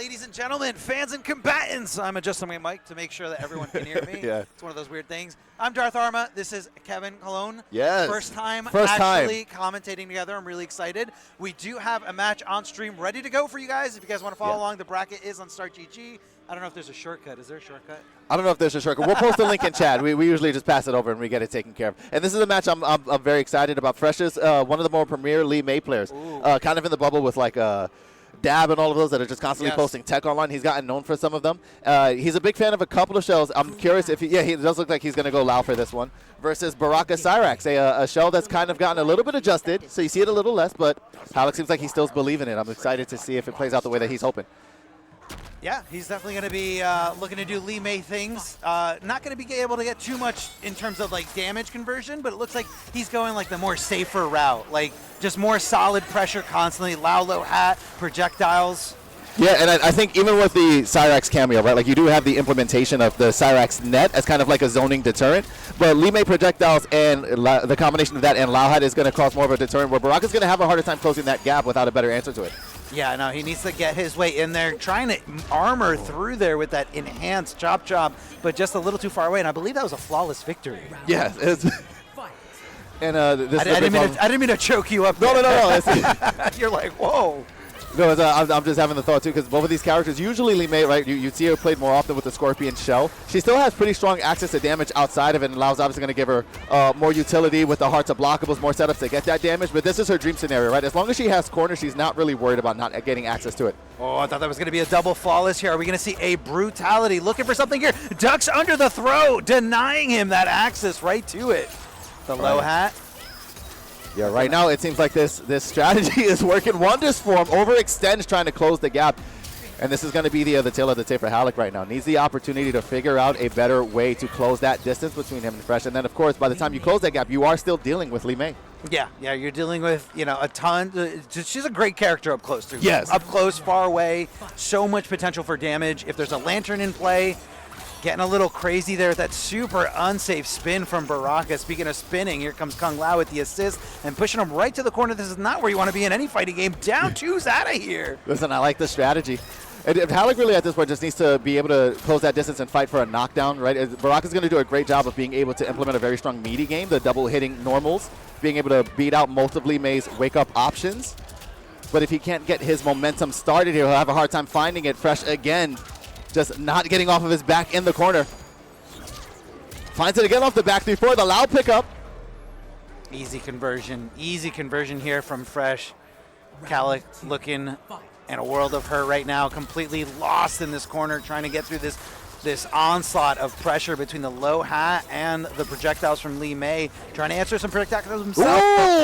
ladies and gentlemen, fans and combatants. I'm adjusting my mic to make sure that everyone can hear me. Yeah. It's one of those weird things. I'm DarthArma. This is Kevin Cologne. Yes. First time commentating together. I'm really excited. We do have a match on stream ready to go for you guys. If you guys want to follow along, the bracket is on StartGG. I don't know if there's a shortcut. Is there a shortcut? I don't know if there's a shortcut. We'll post the link in chat. We usually just pass it over and we get it taken care of. And this is a match I'm very excited about. Fresh is one of the more premier Lee May players. Kind of in the bubble with like Dab and all of those that are just constantly posting tech online. He's gotten known for some of them. He's a big fan of a couple of shells. I'm curious if he does look like he's going to go Lao for this one. Versus Baraka Cyrax, a shell that's kind of gotten a little bit adjusted. So you see it a little less, but Alex seems like he still's believing it. I'm excited to see if it plays out the way that he's hoping. Yeah, he's definitely going to be looking to do Lee May things. Not going to be able to get too much in terms of like damage conversion, but it looks like he's going like the more safer route, like just more solid pressure constantly, low hat, projectiles. Yeah, and I think even with the Cyrax cameo, right, like you do have the implementation of the Cyrax net as kind of like a zoning deterrent, but Lee May projectiles and the combination of that and Lao hat is going to cause more of a deterrent, where Baraka's going to have a harder time closing that gap without a better answer to it. Yeah, no, he needs to get his way in there, trying to armor through there with that enhanced chop, but just a little too far away, and I believe that was a flawless victory. Yeah, and this I didn't mean to choke you up. No. You're like, whoa. No, I'm just having the thought, too, because both of these characters, usually Lee May, right, you'd see her played more often with the Scorpion Shell. She still has pretty strong access to damage outside of it, and Lao's obviously going to give her more utility with the Hearts of Blockables, more setups to get that damage, but this is her dream scenario, right? As long as she has corner, she's not really worried about not getting access to it. Oh, I thought that was going to be a double flawless here. Are we going to see a brutality? Looking for something here. Ducks under the throw, denying him that access right to it. The low hat. Yeah, right now it seems like this strategy is working wonders for him. Overextends, trying to close the gap. And this is going to be the tail of the tape for Halleck right now. Needs the opportunity to figure out a better way to close that distance between him and Fresh. And then, of course, by the time you close that gap, you are still dealing with Lee May. Yeah, you're dealing with, a ton. She's a great character up close, too. Yes. Up close, far away, so much potential for damage. If there's a lantern in play, getting a little crazy there with that super unsafe spin from Baraka. Speaking of spinning, here comes Kung Lao with the assist and pushing him right to the corner. This is not where you want to be in any fighting game. Down two's out of here. Listen, I like the strategy. And if Halleck really at this point just needs to be able to close that distance and fight for a knockdown, right? Baraka's going to do a great job of being able to implement a very strong meaty game, the double hitting normals, being able to beat out most of Lee May's wake-up options. But if he can't get his momentum started here, he'll have a hard time finding it. Fresh again. Just not getting off of his back in the corner. Finds it again off the back 3-4. The Lao pickup. Easy conversion here from Fresh. Halleck looking in a world of hurt right now, completely lost in this corner, trying to get through this onslaught of pressure between the low hat and the projectiles from Lee May. Trying to answer some projectiles himself.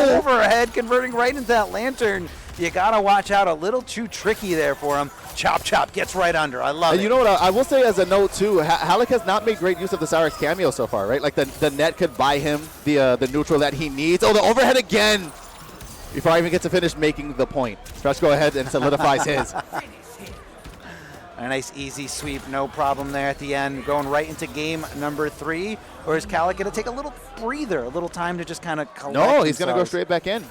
Overhead, converting right into that lantern. You got to watch out. A little too tricky there for him. Chop, gets right under. I love it. You know what? I will say as a note, too, Halleck has not made great use of the Cyrax cameo so far, right? Like the net could buy him the neutral that he needs. Oh, the overhead again before I even get to finish making the point. Fresh go ahead and solidifies his. A nice easy sweep, no problem there at the end. Going right into game number 3. Or is Halleck going to take a little breather, a little time to just kind of collect No, he's going to go straight back in.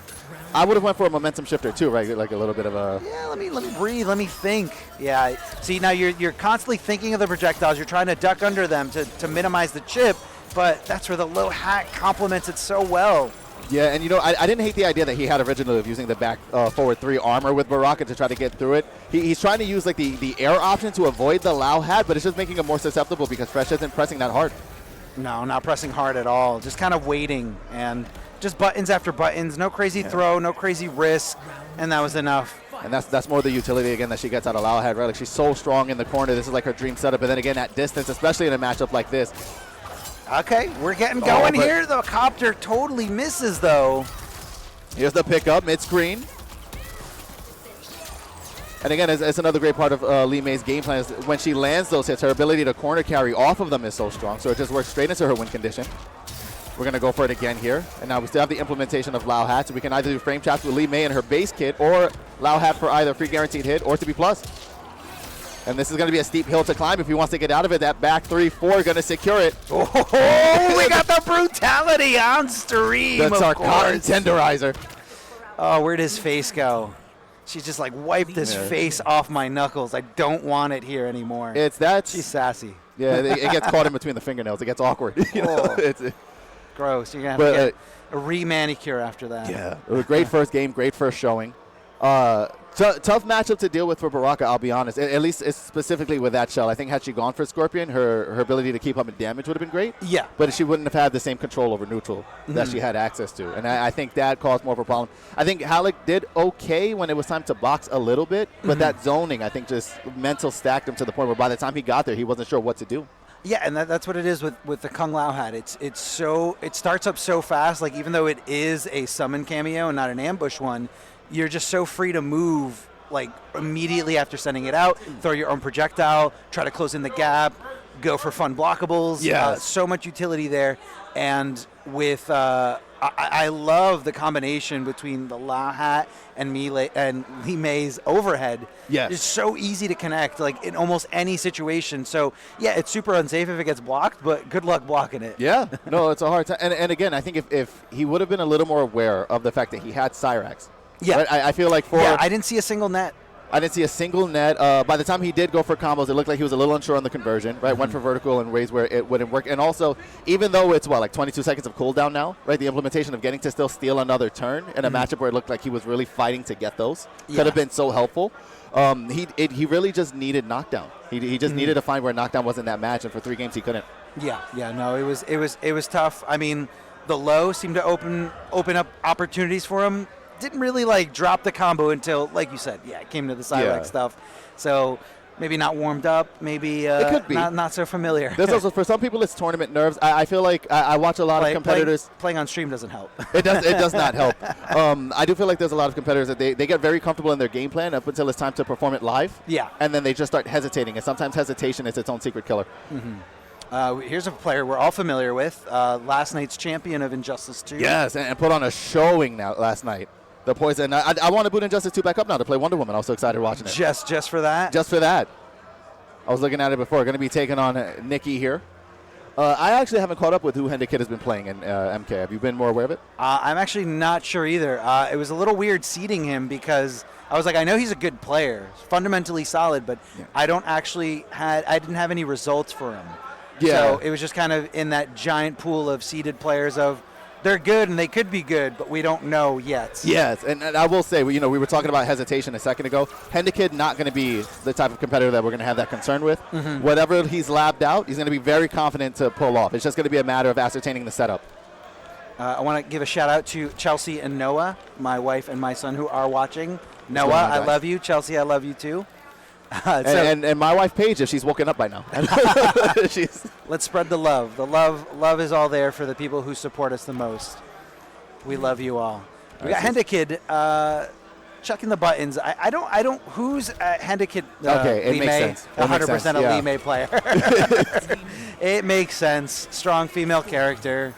I would have went for a momentum shifter too, right? Like a little bit of a... Yeah, let me breathe, let me think. Yeah, see, now you're constantly thinking of the projectiles. You're trying to duck under them to minimize the chip, but that's where the low hat complements it so well. Yeah, and I didn't hate the idea that he had originally of using the back forward 3 armor with Baraka to try to get through it. He's trying to use like the air option to avoid the Lao hat, but it's just making him more susceptible because Fresh isn't pressing that hard. No, not pressing hard at all. Just kind of waiting and just buttons after buttons. No crazy throw, no crazy risk, and that was enough. And that's more the utility, again, that she gets out of Lao hat, right? Like she's so strong in the corner. This is like her dream setup. And then again, at distance, especially in a matchup like this. Okay, we're getting going here. The copter totally misses, though. Here's the pickup, mid-screen. And again, it's another great part of Lee May's game plan is when she lands those hits, her ability to corner carry off of them is so strong. So it just works straight into her win condition. We're going to go for it again here. And now we still have the implementation of Lao hat. So we can either do frame traps with Lee May and her base kit or Lao hat for either free guaranteed hit or to be plus. And this is going to be a steep hill to climb if he wants to get out of it. That back 3-4 going to secure it. Oh, we got the brutality on stream. That's our cotton tenderizer. Oh, where'd his face go? she's just like, wipe this face off my knuckles. I don't want it here anymore. She's sassy. Yeah, it gets caught in between the fingernails. It gets awkward. It's gross. You're going to have to get a re-manicure after that. Yeah. It was a great first game, great first showing. Tough matchup to deal with for Baraka, I'll be honest. At least specifically with that shell. I think had she gone for Scorpion, her ability to keep up in damage would have been great. Yeah. But she wouldn't have had the same control over neutral that she had access to. And I think that caused more of a problem. I think Halleck did okay when it was time to box a little bit, but that zoning, I think, just mental stacked him to the point where by the time he got there, he wasn't sure what to do. Yeah, and that's what it is with the Kung Lao hat. It starts up so fast, like even though it is a summon cameo and not an ambush one, you're just so free to move like immediately after sending it out, throw your own projectile, try to close in the gap, go for fun blockables. Yeah. So much utility there. And with I love the combination between the Lao hat and Li Mei's overhead. Yes. It's so easy to connect, like in almost any situation. So yeah, it's super unsafe if it gets blocked, but good luck blocking it. Yeah, no, it's a hard time. And again, I think if he would have been a little more aware of the fact that he had Cyrax. Yeah, right? I feel like I didn't see a single net. I didn't see a single net. By the time he did go for combos, it looked like he was a little unsure on the conversion, right? Went for vertical in ways where it wouldn't work. And also, even though it's, like 22 seconds of cooldown now, right? The implementation of getting to still steal another turn in a matchup where it looked like he was really fighting to get those could have been so helpful. He really just needed knockdown. He just needed to find where knockdown wasn't that match, and for 3 games he couldn't. Yeah, no, it was tough. I mean, the low seemed to open up opportunities for him. Didn't really like drop the combo until, like you said, it came to the Cyrax stuff. So maybe not warmed up, maybe it could be. not so familiar. There's also, for some people, it's tournament nerves. I feel like I watch a lot of competitors. Playing on stream doesn't help. It does not help. I do feel like there's a lot of competitors that they get very comfortable in their game plan up until it's time to perform it live. Yeah. And then they just start hesitating, and sometimes hesitation is its own secret killer. Here's a player we're all familiar with, last night's champion of Injustice 2. Yes, and put on a showing last night. The Poison. I want to boot Injustice 2 back up now to play Wonder Woman. I was so excited watching it. Just for that? Just for that. I was looking at it before. Going to be taking on Nicky here. I actually haven't caught up with who Hendakid has been playing in MK. Have you been more aware of it? I'm actually not sure either. It was a little weird seeding him because I was like, I know he's a good player, fundamentally solid, but I didn't have any results for him. Yeah. So it was just kind of in that giant pool of seeded players of, they're good and they could be good, but we don't know yet. Yes, and I will say, we were talking about hesitation a second ago. Hendakid not going to be the type of competitor that we're going to have that concern with. Whatever he's labbed out, he's going to be very confident to pull off. It's just going to be a matter of ascertaining the setup. I want to give a shout out to Chelsea and Noah, my wife and my son who are watching. Noah, I love you. Chelsea, I love you too. And my wife Paige, if she's woken up by now. Let's spread the love. The love is all there for the people who support us the most. We love you all. We got Hendakid chucking the buttons. I don't. Who's Hendakid? Okay, it makes sense. 100% a Li Mei player. It makes sense. Strong female character.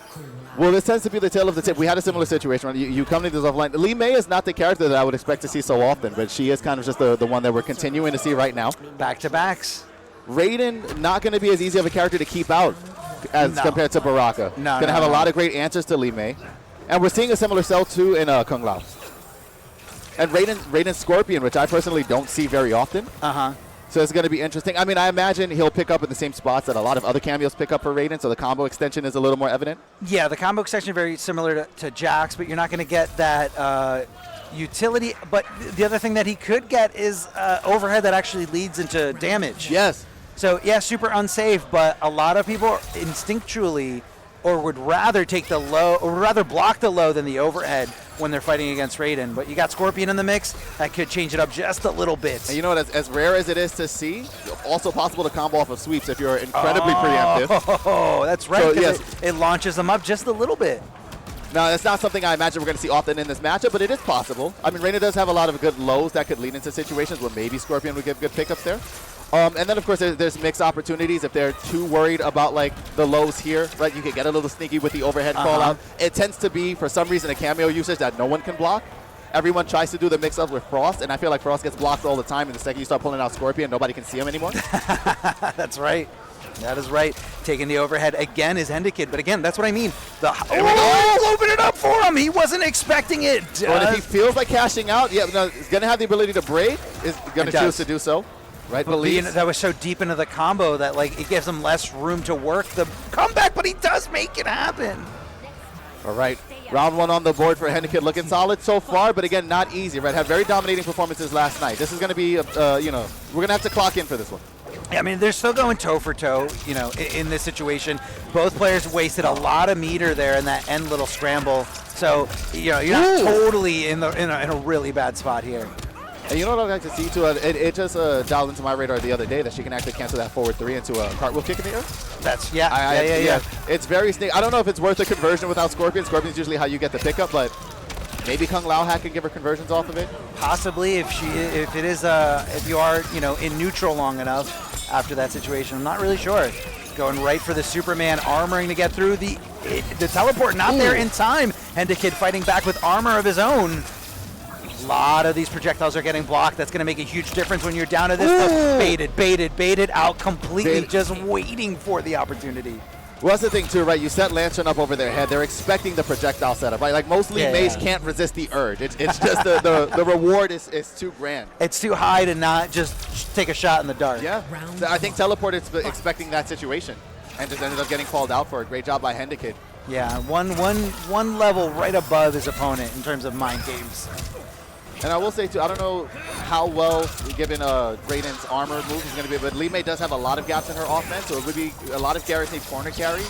Well, this tends to be the tail of the tip. We had a similar situation. Right? You come to this offline. Li Mei is not the character that I would expect to see so often, but she is kind of just the one that we're continuing to see right now. Back-to-backs. Raiden, not going to be as easy of a character to keep out as compared to Baraka. No, going to have a lot of great answers to Li Mei. And we're seeing a similar cell, too, in Kung Lao. And Raiden's Scorpion, which I personally don't see very often. So it's going to be interesting. I mean, I imagine he'll pick up in the same spots that a lot of other cameos pick up for Raiden, so the combo extension is a little more evident. Yeah, the combo extension is very similar to Jax, but you're not going to get that utility. But the other thing that he could get is overhead that actually leads into damage. Yes. So, yeah, super unsafe, but a lot of people instinctually would rather take the low, or would rather block the low than the overhead when they're fighting against Raiden. But you got Scorpion in the mix, that could change it up just a little bit. And you know what, as rare as it is to see, also possible to combo off of sweeps if you're incredibly preemptive. Oh, that's right, so, yes. it launches them up just a little bit. Now, that's not something I imagine we're going to see often in this matchup, but it is possible. I mean, Raiden does have a lot of good lows that could lead into situations where maybe Scorpion would give good pickups there. And then, of course, there's mixed opportunities. If they're too worried about, like, the lows here, right, you could get a little sneaky with the overhead call out. It tends to be, for some reason, a cameo usage that no one can block. Everyone tries to do the mix-up with Frost, and I feel like Frost gets blocked all the time, and the second you start pulling out Scorpion, nobody can see him anymore. That's right. That is right. Taking the overhead again is Hendakid, but again, that's what I mean. Open it up for him. He wasn't expecting it. Well, if he feels like cashing out, yeah, no, he's going to have the ability to braid. Is going to choose to do so. Right, but that was so deep into the combo that like it gives him less room to work the comeback, but he does make it happen. All right, round 1 on the board for Hendakid, looking solid so far, but again, not easy. Right, had very dominating performances last night. This is going to be, you know, we're going to have to clock in for this one. Yeah, I mean, they're still going toe for toe, you know, in this situation. Both players wasted a lot of meter there in that end little scramble. So, you know, you're not totally in a really bad spot here. And you know what I'd like to see too? It just dialed into my radar the other day that she can actually cancel that forward 3 into a cartwheel kick in the air. That's yeah. It's very sneaky. I don't know if it's worth a conversion without Scorpion. Scorpion's usually how you get the pickup, but maybe Kung Lao Hack can give her conversions off of it. Possibly if you are, you know, in neutral long enough after that situation. I'm not really sure. Going right for the Superman, armoring to get through the teleport. Not there in time. Hendakid fighting back with armor of his own. A lot of these projectiles are getting blocked. That's going to make a huge difference when you're down to this. Baited out completely, just waiting for the opportunity. Well, that's the thing too, right? You set Lantern up over their head. They're expecting the projectile setup, right? Like most League mates can't resist the urge. It's just the reward is too grand. It's too high to not just take a shot in the dark. Yeah, so I think Teleport is expecting that situation and just ended up getting called out for it. Great job by Hendakid. Yeah, one level right above his opponent in terms of mind games. And I will say, too, I don't know how well, given Raiden's armor move, he's going to be, but Lee May does have a lot of gaps in her offense, so it would be a lot of guaranteed corner carry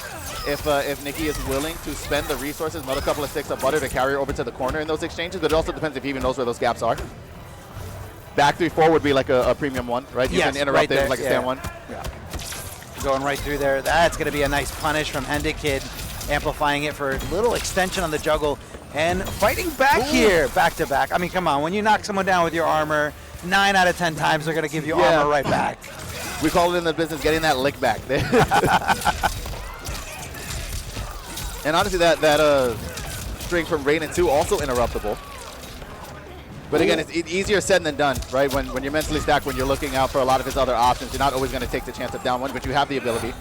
if Nikki is willing to spend the resources, melt a couple of sticks of butter to carry her over to the corner in those exchanges, but it also depends if he even knows where those gaps are. Back 3-4 would be like a premium 1, right? You can interrupt it with like a stand 1. Yeah. Going right through there. That's going to be a nice punish from Hendakid, amplifying it for a little extension on the juggle. And fighting back here, back to back. I mean, come on, when you knock someone down with your armor, 9 out of 10 times they're going to give you armor right back. We call it in the business getting that lick back. And honestly, that string from Raiden 2 also interruptible. But again, it's easier said than done, right? When you're mentally stacked, when you're looking out for a lot of his other options, you're not always going to take the chance of down 1, but you have the ability.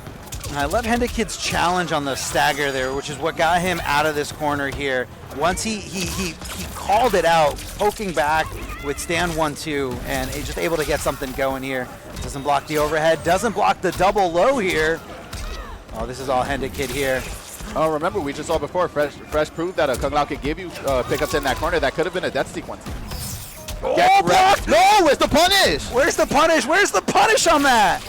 I love Hendakid's challenge on the stagger there, which is what got him out of this corner here. Once he called it out, poking back with stand 1-2, and he's just able to get something going here. Doesn't block the overhead, doesn't block the double low here. Oh, this is all Hendakid here. Oh, remember, we just saw before, Fresh proved that Kung Lao could give you pickups in that corner. That could have been a death sequence. Blocked! No, where's the punish? Where's the punish? Where's the punish on that?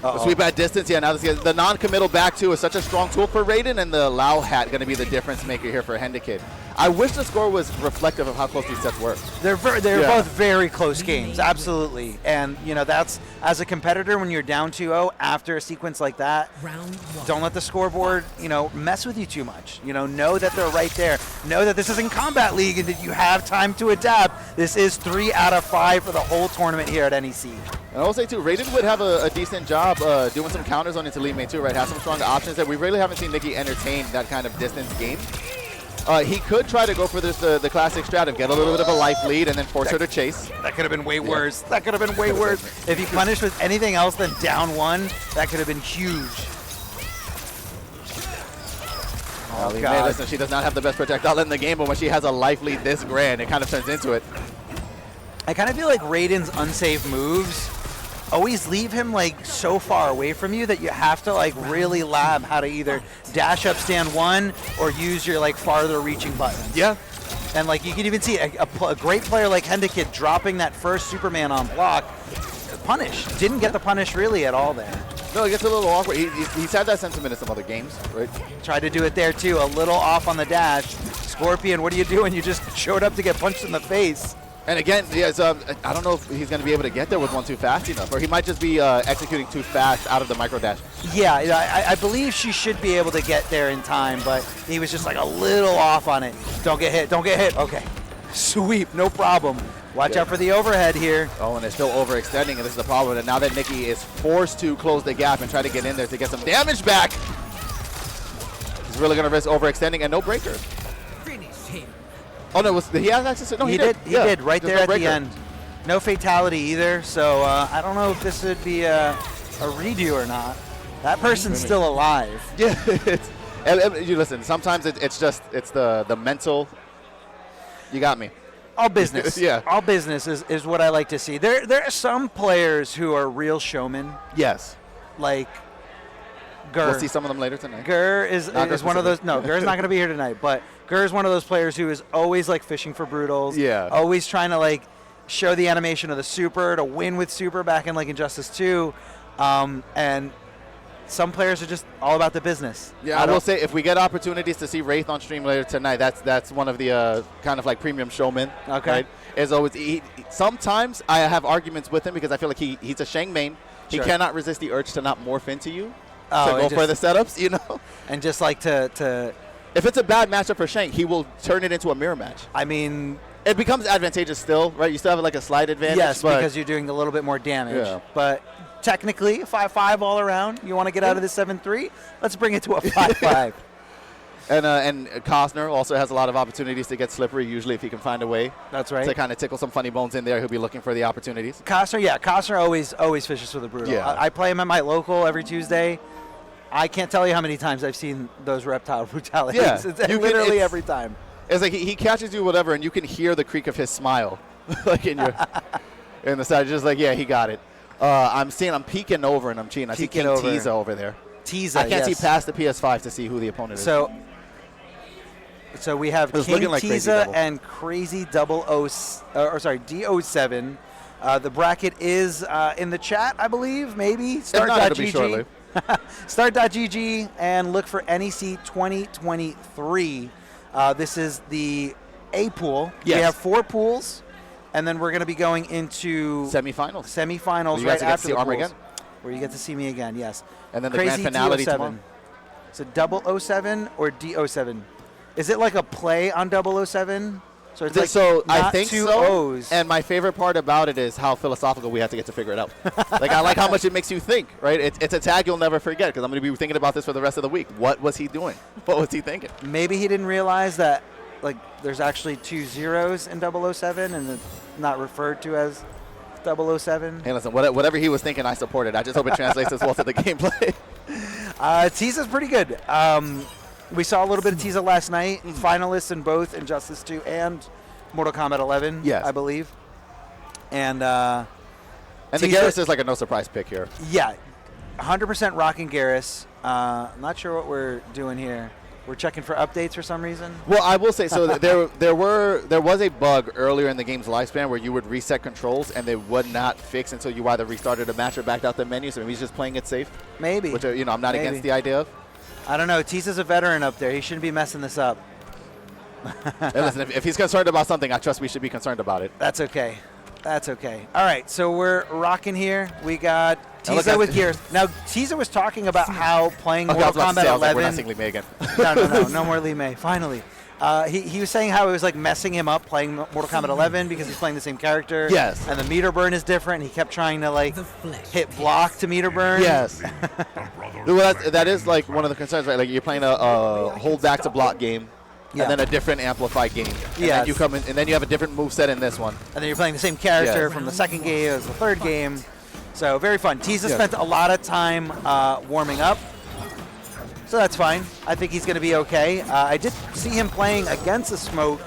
The sweep at distance, yeah, now the non-committal back two is such a strong tool for Raiden, and the Lao hat going to be the difference maker here for Hendakid. I wish the score was reflective of how close these sets were. They're both very close games, absolutely. And, you know, that's, as a competitor, when you're down 2-0 after a sequence like that, don't let the scoreboard, you know, mess with you too much. You know that they're right there. Know that this is in Kombat League and that you have time to adapt. This is 3 out of 5 for the whole tournament here at NEC. And I will say, too, Raiden would have a decent job doing some counters on into Lee May, too, right? Has some strong options that we really haven't seen Nikki entertain that kind of distance game. He could try to go for this the classic strat of get a little bit of a life lead and then force her to chase. That could have been way worse. That could have been way worse. If he punished with anything else than down 1, that could have been huge. Oh, Lee May, listen, she does not have the best projectile in the game, but when she has a life lead this grand, it kind of turns into it. I kind of feel like Raiden's unsafe moves always leave him like so far away from you that you have to like really lab how to either dash up stand 1 or use your like farther reaching buttons. Yeah. And like you can even see a great player like Hendakid dropping that first Superman on block. Punish. Didn't get the punish really at all there. No, it gets a little awkward. He's had that sentiment in some other games, right? Tried to do it there too. A little off on the dash. Scorpion, what are you doing? You just showed up to get punched in the face. And again, yes, I don't know if he's going to be able to get there with 1-2 fast enough, or he might just be executing too fast out of the micro dash. Yeah, I believe she should be able to get there in time, but he was just like a little off on it. Don't get hit, don't get hit. Okay, sweep, no problem. Watch out for the overhead here. Oh, and they're still overextending, and this is the problem. And now that Nikki is forced to close the gap and try to get in there to get some damage back, he's really going to risk overextending and no breaker. Oh no! He has access to? No, he did. He did right there at the end. No fatality either. So I don't know if this would be a redo or not. That person's still alive. Yeah. You listen, sometimes it's the mental. You got me. All business. Yeah. All business is what I like to see. There are some players who are real showmen. Yes. Like Gur. We'll see some of them later tonight. Gur is one of those. No, Gur's not going to be here tonight. But Gur is one of those players who is always like fishing for brutals. Yeah. Always trying to like show the animation of the super to win with super back in like Injustice 2, and some players are just all about the business. Yeah, I will say if we get opportunities to see Wraith on stream later tonight, that's one of the kind of like premium showmen. Okay. Right? As always, sometimes I have arguments with him because I feel like he's a Shang main. He cannot resist the urge to not morph into you. To go for the setups, you know? And just like to if it's a bad matchup for Shang, he will turn it into a mirror match. I mean, it becomes advantageous still, right? You still have like a slight advantage. Yes, because you're doing a little bit more damage. Yeah. But technically, 5-5 all around. You want to get out of the 7-3? Let's bring it to a 5-5. And Cossner also has a lot of opportunities to get slippery, usually if he can find a way. That's right. To kind of tickle some funny bones in there. He'll be looking for the opportunities. Cossner always fishes with a brutal. Yeah. I play him at my local every Tuesday. I can't tell you how many times I've seen those reptile brutalities. Yeah. It's literally every time. It's like he catches you, whatever, and you can hear the creak of his smile, like in the side. Just like, yeah, he got it. I'm peeking over and I'm cheating. I see King-Tiza over there. Tiza, I can't see past the PS5 to see who the opponent is. So we have King-Tiza and DO7. The bracket is in the chat, I believe, maybe. Start.gg. Start.gg and look for NEC 2023. This is the A pool. Yes. We have 4 pools, and then we're going to be going into semifinals right after the Armor pools, again? where you get to see me again. Yes. And then the grand finale tomorrow. Is it 007 or DO7? Is it like a play on 007? So it's like I think two so. O's. And my favorite part about it is how philosophical we have to get to figure it out. Like I like how much it makes you think, right? It's a tag you'll never forget because I'm going to be thinking about this for the rest of the week. What was he doing? What was he thinking? Maybe he didn't realize that like there's actually 2 zeros in 007 and it's not referred to as 007. Hey, listen, whatever he was thinking, I supported. I just hope it translates as well to the gameplay. Tiza's pretty good. We saw a little bit of Tiza last night. Finalists in both Injustice 2 and Mortal Kombat 11, yes. I believe. And the Garrus is like a no surprise pick here. Yeah, 100% rocking Garrus. Not sure what we're doing here. We're checking for updates for some reason. Well, I will say so. there was a bug earlier in the game's lifespan where you would reset controls and they would not fix until you either restarted a match or backed out the menu. So maybe he's just playing it safe. Maybe. Which I'm not against the idea of. I don't know. Tiza's a veteran up there. He shouldn't be messing this up. Hey, listen, if he's concerned about something, I trust we should be concerned about it. That's okay. That's okay. All right, so we're rocking here. We got Tiza with Gears. Now, Tiza was talking about how playing Mortal Kombat 11. We're not seeing Lee May again. No more Lee May. Finally. He was saying how it was like messing him up playing Mortal Kombat 11 because he's playing the same character. Yes. And the meter burn is different. He kept trying to like hit block to meter burn. Yes. Well, that is like one of the concerns, right? Like you're playing a hold back to block game. Yeah. And then a different amplified game. Yeah. You come in, and then you have a different moveset in this one. And then you're playing the same character from the second game as the third game. So very fun. Tiza spent a lot of time warming up. So that's fine. I think he's going to be okay. I did see him playing against the Smoke,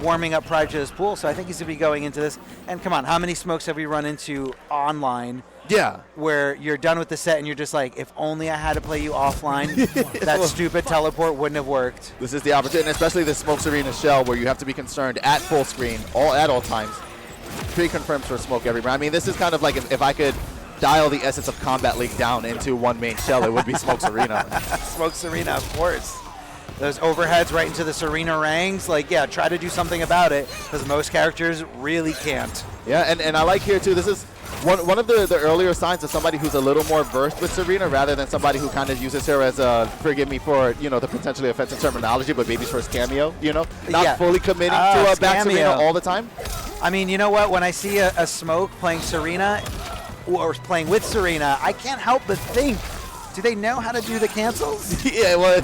warming up prior to his pool. So I think he's going to be going into this. And come on, how many Smokes have we run into online? Yeah. Where you're done with the set and you're just like, if only I had to play you offline, that stupid teleport wouldn't have worked. This is the opportunity, especially the Smoke's Arena shell where you have to be concerned at full screen, at all times. Pre-confirms for Smoke everywhere. I mean, this is kind of like if I could dial the essence of Kombat League down into one main shell, it would be Smoke's Arena. Smoke's Arena, of course. Those overheads right into the Serena rangs, like, yeah, try to do something about it, because most characters really can't. Yeah, and I like here, too, this is one of the earlier signs of somebody who's a little more versed with Serena rather than somebody who kind of uses her as a, forgive me for, the potentially offensive terminology, but baby's first cameo, Not fully committing to a back Serena all the time. I mean, you know what? When I see a Smoke playing Serena or playing with Serena, I can't help but think, do they know how to do the cancels? Yeah, well,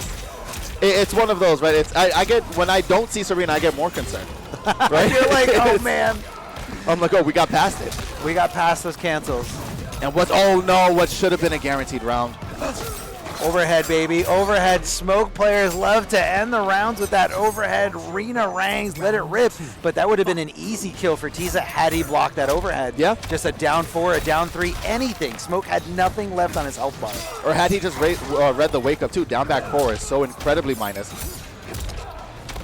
it's one of those, right? I get, when I don't see Serena, I get more concerned. Right? You're like, oh, man. I'm like, oh, we got past it. We got past those cancels. And what should have been a guaranteed round. Overhead, baby. Overhead. Smoke players love to end the rounds with that overhead. Rena rangs, let it rip. But that would have been an easy kill for Tiza had he blocked that overhead. Yeah. Just a down 4, a down 3, anything. Smoke had nothing left on his health bar. Or had he just read the wake up too, down back 4 is so incredibly minus.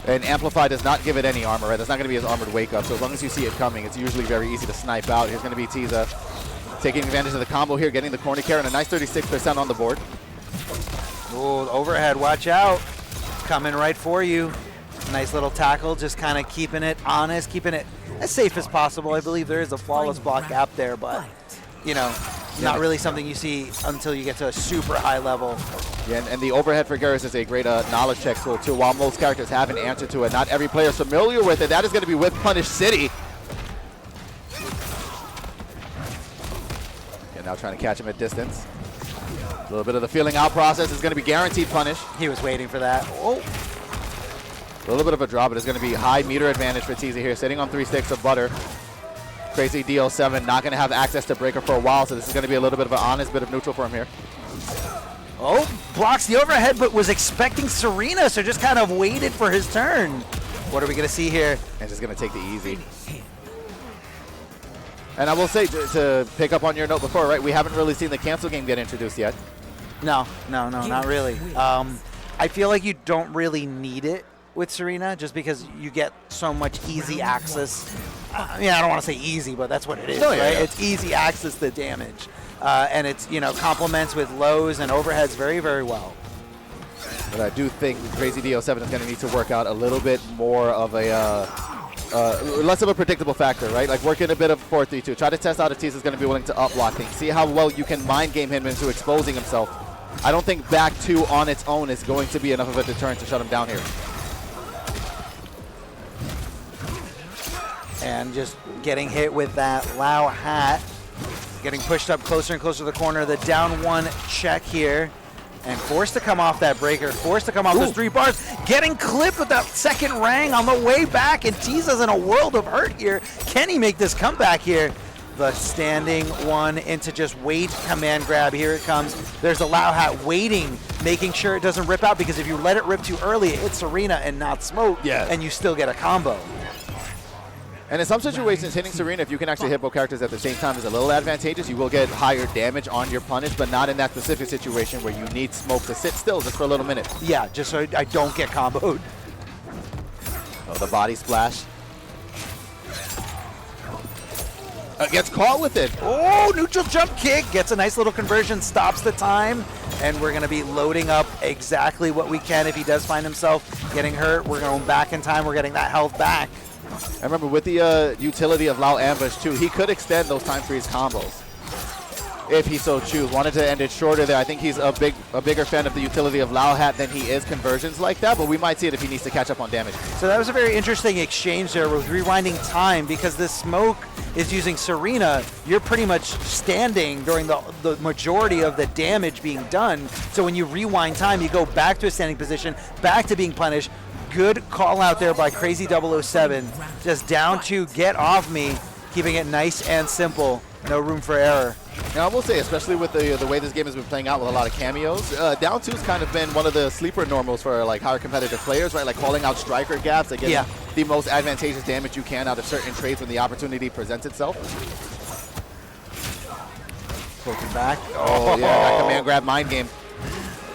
And Amplify does not give it any armor, right? That's not going to be his armored wake up. So as long as you see it coming, it's usually very easy to snipe out. Here's going to be Tiza taking advantage of the combo here, getting the corner carry and a nice 36% on the board. Ooh, overhead, watch out. Coming right for you. Nice little tackle, just kind of keeping it honest, keeping it as safe as possible. I believe there is a flawless block gap there, but, you know, not really something you see until you get to a super high level. Yeah, and the overhead for Garrus is a great knowledge check tool, too. While most characters have an answer to it, not every player is familiar with it. That is going to be with Punish City. And now trying to catch him at distance. A little bit of the feeling out process is going to be guaranteed punish. He was waiting for that. Oh. A little bit of a draw, but it's going to be high meter advantage for Tiza here, sitting on 3 sticks of butter. Crazy DO7 not going to have access to breaker for a while, so this is going to be a little bit of an honest bit of neutral for him here. Oh, blocks the overhead, but was expecting Serena, so just kind of waited for his turn. What are we going to see here? And just going to take the easy. And I will say, to pick up on your note before, right, we haven't really seen the cancel game get introduced yet. No, not really. I feel like you don't really need it with Serena just because you get so much easy access. I mean, I don't want to say easy, but that's what it is, right? Yeah. It's easy access to damage. And it's, you know, complements with lows and overheads very, very well. But I do think Crazy DO7 is going to need to work out a little bit more of a, less of a predictable factor, right? Like working a bit of 4-3-2. Try to test out if Tiza is going to be willing to up-block things. See how well you can mind game him into exposing himself. I don't think back 2 on its own is going to be enough of a deterrent to shut him down here. And just getting hit with that Lao hat. Getting pushed up closer and closer to the corner. The down 1 check here. And forced to come off that breaker. Forced to come off those 3 bars. Getting clipped with that second rang on the way back. And Tiza's in a world of hurt here. Can he make this comeback here? The standing 1 into just wait command grab. Here it comes. There's a Lao hat waiting, making sure it doesn't rip out, because if you let it rip too early, it hits Serena and not Smoke. Yeah. And you still get a combo. And in some situations, hitting Serena, if you can actually hit both characters at the same time, is a little advantageous. You will get higher damage on your punish, but not in that specific situation where you need Smoke to sit still just for a little minute. Yeah, just so I don't get comboed. Oh, the body splash. Gets caught with it. Oh, neutral jump kick. Gets a nice little conversion, stops the time. And we're going to be loading up exactly what we can if he does find himself getting hurt. We're going back in time. We're getting that health back. I remember with the utility of Lao Ambush too, he could extend those time freeze combos if he so choose. Wanted to end it shorter there. I think he's a bigger fan of the utility of Lao Hat than he is conversions like that, but we might see it if he needs to catch up on damage. So that was a very interesting exchange there with rewinding time, because this Smoke is using Serena. You're pretty much standing during the majority of the damage being done. So when you rewind time, you go back to a standing position, back to being punished. Good call out there by Crazy 007. Just down 2, get off me, keeping it nice and simple. No room for error. Now, I will say, especially with the way this game has been playing out with a lot of cameos, down 2's kind of been one of the sleeper normals for like higher competitive players, right? Like calling out striker gaps, like getting the most advantageous damage you can out of certain trades when the opportunity presents itself. Poking back. Oh, yeah, that command grab mind game.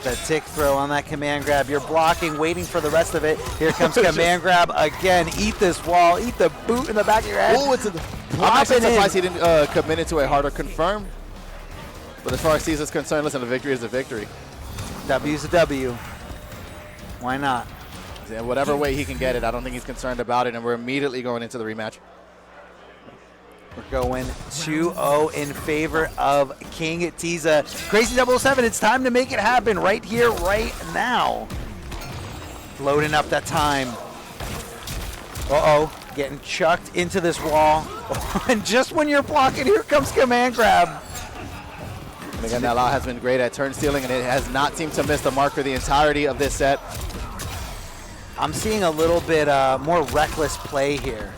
The tick throw on that command grab. You're blocking, waiting for the rest of it. Here comes command grab again. Eat this wall. Eat the boot in the back of your head. Oh, I'm actually surprised he didn't commit it to a harder confirm. But as far as Tiza's concerned, listen, a victory is a victory. W's a W. Why not? Yeah, whatever way he can get it, I don't think he's concerned about it, and we're immediately going into the rematch. We're going 2-0 in favor of King-Tiza. Crazy 007, it's time to make it happen right here, right now. Loading up that time. Uh-oh, getting chucked into this wall. And just when you're blocking, here comes command grab. And again, that Lao has been great at turn stealing, and it has not seemed to miss the mark for the entirety of this set. I'm seeing a little bit more reckless play here.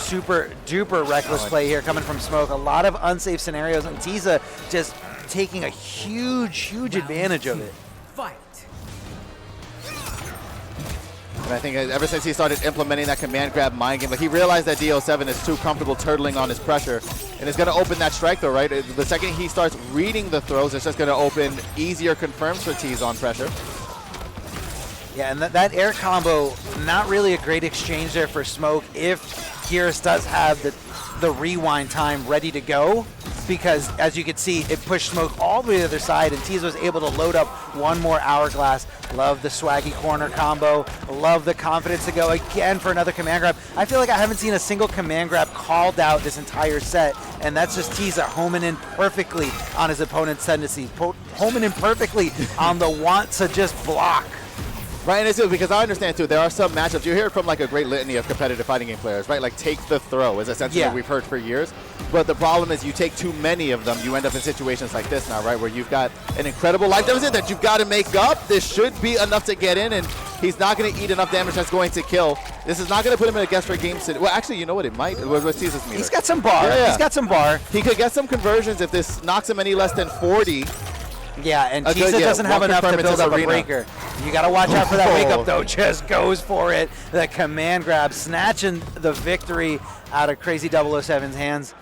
super duper reckless play here coming from Smoke. A lot of unsafe scenarios, and Tiza just taking a huge advantage of it. And I think ever since he started implementing that command grab mind game, like he realized that DO7 is too comfortable turtling on his pressure, and it's going to open that strike throw, right? The second he starts reading the throws, it's just going to open easier confirms for Tiza on pressure. Yeah, and that air combo, not really a great exchange there for Smoke if Geras does have the rewind time ready to go, because as you can see, it pushed Smoke all the way to the other side, and Tiza was able to load up one more hourglass. Love the swaggy corner combo. Love the confidence to go again for another command grab. I feel like I haven't seen a single command grab called out this entire set, and that's just Tiza homing in perfectly on his opponent's tendencies, homing in perfectly on the want to just block. Right, and it's because I understand too, there are some matchups, you hear it from like a great litany of competitive fighting game players, right? Like take the throw is essentially what we've heard for years. But the problem is you take too many of them, you end up in situations like this now, right? Where you've got an incredible life deficit that you've got to make up. This should be enough to get in, and he's not going to eat enough damage that's going to kill. This is not going to put him in a guess for game sit. Well, actually, you know what? It might. What's Tiza's meter? He's got some bar. Yeah. He's got some bar. He could get some conversions if this knocks him any less than 40. Yeah, and Tiza doesn't have enough to build up a breaker. You got to watch out for that wake up, though. Just goes for it. The command grab, snatching the victory out of Crazy 007's hands.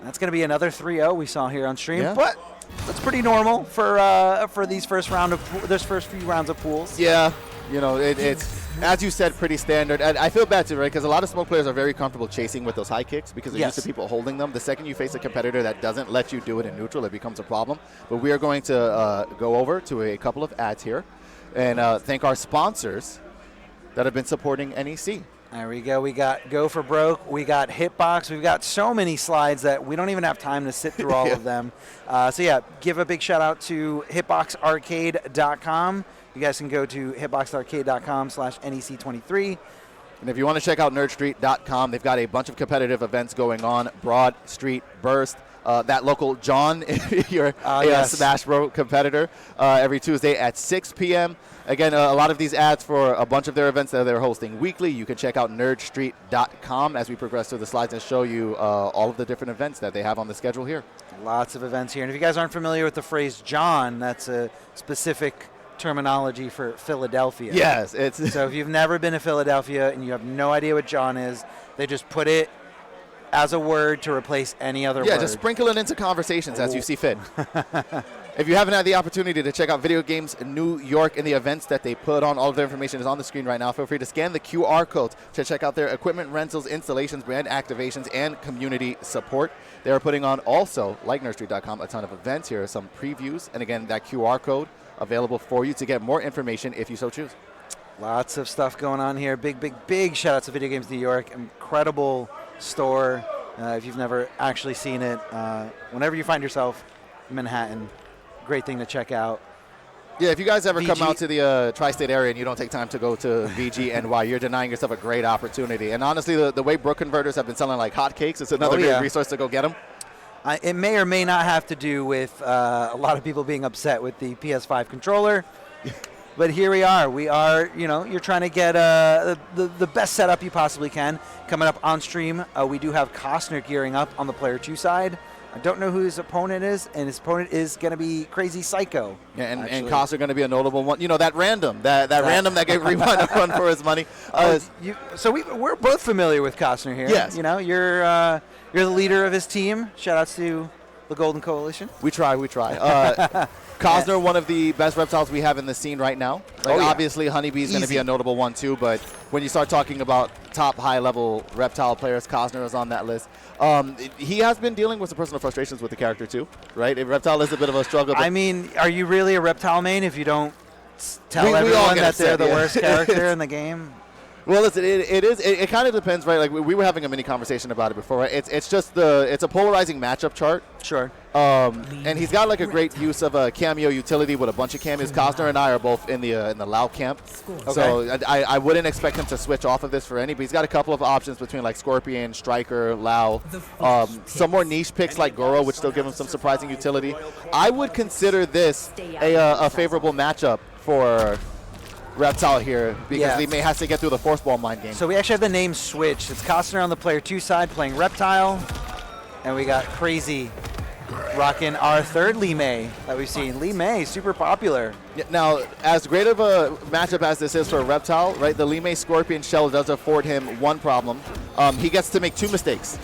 That's going to be another 3-0 we saw here on stream, but that's pretty normal for these first few rounds of pools. Yeah, you know, it's as you said, pretty standard. And I feel bad too, right? Because a lot of Smoke players are very comfortable chasing with those high kicks because they're used to people holding them. The second you face a competitor that doesn't let you do it in neutral, it becomes a problem. But we are going to go over to a couple of ads here and thank our sponsors that have been supporting NEC. There we go. We got Go for Broke. We got Hitbox. We've got so many slides that we don't even have time to sit through all of them. So yeah, give a big shout out to hitboxarcade.com. You guys can go to hitboxarcade.com/NEC23. And if you want to check out nerdstreet.com, they've got a bunch of competitive events going on. Broad Street Burst. That local John, your Smash Bros competitor, every Tuesday at 6 p.m. Again, a lot of these ads for a bunch of their events that they're hosting weekly. You can check out nerdstreet.com as we progress through the slides and show you all of the different events that they have on the schedule here. Lots of events here. And if you guys aren't familiar with the phrase John, that's a specific terminology for Philadelphia. Yes. It's so if you've never been to Philadelphia and you have no idea what John is, they just put it as a word to replace any other word. Yeah, just sprinkle it into conversations as you see fit. If you haven't had the opportunity to check out Video Games in New York and the events that they put on, all of their information is on the screen right now. Feel free to scan the QR code to check out their equipment rentals, installations, brand activations, and community support. They are putting on also, like nerdstreet.com, a ton of events. Here are some previews. And again, that QR code available for you to get more information if you so choose. Lots of stuff going on here. Big shout out to Video Games New York. Incredible store. If you've never actually seen it, whenever you find yourself in Manhattan, great thing to check out. Yeah, if you guys ever come out to the tri-state area and you don't take time to go to VGNY, you're denying yourself a great opportunity. And honestly, the way Brook converters have been selling like hotcakes, it's another great resource to go get them. It may or may not have to do with a lot of people being upset with the PS5 controller. But here we are. We are, you're trying to get the best setup you possibly can. Coming up on stream, we do have Cossner gearing up on the player 2 side. I don't know who his opponent is, and his opponent is going to be KrazySyko. Yeah, and Cossner going to be a notable one. You know, that random that gave Rewind a run for his money. So we're both familiar with Cossner here. Yes. You're the leader of his team. Shout-outs to the Golden Coalition. We try. Cossner, one of the best reptiles we have in the scene right now. Obviously, Honeybee is going to be a notable one too, but when you start talking about top high-level reptile players, Cossner is on that list. He has been dealing with some personal frustrations with the character too, right? Reptile is a bit of a struggle. I mean, are you really a reptile main if you don't tell everyone that they're the worst character in the game? Well, listen, it kind of depends, right? Like we were having a mini conversation about it before, right? It's a polarizing matchup chart. Sure. And he's got like a great use of a cameo utility with a bunch of cameos. Cossner and I are both in the Lao camp, so I wouldn't expect him to switch off of this for any. But he's got a couple of options between like Scorpion, Striker, Lao, some more niche picks like Goro, which still give him some surprising utility. I would consider this a favorable matchup for Reptile here because Yeah. Lee May has to get through the force ball mind game. So we actually have the name switched. It's Cossner on the player 2 side playing Reptile, and we got Crazy rocking our third Lee May that we've seen. Lee May, super popular. Yeah, now, as great of a matchup as this is for Reptile, right, the Lee May Scorpion Shell does afford him one problem. He gets to make 2 mistakes.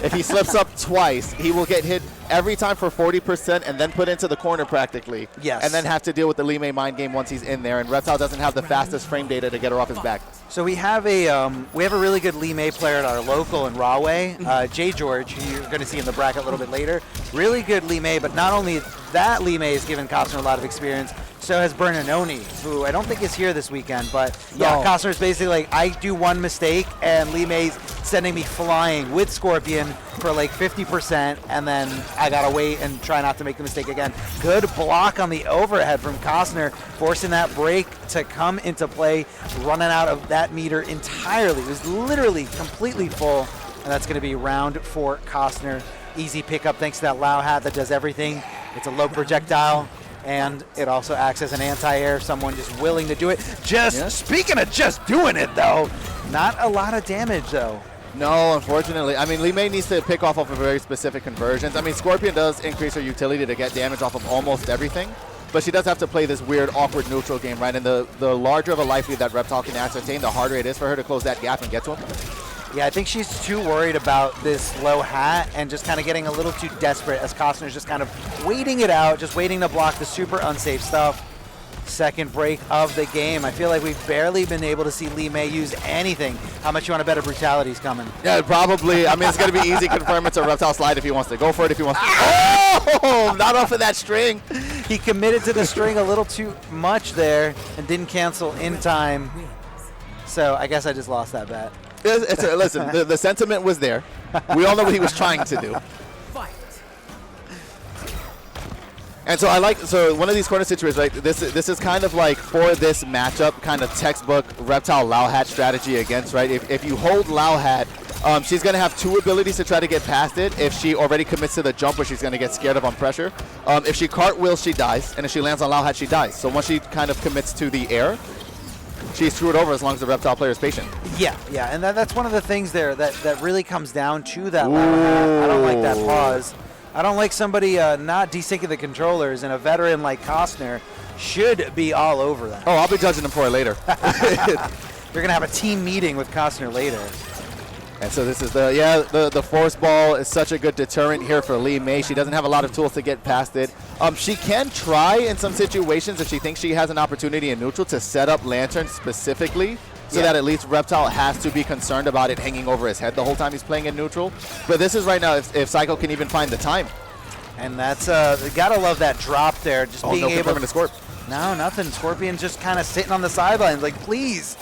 If he slips up twice, he will get hit every time for 40% and then put into the corner practically. Yes. And then have to deal with the Lee May mind game once he's in there. And Reptile doesn't have the fastest frame data to get her off his back. So we have a really good Lee May player at our local in Rahway, Jay George, who you're going to see in the bracket a little bit later. Really good Lee May, but not only that, Lee May has given Cossner a lot of experience. So has Bernanoni, who I don't think is here this weekend, but yeah, No. Cossner's basically like, I do one mistake and Lee May's sending me flying with Scorpion for like 50%, and then I gotta wait and try not to make the mistake again. Good block on the overhead from Cossner, forcing that break to come into play, running out of that meter entirely. It was literally completely full, and that's gonna be round for Cossner. Easy pickup thanks to that Lao hat that does everything. It's a low projectile, and it also acts as an anti-air, someone just willing to do it. Speaking of just doing it though, not a lot of damage though. No, unfortunately. I mean, Lee May needs to pick off of very specific conversions. I mean, Scorpion does increase her utility to get damage off of almost everything, but she does have to play this weird, awkward neutral game, right? And the larger of a life lead that Reptile can ascertain, the harder it is for her to close that gap and get to him. Yeah, I think she's too worried about this low hat and just kind of getting a little too desperate as Cossner's just kind of waiting it out, just waiting to block the super unsafe stuff. Second break of the game. I feel like we've barely been able to see Lee May use anything. How much you want to bet a brutality's coming? Yeah, probably. I mean, it's going to be easy. Confirm it's a Reptile slide if he wants to go for it. If he wants to. Oh, not off of that string. He committed to the string a little too much there and didn't cancel in time. So I guess I just lost that bet. Listen, the sentiment was there. We all know what he was trying to do. And so one of these corner situations, right? This is kind of like for this matchup, kind of textbook Reptile Lao Hat strategy against, right? If you hold Lao Hat, she's going to have 2 abilities to try to get past it. If she already commits to the jump, where she's going to get scared of on pressure. If she cartwheels, she dies, and if she lands on Lao Hat, she dies. So once she kind of commits to the air, she's screwed over as long as the Reptile player is patient. Yeah, and that's one of the things there that really comes down to that Lao Hat. I don't like that pause. I don't like somebody not desyncing the controllers, and a veteran like Cossner should be all over that. Oh, I'll be judging him for it later. You're going to have a team meeting with Cossner later. And so this is the force ball is such a good deterrent here for Lee May. She doesn't have a lot of tools to get past it. She can try in some situations if she thinks she has an opportunity in neutral to set up Lantern specifically, so that at least Reptile has to be concerned about it hanging over his head the whole time he's playing in neutral. But this is right now if Syko can even find the time. And that's, gotta love that drop there. Just being no able to Scorp. No, nothing. Scorpion's just kind of sitting on the sidelines like, please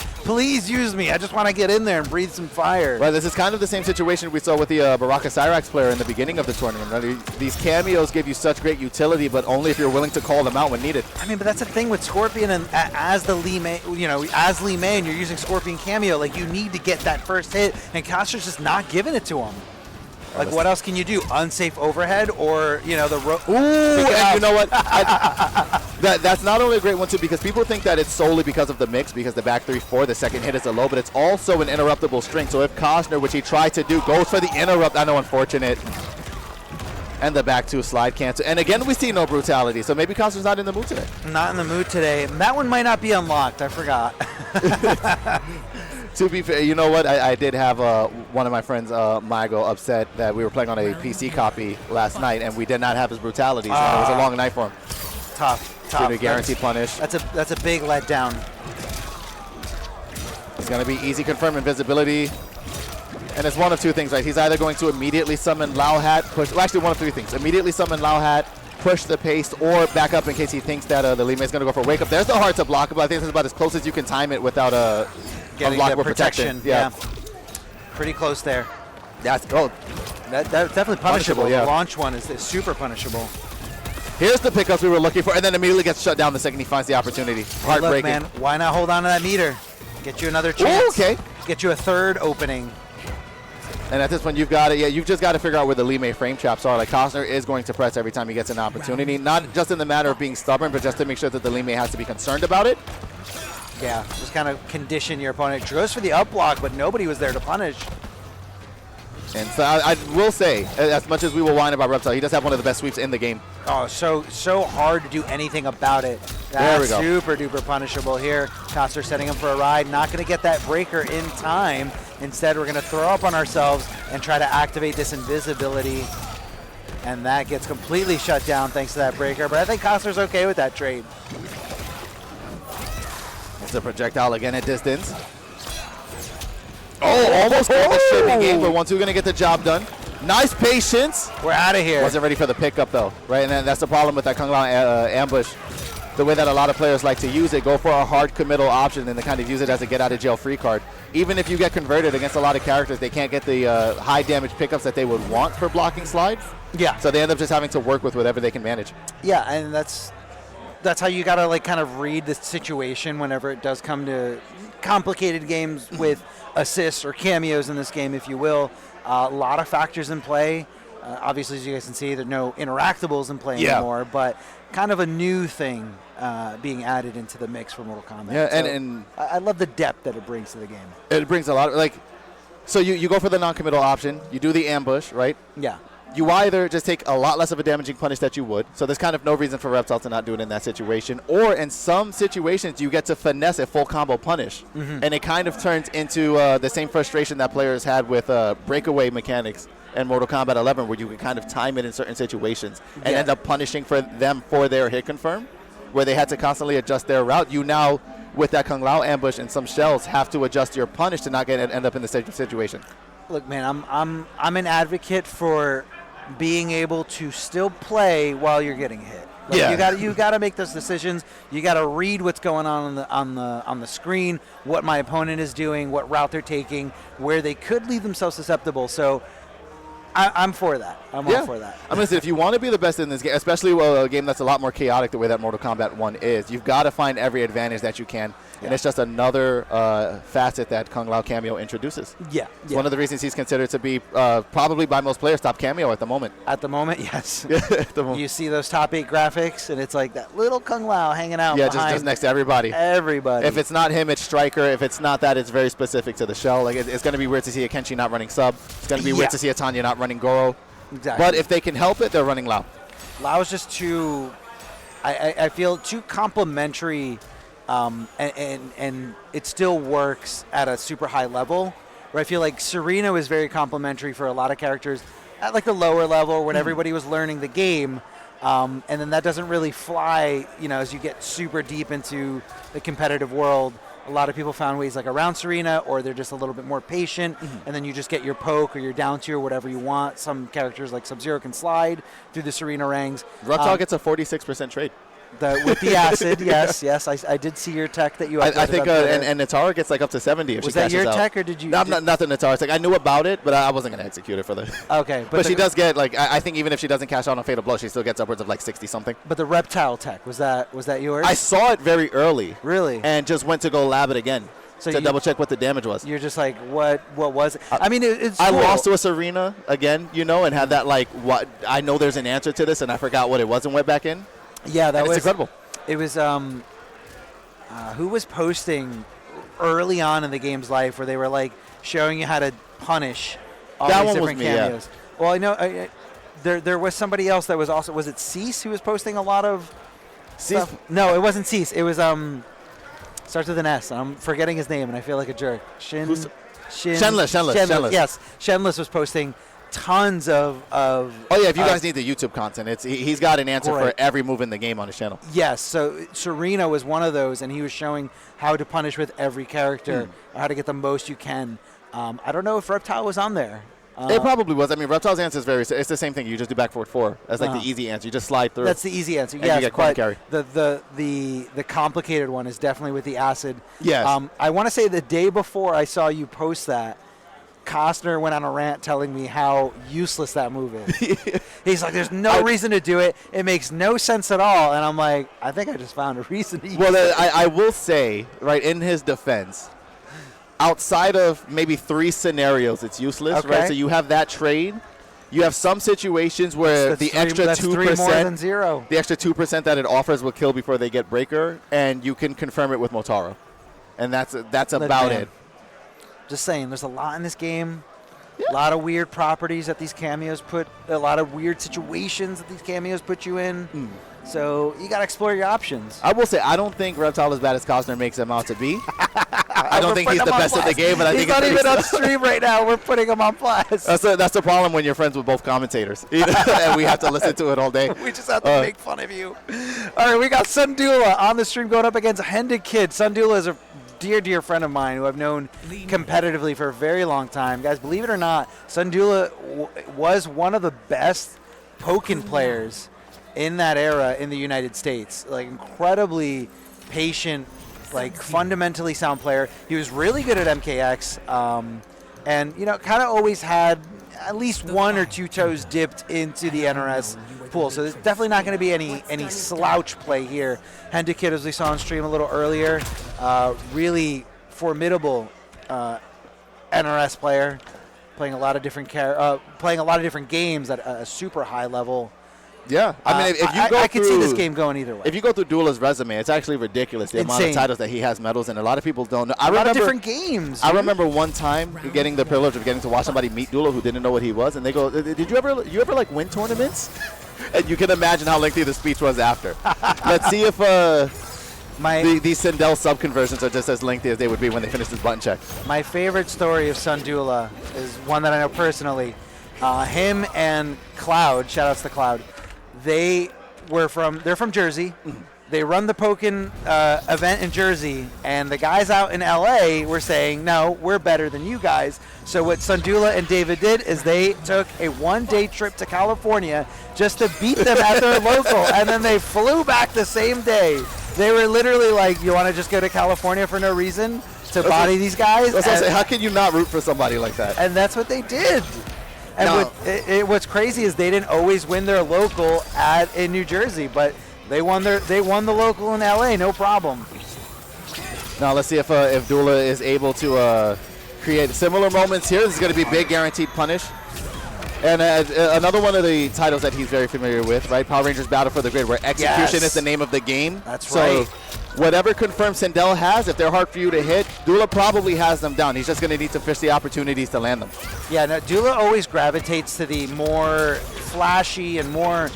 use me. I just want to get in there and breathe some fire. Right, this is kind of the same situation we saw with the Baraka Cyrax player in the beginning of the tournament. Right? These cameos give you such great utility, but only if you're willing to call them out when needed. I mean, but that's the thing with Scorpion, and as the Lee May, as Lee May, and you're using Scorpion cameo, like you need to get that first hit, and Cossner's just not giving it to him. Like, what else can you do? Unsafe overhead or, the rope? Ooh, and you know what? That's not only a great one, too, because people think that it's solely because of the mix, because the back 3-4, the second hit is a low, but it's also an interruptible string. So if Cossner, which he tried to do, goes for the interrupt, I know, unfortunate, and the back 2 slide cancel. And again, we see no brutality, so maybe Cossner's not in the mood today. Not in the mood today. That one might not be unlocked. I forgot. To be fair, you know what? I did have one of my friends, Migo, upset that we were playing on a PC copy last night, and we did not have his brutality, so it was a long night for him. Tough. Due to guaranteed punish. That's a big letdown. It's going to be easy confirm invisibility. And it's one of 2 things, right? He's either going to immediately summon Lao Hat, push. Well, actually, one of 3 things. Immediately summon Lao Hat, push the pace, or back up in case he thinks that the Lee May is going to go for wake up. There's the hard to block, but I think this is about as close as you can time it without getting the protection. Yeah. Pretty close there. That's gold. That's definitely punishable. Yeah. The launch one is super punishable. Here's the pickups we were looking for, and then immediately gets shut down the second he finds the opportunity. Heartbreaking. Look, man, why not hold on to that meter? Get you another chance. Ooh, okay. Get you a third opening. And at this point, you've got it. Yeah, you've just got to figure out where the Lee May frame traps are. Like, Cossner is going to press every time he gets an opportunity, not just in the matter of being stubborn, but just to make sure that the Lee May has to be concerned about it. Yeah, just kind of condition your opponent. Goes for the up block, but nobody was there to punish. And so I will say, as much as we will whine about Reptile, he does have one of the best sweeps in the game. Oh, so hard to do anything about it. There we That's go. super duper punishable here. Cossner setting him for a ride. Not going to get that breaker in time. Instead, we're going to throw up on ourselves and try to activate this invisibility. And that gets completely shut down thanks to that breaker. But I think Cossner's okay with that trade. It's a projectile again at distance. Oh, almost called the shipping game, but 1-2 going to get the job done. Nice patience. We're out of here. Wasn't ready for the pickup, though, right? And that's the problem with that Kung Lao ambush. The way that a lot of players like to use it, go for a hard committal option and they kind of use it as a get-out-of-jail-free card. Even if you get converted against a lot of characters, they can't get the high-damage pickups that they would want for blocking slide. Yeah. So they end up just having to work with whatever they can manage. Yeah, and that's how you gotta like kind of read the situation whenever it does come to complicated games with assists or cameos in this game, if you will. A lot of factors in play. Obviously, as you guys can see, there are no interactables in play anymore, but kind of a new thing being added into the mix for Mortal Kombat. Yeah, so and I love the depth that it brings to the game. it brings a lot of, like, so you go for the non-committal option, you do the ambush, right? Yeah. You either just take a lot less of a damaging punish that you would, so there's kind of no reason for Reptile to not do it in that situation, or in some situations you get to finesse a full combo punish, and it kind of turns into the same frustration that players had with breakaway mechanics in Mortal Kombat 11, where you can kind of time it in certain situations and end up punishing for them for their hit confirm, where they had to constantly adjust their route. You now, with that Kung Lao ambush and some shells, have to adjust your punish to not end up in the same situation. Look, man, I'm an advocate for being able to still play while you're getting hit. Like, Yeah. you gotta make those decisions. You gotta read what's going on the screen, what my opponent is doing, what route they're taking, where they could leave themselves susceptible. So I'm for that. I'm all for that. I mean, listen, if you want to be the best in this game, especially a game that's a lot more chaotic the way that Mortal Kombat 1 is, you've got to find every advantage that you can. And it's just another facet that Kung Lao cameo introduces. Yeah. It's one of the reasons he's considered to be probably by most players top cameo at the moment. At the moment, yes. At the moment. You see those top 8 graphics, and it's like that little Kung Lao hanging out Yeah, behind just next to everybody. everybody. If it's not him, it's Striker. If it's not that, it's very specific to the shell. Like it's going to be weird to see a Kenshi not running sub. It's going to be weird to see a Tanya not running Goro. Exactly. But if they can help it, they're running Lao. Lao's just too, I feel too complimentary, and it still works at a super high level. Where I feel like Serena was very complimentary for a lot of characters at like the lower level when everybody was learning the game, and then that doesn't really fly, as you get super deep into the competitive world. A lot of people found ways like around Serena, or they're just a little bit more patient, and then you just get your poke or your down tier, whatever you want. Some characters like Sub-Zero can slide through the Serena ranks. Reptile gets a 46% trade. With the acid, yes. I did see your tech that you uploaded. I think, up there. and Natara gets like up to 70 if Was she that cashes your out. tech, or did you? No, nothing Natara. It's like I knew about it, but I wasn't going to execute it for the. Okay, but she does get like I think even if she doesn't cash out on Fatal Blow, she still gets upwards of like 60 something. But the reptile tech, was that yours? I saw it very early. Really? And just went to go lab it again to double check what the damage was. You're just like, what was it? I mean, it's. I cool. lost to a Serena again, and had that like what I know there's an answer to this, and I forgot what it was and went back in. Yeah, that was it's incredible. It was who was posting early on in the game's life where they were like showing you how to punish all That these one was different me, yeah. cameos. Well, I know there was somebody else that was also, was it Cease who was posting a lot of stuff? No, it wasn't Cease. It was starts with an S. I'm forgetting his name and I feel like a jerk. Shenless. Yes, Shenless was posting tons of Oh yeah, if you guys need the YouTube content, he's got an answer for every move in the game on his channel. Yes, so Serena was one of those, and he was showing how to punish with every character, or how to get the most you can. I don't know if Reptile was on there. It probably was. I mean, Reptile's answer is it's the same thing. You just do back forward 4. That's like the easy answer. You just slide through. That's the easy answer. And Yes, you get corner but carry. the complicated one is definitely with the acid. Yes. I want to say the day before I saw you post that, Cossner went on a rant telling me how useless that move is. He's like, there's no reason to do it. It makes no sense at all. And I'm like, I think I just found a reason to use it. I will say, right, in his defense, outside of maybe 3 scenarios, it's useless, right? So you have that trade. You have some situations where the extra 2%, more than 0. The extra 2% that it offers will kill before they get breaker, and you can confirm it with Motaro. and that's about it. Just saying, there's a lot in this game. A lot of weird properties that these cameos put, a lot of weird situations that these cameos put you in. So you got to explore your options. I will say, I don't think Reptile as bad as Cossner makes him out to be. I don't think he's the best in the game, but I think he's not even on stream right now. We're putting him on blast. That's the problem when you're friends with both commentators, and we have to listen to it all day. We just have to make fun of you. All right, we got Sundula on the stream going up against Hendakid. Sundula is a dear friend of mine who I've known competitively for a very long time. Guys, believe it or not, Sundula was one of the best Pokken players in that era in the United States. Like, incredibly patient, like fundamentally sound player. He was really good at MKX, and kind of always had at least one or two toes dipped into the NRS pool. So there's definitely not going to be any slouch play here. Hendakid, as we saw on stream a little earlier, really formidable NRS player, playing a lot of different games at a super high level. Yeah, I mean, if you go I could see this game going either way. If you go through Dula's resume, it's actually ridiculous the amount of titles that he has medals in. A lot of people don't know. A lot of different games. I remember one time getting the privilege of getting to watch somebody meet Dula who didn't know what he was, and they go, "Did you ever like win tournaments?" And you can imagine how lengthy the speech was after. Let's see if these Sindel sub conversions are just as lengthy as they would be when they finish this button check. My favorite story of Sundula is one that I know personally. Him and Cloud, shout outs to Cloud. They're from Jersey. They run the Pokken event in Jersey, and the guys out in LA were saying, no, we're better than you guys. So what Sundula and David did is they took a one-day trip to California just to beat them at their local, and then they flew back the same day. They were literally like, you want to just go to California for no reason to body these guys? How can you not root for somebody like that? And that's what they did. And what's crazy is they didn't always win their local in New Jersey, but they won the local in LA, no problem. Now let's see if Dula is able to create similar moments here. This is going to be big guaranteed punish. And another one of the titles that he's very familiar with, right? Power Rangers Battle for the Grid, where execution is the name of the game. That's right. Whatever confirmed Sindel has, if they're hard for you to hit, Dula probably has them down. He's just going to need to fish the opportunities to land them. Yeah, no, Dula always gravitates to the more flashy and more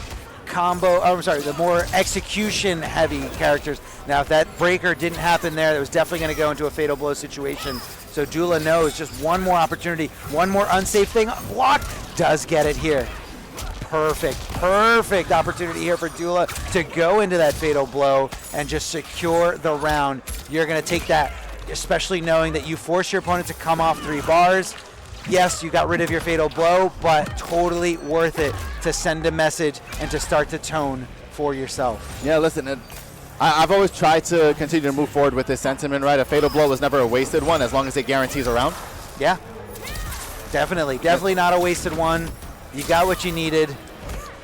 the more execution-heavy characters. Now, if that breaker didn't happen there, that was definitely going to go into a fatal blow situation. So Dula knows just one more opportunity, one more unsafe thing. Block does get it here. Perfect opportunity here for Dula to go into that fatal blow and just secure the round. You're going to take that, especially knowing that you force your opponent to come off 3 bars. Yes, you got rid of your fatal blow, but totally worth it to send a message and to start to tone for yourself. Yeah, listen, I've always tried to continue to move forward with this sentiment, right? A fatal blow was never a wasted one as long as it guarantees a round. Yeah, definitely not a wasted one. You got what you needed.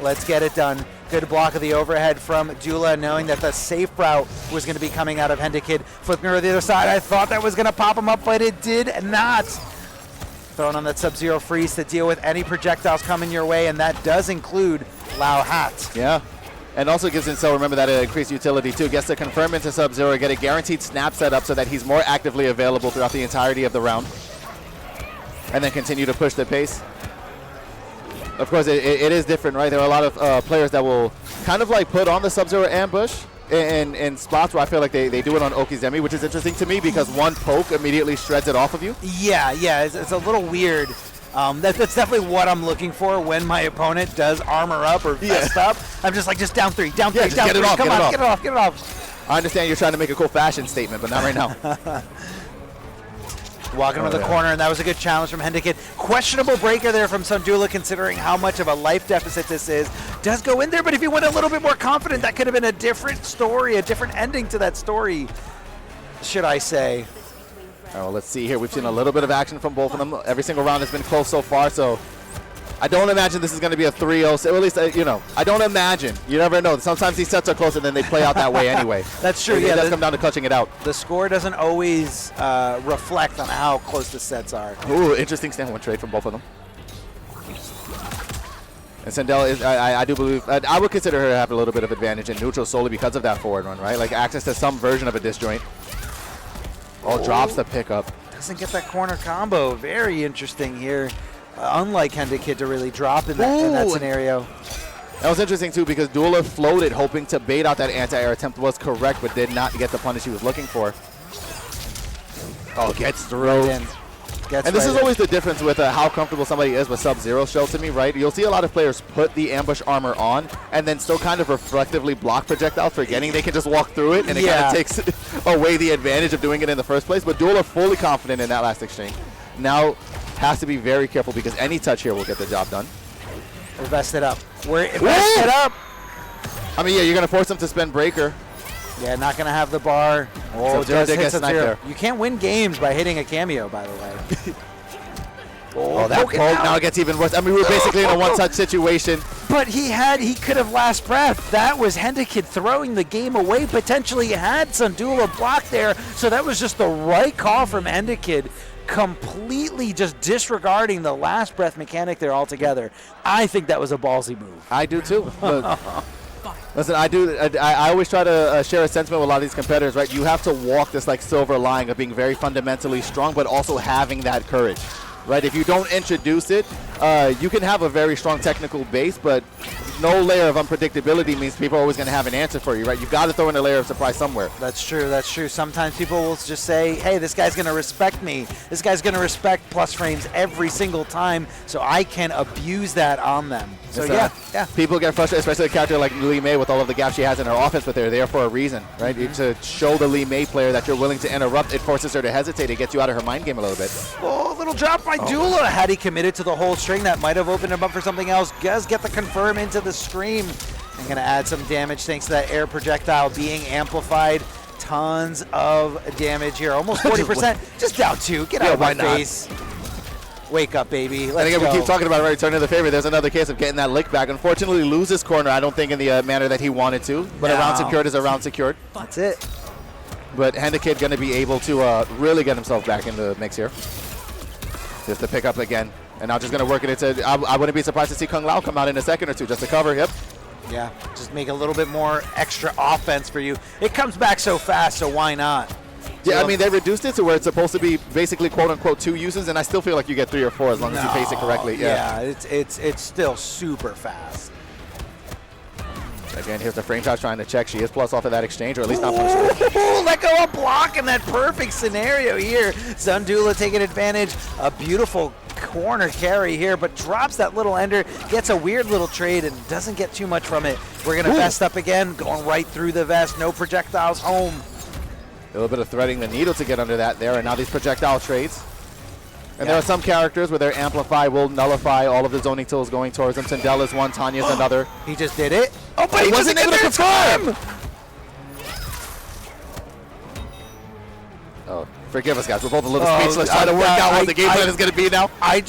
Let's get it done. Good block of the overhead from Dula, knowing that the safe route was going to be coming out of Hendakid. Flipping over the other side. I thought that was going to pop him up, but it did not. Throwing on that Sub-Zero freeze to deal with any projectiles coming your way, and that does include Lao Hat. Yeah. And also gives Incel, remember, that increased utility too. Gets to confirm into Sub-Zero, get a guaranteed snap setup so that he's more actively available throughout the entirety of the round. And then continue to push the pace. Of course, it is different, right? There are a lot of players that will kind of like put on the Sub-Zero ambush in spots where I feel like they do it on Okizemi, which is interesting to me because one poke immediately shreds it off of you. Yeah, it's a little weird. That's definitely what I'm looking for when my opponent does armor up or vest up. I'm just like, just down 3, down 3, down 3. Get it off, Come on, get it off. I understand you're trying to make a cool fashion statement, but not right now. Walking into the corner, and that was a good challenge from Hendakid. Questionable breaker there from Sundula, considering how much of a life deficit this is. Does go in there, but if he went a little bit more confident, that could have been a different story, a different ending to that story, should I say. All right, well, let's see here. We've seen a little bit of action from both of them. Every single round has been close so far, so I don't imagine this is going to be a 3-0. Or at least, I don't imagine. You never know. Sometimes these sets are close, and then they play out that way anyway. That's true. It does come down to clutching it out. The score doesn't always reflect on how close the sets are. Ooh, interesting standpoint trade from both of them. And Sindel is, I do believe, I would consider her to have a little bit of advantage in neutral solely because of that forward run, right? Like access to some version of a disjoint. Oh, drops the pickup. Doesn't get that corner combo. Very interesting here. Unlike Hendakid to really drop in that scenario. That was interesting too because Dula floated hoping to bait out that anti-air attempt, was correct, but did not get the punish he was looking for. Oh, gets through. Right in. And this is always the difference with how comfortable somebody is with Sub-Zero shell to me, right? You'll see a lot of players put the ambush armor on and then still kind of reflectively block projectiles, forgetting they can just walk through it, and it kind of takes away the advantage of doing it in the first place. But Dula fully confident in that last exchange. Now has to be very careful because any touch here will get the job done. We're vested up. We're vested up. I mean, yeah, you're going to force him to spend breaker. Yeah, not going to have the bar. Oh, Sub-Zero did get sniped there. You can't win games by hitting a cameo, by the way. That poke now gets even worse. I mean, we were basically in a one-touch situation. But he could have last breath. That was Hendakid throwing the game away. Potentially had Sandula blocked there. So that was just the right call from Hendakid. Completely just disregarding the last breath mechanic there altogether. I think that was a ballsy move. I do too. Listen, I always try to share a sentiment with a lot of these competitors, right? You have to walk this like silver line of being very fundamentally strong, but also having that courage, right? If you don't introduce it, you can have a very strong technical base, but no layer of unpredictability means people are always going to have an answer for you, right? You've got to throw in a layer of surprise somewhere. That's true. That's true. Sometimes people will just say, hey, this guy's going to respect me. This guy's going to respect plus frames every single time, so I can abuse that on them. So, yeah. People get frustrated, especially a character like Li Mei with all of the gaps she has in her offense, but they're there for a reason, right? To show the Li Mei player that you're willing to interrupt, it forces her to hesitate. It gets you out of her mind game a little bit. Oh, little drop by Dula. Had he committed to the whole string, that might have opened him up for something else. Does get the confirm into the stream. And going to add some damage thanks to that air projectile being amplified. Tons of damage here. Almost 40%. Just down 2. Get out of my face. Wake up, baby. Let's go. We keep talking about it, right? Turning the favor. There's another case of getting that lick back. Unfortunately, loses corner. I don't think in the manner that he wanted to. But a round secured is a round secured. That's it. But Hendakid going to be able to really get himself back in the mix here. Just to pick up again. And now just going to work it into. I wouldn't be surprised to see Kung Lao come out in a second or two just to cover. Yep. Yeah, just make a little bit more extra offense for you. It comes back so fast, so why not? Yeah, I mean, they reduced it to where it's supposed to be basically quote-unquote 2 uses, and I still feel like you get 3 or 4 as long as you pace it correctly. Yeah, it's still super fast. Again, here's the frame touch trying to check. She is plus off of that exchange, or at least not punishable. Let go of block in that perfect scenario here. Sandula taking advantage. A beautiful corner carry here, but drops that little ender, gets a weird little trade, and doesn't get too much from it. We're going to vest up again, going right through the vest. No projectiles home. A little bit of threading the needle to get under that there, and now these projectile trades. And there are some characters where their amplify will nullify all of the zoning tools going towards them. Tindel is one, Tanya's another. He just did it. Oh, but he wasn't able to confirm! Oh, forgive us, guys. We're both a little speechless trying to work out what the game plan is going to be now. I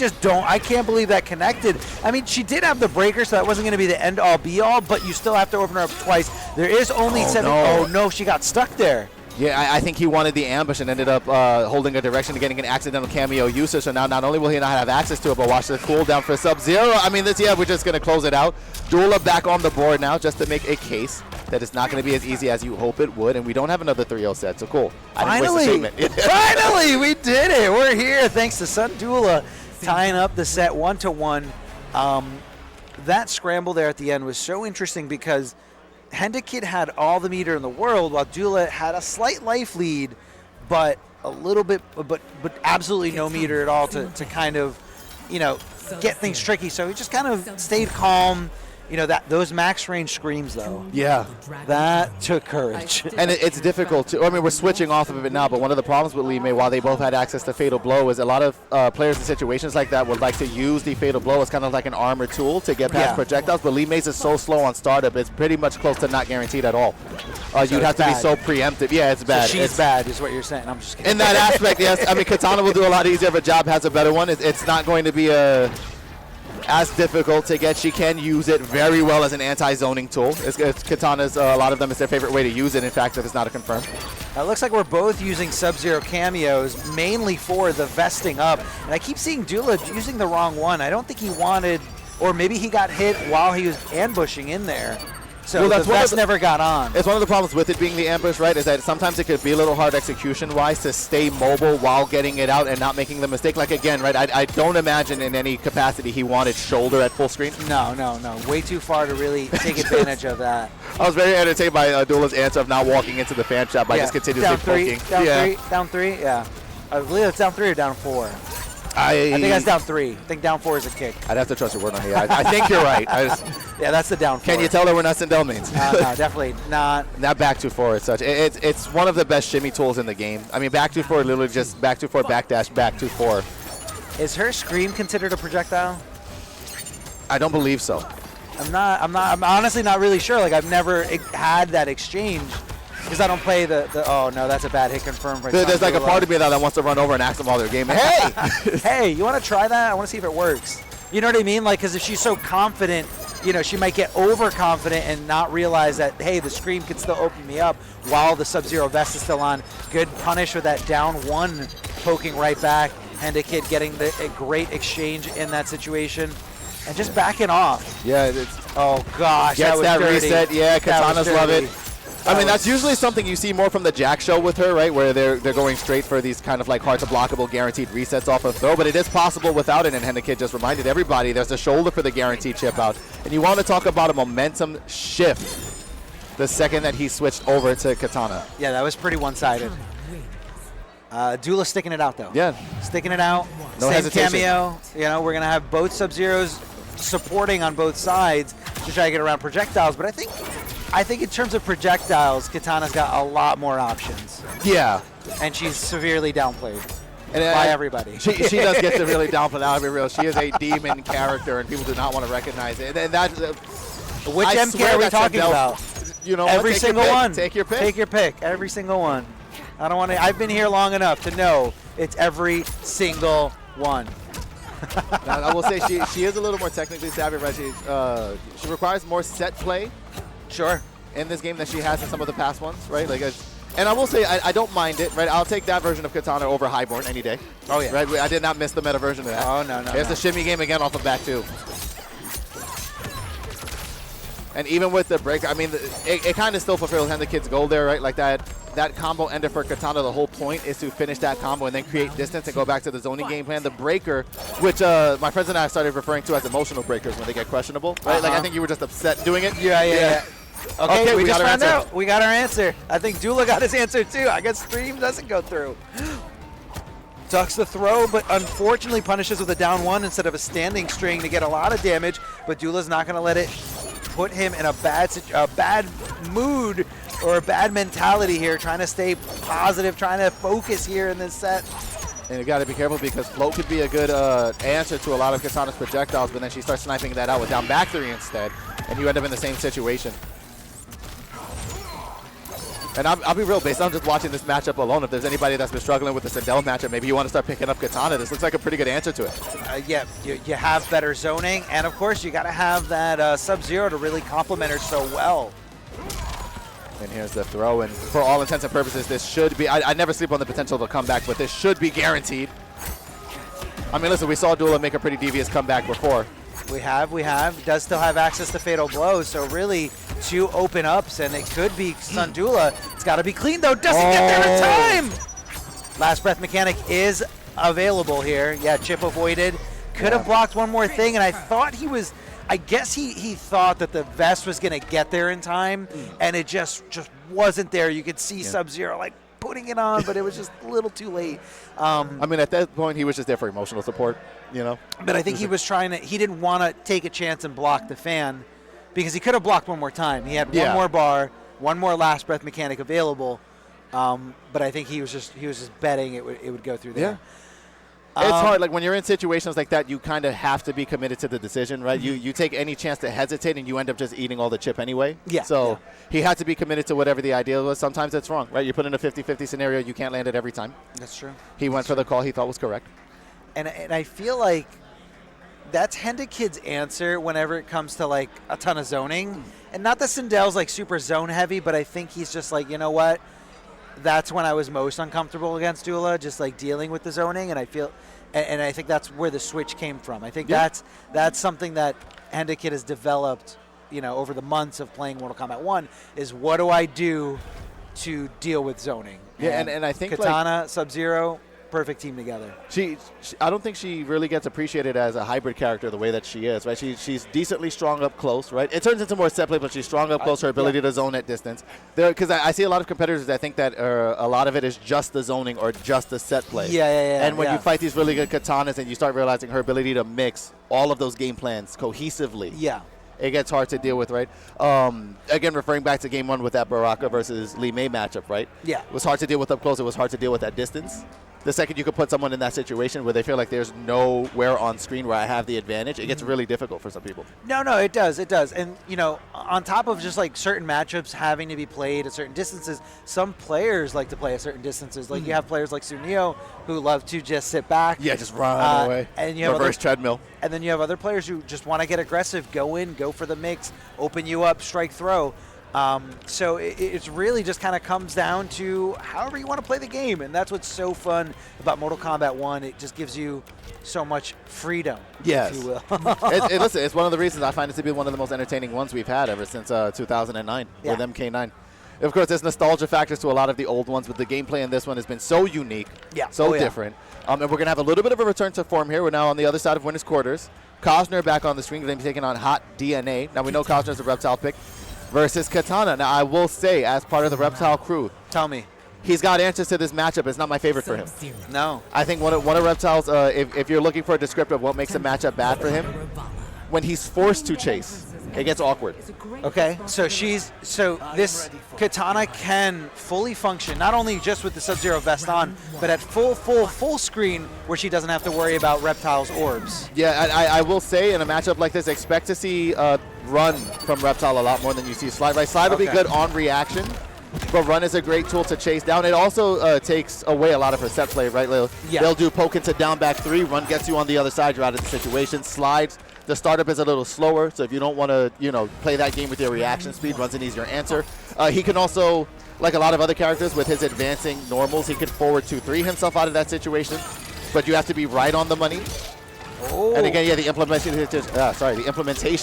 can't believe that connected. I mean, she did have the breaker, so that wasn't going to be the end-all, be-all, but you still have to open her up twice. There is only 7. Oh, no, she got stuck there. Yeah, I think he wanted the ambush and ended up holding a direction to getting an accidental cameo usage. So now not only will he not have access to it, but watch the cooldown for Sub-Zero. I mean, we're just going to close it out. Dula back on the board now just to make a case that it's not going to be as easy as you hope it would. And we don't have another 3-0 set, so cool. Finally, finally, we did it. We're here thanks to Sandula tying up the set 1-1. That scramble there at the end was so interesting because Hendakid had all the meter in the world, while Dula had a slight life lead, but a little bit, but absolutely no meter at all to kind of, get things tricky. So he just kind of stayed calm. Those max range screams though. Yeah, that took courage. And it's difficult to. I mean, we're switching off of it now, but one of the problems with Li Mei, while they both had access to Fatal Blow, is a lot of players in situations like that would like to use the Fatal Blow as kind of like an armor tool to get past projectiles. But Li Mei's is so slow on startup; it's pretty much close to not guaranteed at all. You'd have to be so preemptive. Yeah, it's bad. So she's bad, is what you're saying. I'm just kidding. In that aspect, yes. I mean, Katana will do a lot easier, but Job has a better one. It's not going to be as difficult to get. She can use it very well as an anti-zoning tool. It's Katana's, a lot of them, it's their favorite way to use it, in fact, if it's not a confirm. It looks like we're both using Sub-Zero cameos, mainly for the vesting up. And I keep seeing Dula using the wrong one. I don't think he wanted, or maybe he got hit while he was ambushing in there. So the vest never got on. It's one of the problems with it being the ambush, right, is that sometimes it could be a little hard execution-wise to stay mobile while getting it out and not making the mistake. Like, again, right, I don't imagine in any capacity he wanted shoulder at full screen. No. Way too far to really take advantage of that. I was very entertained by Dula's answer of not walking into the fan shop by just continuously poking. Down three, yeah. I believe it's down 3 or down 4. I think that's down 3. I think down 4 is a kick. I'd have to trust your word on here. I think you're right. Yeah, that's the down 4. Can you tell that we're not Sindel mains? No, definitely not. Not back 2-4 as such. It's one of the best shimmy tools in the game. I mean, back 2-4 literally just back 2-4, backdash, back 2-4. Is her scream considered a projectile? I don't believe so. I'm honestly not really sure. Like, I've never had that exchange. Because I don't play oh no, that's a bad hit confirmed. There's like a part of me that wants to run over and ask them while they're gaming. Hey! Hey, you want to try that? I want to see if it works. You know what I mean? Like, because if she's so confident, you know, she might get overconfident and not realize that, hey, the scream can still open me up while the Sub-Zero vest is still on. Good punish with that down 1 poking right back. Hendakid getting a great exchange in that situation. And just backing off. Yeah, oh gosh, gets that dirty. Reset. Yeah, Katanas love it. I mean, that's usually something you see more from the Jack show with her, right, where they're going straight for these kind of like hard to blockable guaranteed resets off of throw, but it is possible without it, and Hendakid just reminded everybody there's a shoulder for the guaranteed chip out. And you want to talk about a momentum shift the second that he switched over to Katana. Yeah, that was pretty one-sided. Dula sticking it out, though. Yeah. Sticking it out. No Same hesitation. Cameo. You know, we're going to have both Sub-Zeros supporting on both sides to try to get around projectiles, but I think in terms of projectiles, Katana's got a lot more options. Yeah. And she's severely downplayed by everybody. She does get severely downplayed. I'll be real. She is a demon character, and people do not want to recognize it. And that, which MK are we talking about? You know, every single one. Take your pick. Take your pick. Every single one. I don't want to. I've been here long enough to know it's every single one. Now, I will say she is a little more technically savvy, right? She requires more set play. Sure. In this game than she has in some of the past ones, right? Like, and I will say I don't mind it, right? I'll take that version of Katana over Highborn any day. Oh yeah. Right? I did not miss the meta version of that. Oh no. There's the shimmy game again off of back 2. And even with the break, I mean, it kind of still fulfills Hendakid's goal there, right? Like that combo ender for Katana, the whole point is to finish that combo and then create distance and go back to the zoning game plan. The breaker, which my friends and I started referring to as emotional breakers when they get questionable, right? Like, I think you were just upset doing it. Yeah. Okay, we just found out. We got our answer. I think Dula got his answer too. I guess stream doesn't go through. Ducks the throw, but unfortunately punishes with a down 1 instead of a standing string to get a lot of damage. But Dula's not going to let it put him in a bad mood or a bad mentality here, trying to stay positive, trying to focus here in this set. And you got to be careful because float could be a good answer to a lot of Katana's projectiles, but then she starts sniping that out with down back 3 instead, and you end up in the same situation. And I'll be real, based on just watching this matchup alone, if there's anybody that's been struggling with the Sindel matchup, maybe you want to start picking up Katana. This looks like a pretty good answer to it. Yeah, you have better zoning, and of course you got to have that Sub-Zero to really complement her so well. And here's the throw, and for all intents and purposes, this should be, I never sleep on the potential of a comeback, but this should be guaranteed. I mean, listen, we saw Dula make a pretty devious comeback before. We have. Does still have access to Fatal Blow, so really 2 open ups, and it could be Sun Dula. It's got to be clean, though. Doesn't get there in time! Last Breath mechanic is available here. Yeah, chip avoided. Could have blocked one more thing, and I thought he was... I guess he thought that the vest was going to get there in time, and it just wasn't there. You could see Sub-Zero like putting it on, but it was just a little too late. I mean, at that point, he was just there for emotional support, you know? But I think he was trying to, he didn't want to take a chance and block the fan because he could have blocked one more time. He had one more bar, one more last breath mechanic available, but I think he was just betting it would go through there. It's hard. Like when you're in situations like that, you kind of have to be committed to the decision, right? You take any chance to hesitate, and you end up just eating all the chip anyway. Yeah. So he had to be committed to whatever the ideal was. Sometimes it's wrong, right? You put in a 50-50 scenario, you can't land it every time. That's true. He went for the call he thought was correct. And I feel like that's Hendakid's answer whenever it comes to like a ton of zoning. And not that Sindel's like super zone heavy, but I think he's just like, you know what? That's when I was most uncomfortable against Dula, just like dealing with the zoning, and I feel, and I think that's where the switch came from. I think that's something that Hendakid has developed over the months of playing Mortal Kombat 1 is what do I do to deal with zoning? Yeah, and I think Kitana, Sub-Zero, perfect team together. I don't think she really gets appreciated as a hybrid character the way that she is, right? She's decently strong up close, right? It turns into more set play, but she's strong up close. Her ability to zone at distance. Because I see a lot of competitors that think that a lot of it is just the zoning or just the set play. Yeah. And when you fight these really good Katanas and you start realizing her ability to mix all of those game plans cohesively. Yeah. It gets hard to deal with, right? Again, referring back to Game 1 with that Baraka versus Li Mei matchup, right? Yeah. It was hard to deal with up close. It was hard to deal with at distance. The second you could put someone in that situation where they feel like there's nowhere on screen where I have the advantage, it gets really difficult for some people. No, it does. And, on top of just like certain matchups having to be played at certain distances, some players like to play at certain distances. Like you have players like Sunio who love to just sit back. Yeah, just run away. And you have reverse treadmill. And then you have other players who just want to get aggressive, go in, go for the mix, open you up, strike, throw. So it's really just kind of comes down to however you want to play the game, and that's what's so fun about Mortal Kombat 1. It just gives you so much freedom, yes. if you will. Listen, it's one of the reasons I find it to be one of the most entertaining ones we've had ever since 2009 with MK9. Of course, there's nostalgia factors to a lot of the old ones, but the gameplay in this one has been so unique, so different. And we're going to have a little bit of a return to form here. We're now on the other side of winners' quarters. Cossner back on the screen, going to be taking on Hot DNA. Now, we know Cossner's a Reptile pick. Versus Kitana. Now, I will say, as part of the Reptile crew, tell me, he's got answers to this matchup. It's not my favorite for him. No. I think one of Reptile's, if you're looking for a descriptor of what makes a matchup bad for him, when he's forced to chase, it gets awkward. Okay, so this Kitana can fully function, not only just with the Sub-Zero vest on, but at full screen where she doesn't have to worry about Reptile's orbs. Yeah, I will say in a matchup like this, expect to see run from Reptile a lot more than you see Slide. Right, Slide will be good on reaction, but run is a great tool to chase down. It also takes away a lot of her set play, right? They'll do poke into down back 3, run gets you on the other side, you're out of the situation. Slides, the startup is a little slower, so if you don't want to, play that game with your reaction speed, run's an easier answer. He can also, like a lot of other characters, with his advancing normals, he can forward 2-3 himself out of that situation, but you have to be right on the money. Oh. And again, the implementation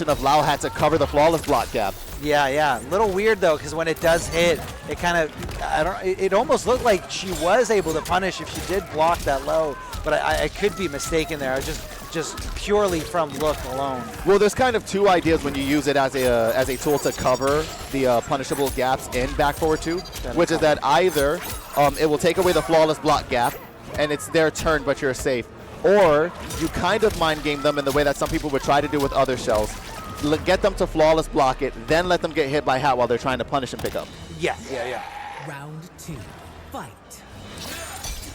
of Lao had to cover the flawless block gap. Yeah. A little weird though, because when it does hit, it kind of, it almost looked like she was able to punish if she did block that low, but I could be mistaken there. I just purely from look alone. Well, there's kind of two ideas when you use it as a tool to cover the punishable gaps in back forward 2, which is that either it will take away the flawless block gap, and it's their turn, but you're safe. Or you kind of mind game them in the way that some people would try to do with other shells. Get them to flawless block it, then let them get hit by Hat while they're trying to punish and pick up. Yeah. Round 2, fight.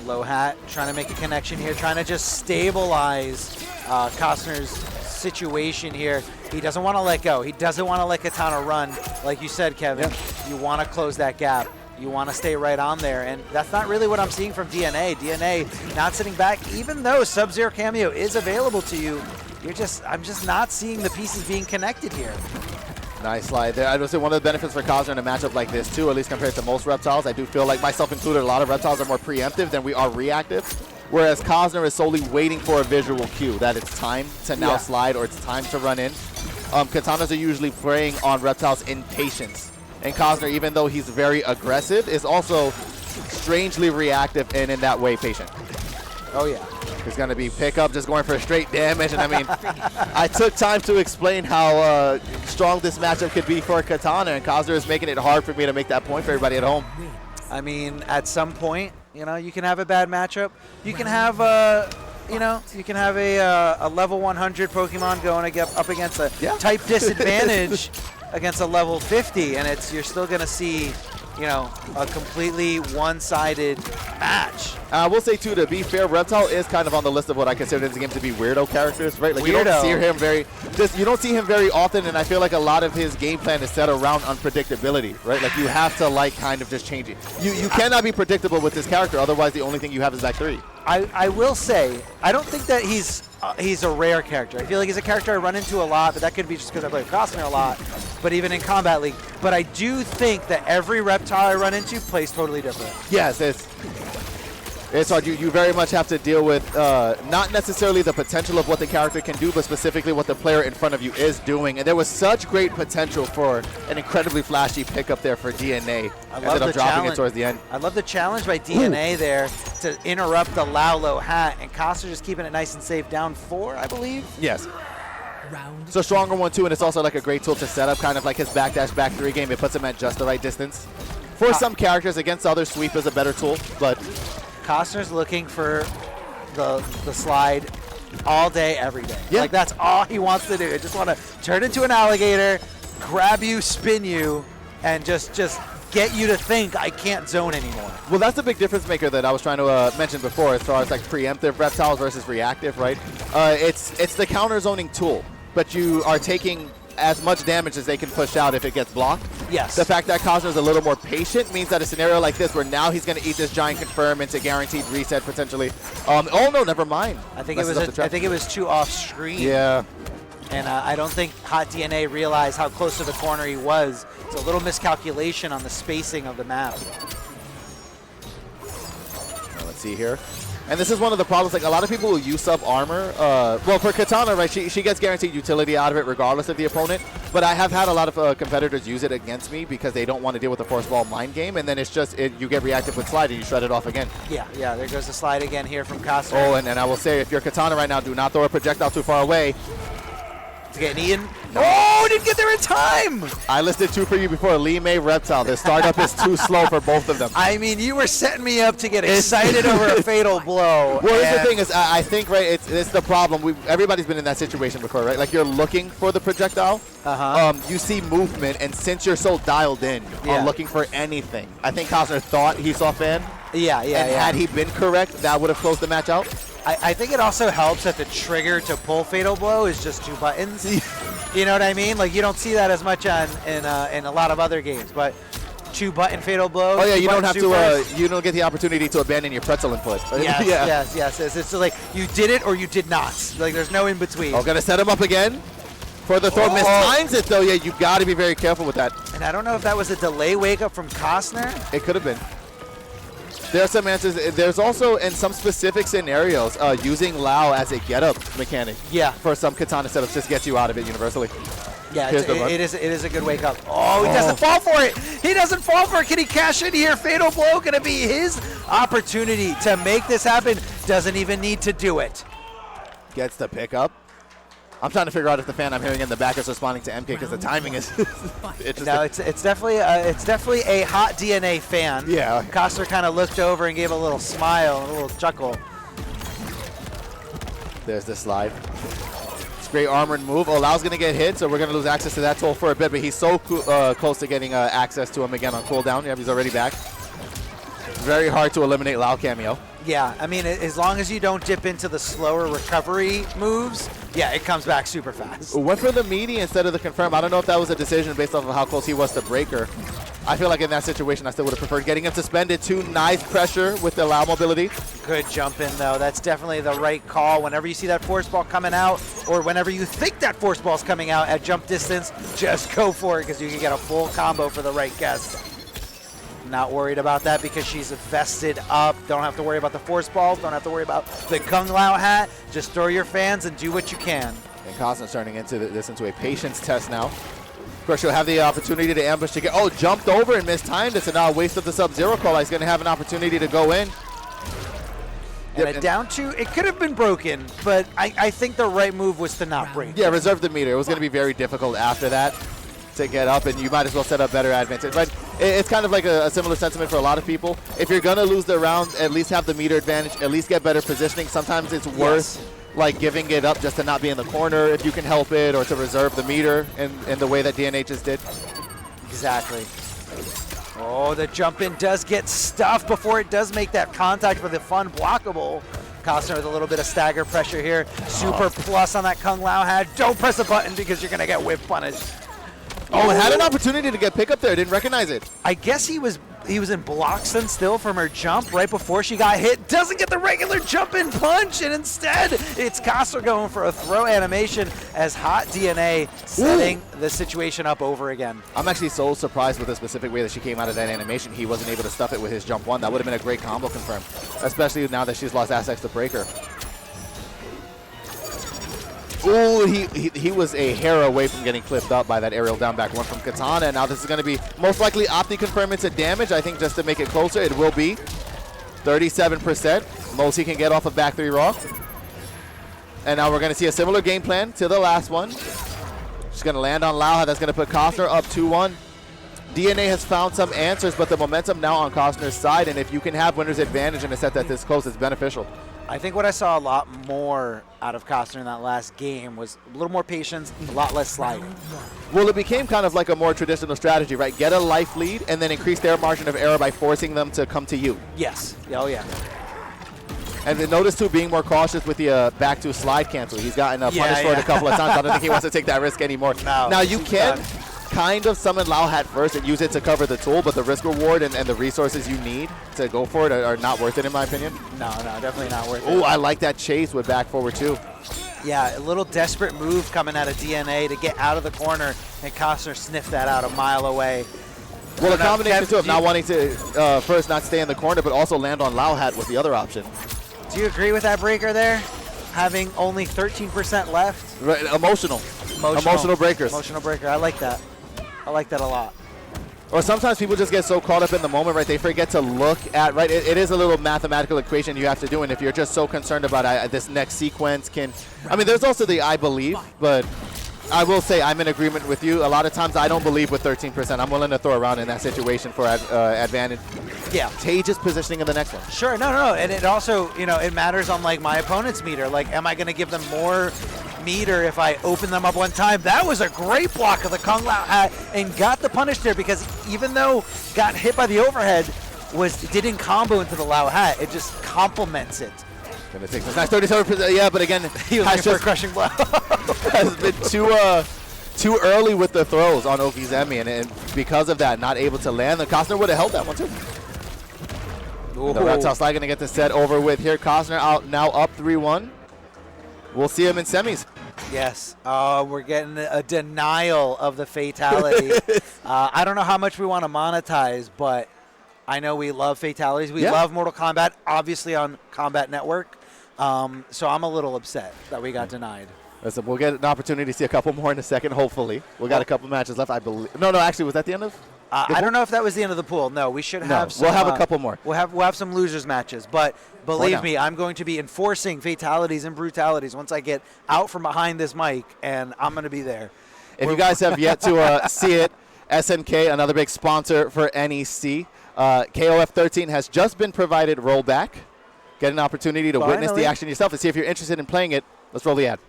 Low Hat trying to make a connection here, trying to just stabilize Cossner's situation here. He doesn't want to let go. He doesn't want to let Kitana run. Like you said, Kevin, you want to close that gap. You want to stay right on there, and that's not really what I'm seeing from DNA. DNA not sitting back, even though Sub-Zero cameo is available to you. I'm just not seeing the pieces being connected here. Nice slide there. I would say one of the benefits for Cossner in a matchup like this too, at least compared to most Reptiles, I do feel like, myself included, a lot of Reptiles are more preemptive than we are reactive, whereas Cossner is solely waiting for a visual cue that it's time to now slide or it's time to run in. Katanas are usually preying on Reptiles' impatience. And Cossner, even though he's very aggressive, is also strangely reactive and in that way patient. Oh, yeah. He's going to be pickup, just going for straight damage. And I mean, I took time to explain how strong this matchup could be for Kitana, and Cossner is making it hard for me to make that point for everybody at home. I mean, at some point, you can have a bad matchup. You can have you can have a level 100 Pokemon going up against a type disadvantage against a level 50, and you're still going to see, a completely one-sided match. I will say, too, to be fair, Reptile is kind of on the list of what I consider this game to be weirdo characters, right? Like, you don't see him very often, and I feel like a lot of his game plan is set around unpredictability, right? Like, you have to, kind of just change it. You cannot be predictable with this character, otherwise the only thing you have is back 3. I will say, I don't think that he's a rare character. I feel like he's a character I run into a lot, but that could be just because I play Cossner a lot, but even in Kombat League. But I do think that every Reptile I run into plays totally different. Yes, It's hard. You very much have to deal with not necessarily the potential of what the character can do, but specifically what the player in front of you is doing. And there was such great potential for an incredibly flashy pickup there for DNA. I love Ended up the dropping challenge. it towards the end. I love the challenge by DNA there to interrupt the low hat, and Cossner just keeping it nice and safe, down 4, I believe. Yes. Round So stronger 1-2, and it's also like a great tool to set up kind of like his backdash back 3 game. It puts him at just the right distance. For some characters, against others, sweep is a better tool, but Cossner's looking for the slide all day, every day. Yeah. Like, that's all he wants to do. I just want to turn into an alligator, grab you, spin you, and just get you to think I can't zone anymore. well, that's the big difference maker that I was trying to mention before as far as like preemptive reptiles versus reactive, right? It's the counter zoning tool, but you are taking as much damage as they can push out if it gets blocked. Yes. The fact that Cossner's a little more patient means that a scenario like this where now he's going to eat this giant confirm into guaranteed reset potentially. Oh no, never mind. I think it Messes was up the trap. too off screen. Yeah. And I don't think Hot DNA realized how close to the corner he was. It's a little miscalculation on the spacing of the map. Now, let's see here. And this is one of the problems, like a lot of people will use up armor. Well, for Katana, right, she gets guaranteed utility out of it regardless of the opponent. But I have had a lot of competitors use it against me because they don't want to deal with the force ball mind game. And then it's just, you get reactive with slide and you shred it off again. Yeah, there goes the slide again here from Cossner. Oh, and I will say, if you're Katana right now, do not throw a projectile too far away. It's getting eaten. Oh, didn't get there in time. I listed 2 for you before. Lee May Reptile. The startup is too slow for both of them. I mean, you were setting me up to get excited over a fatal blow. Well, here's the and- thing is, I think, right, it's the problem. Everybody's been in that situation before, right? Like, you're looking for the projectile. You see movement, and since you're so dialed in Yeah. on looking for anything, I think Cossner thought he saw Fan. Yeah. And had he been correct, that would have closed the match out. I think it also helps that the trigger to pull fatal blow is just 2 buttons. You know what I mean? Like, you don't see that as much in a lot of other games, but 2-button fatal blow. Oh yeah, you don't 2-button have supers. to. You don't get the opportunity to abandon your pretzel input. Yes. It's like you did it or you did not. Like, there's no in between. Oh, gonna set him up again for the throw. Oh. Mistimes it though. Yeah, you got to be very careful with that. And I don't know if that was a delay wake up from Cossner. It could have been. There are some answers. There's also, in some specific scenarios, using Lao as a get-up mechanic. Yeah. For some katana setups, just gets you out of it universally. Yeah, Here's the run. it is a good wake up. Oh, he doesn't fall for it. He doesn't fall for it. Can he cash in here? Fatal blow going to be his opportunity to make this happen. Doesn't even need to do it. Gets the pickup. I'm trying to figure out if the fan I'm hearing in the back is responding to MK because the timing is interesting. No, it's definitely a Hot DNA fan. Yeah. Cossner kind of looked over and gave a little smile, a little chuckle. There's the slide. It's a great armored move. Oh, Lao's going to get hit, so we're going to lose access to that tool for a bit, but he's so close to getting access to him again on cooldown. Yeah, he's already back. Very hard to eliminate Lao cameo. Yeah, I mean, as long as you don't dip into the slower recovery moves, yeah, it comes back super fast. Went for the meaty instead of the confirm. I don't know if that was a decision based off of how close he was to breaker. I feel like in that situation, I still would have preferred getting him suspended. 2 nice pressure with the Lao mobility. Good jump in, though. That's definitely the right call. Whenever you see that force ball coming out, or whenever you think that force ball's coming out at jump distance, just go for it because you can get a full combo for the right guess. Not worried about that because she's vested up. Don't have to worry about the force balls. Don't have to worry about the Kung Lao hat. Just throw your fans and do what you can. And Cossner's turning this into a patience test now. Of course, she'll have the opportunity to ambush to get. Oh, jumped over and mistimed it. So now a waste of the Sub-Zero call. He's going to have an opportunity to go in. And a down 2, it could have been broken, but I think the right move was to not break. Yeah, reserve the meter. It was going to be very difficult after that to get up, and you might as well set up better advantage. But it's kind of like a similar sentiment for a lot of people. If you're going to lose the round, at least have the meter advantage, at least get better positioning. Sometimes it's worth like giving it up just to not be in the corner if you can help it, or to reserve the meter in the way that DNA just did. Exactly. Oh, the jump in does get stuffed before it does make that contact for the fun blockable. Cossner with a little bit of stagger pressure here. Super plus on that Kung Lao hat. Don't press a button because you're going to get whip punished. Oh, it had an opportunity to get pick up there. Didn't recognize it. I guess he was in block stun still from her jump right before she got hit. Doesn't get the regular jump and punch, and instead it's Cossner going for a throw animation as Hot DNA setting the situation up over again. I'm actually so surprised with the specific way that she came out of that animation. He wasn't able to stuff it with his jump one. That would have been a great combo confirm, especially now that she's lost Asex to breaker. Ooh, he was a hair away from getting clipped up by that aerial down back one from Katana. And now this is going to be most likely Opti confirm into damage. I think just to make it closer, it will be 37%. Most he can get off of back 3 raw. And now we're going to see a similar game plan to the last one. She's going to land on Lauha. That's going to put Cossner up 2-1. DNA has found some answers, but the momentum now on Cossner's side. And if you can have winner's advantage in a set that this close, it's beneficial. I think what I saw a lot more out of Cossner in that last game was a little more patience, a lot less sliding. Well, it became kind of like a more traditional strategy, right? Get a life lead and then increase their margin of error by forcing them to come to you. Yes. Oh, yeah. And then notice, too, being more cautious with the back to slide cancel. He's gotten punished for it a couple of times. I don't think he wants to take that risk anymore. No, now, you can kind of summon Lauhat first and use it to cover the tool, but the risk reward and the resources you need to go for it are not worth it, in my opinion. No, definitely not worth it. Oh, I like that chase with back forward, too. Yeah, a little desperate move coming out of DNA to get out of the corner, and Cossner sniffed that out a mile away. Well, a combination, too, of not wanting to first not stay in the corner, but also land on Lauhat was the other option. Do you agree with that breaker there? Having only 13% left? Right, emotional breakers. Emotional breaker. I like that. I like that a lot. Or sometimes people just get so caught up in the moment, right? They forget to look at, right? It is a little mathematical equation you have to do, and if you're just so concerned about this next sequence I mean, there's also the I believe, but I will say I'm in agreement with you. A lot of times I don't believe with 13%. I'm willing to throw around in that situation for advantage. Yeah. Tage's positioning in the next one. Sure, no. And it also, it matters on, like, my opponent's meter. Like, am I going to give them more meter if I open them up one time? That was a great block of the Kung Lao hat and got the punish there, because even though got hit by the overhead, didn't combo into the Lao hat. It just complements it. Gonna take this nice 37%. Yeah, but again, he was looking for a crushing blow. Has been too early with the throws on Okizemi, and because of that, not able to land. The Cossner would have held that one too. The Reptile Slide gonna get the set over with here. Cossner out now up 3-1. We'll see him in semis. Yes. We're getting a denial of the fatality. I don't know how much we want to monetize, but I know we love fatalities. We love Mortal Kombat, obviously on KombatNetwork. So I'm a little upset that we got denied. Listen, we'll get an opportunity to see a couple more in a second, hopefully. We got a couple matches left, I believe. No, actually, was that the end of? I don't know if that was the end of the pool. No, we should have some. We'll have a couple more. We'll have some losers matches, but believe me, I'm going to be enforcing fatalities and brutalities once I get out from behind this mic, and I'm going to be there. If you guys have yet to see it, SNK, another big sponsor for NEC. KOF 13 has just been provided rollback. Get an opportunity to witness the action yourself and see if you're interested in playing it. Let's roll the ad.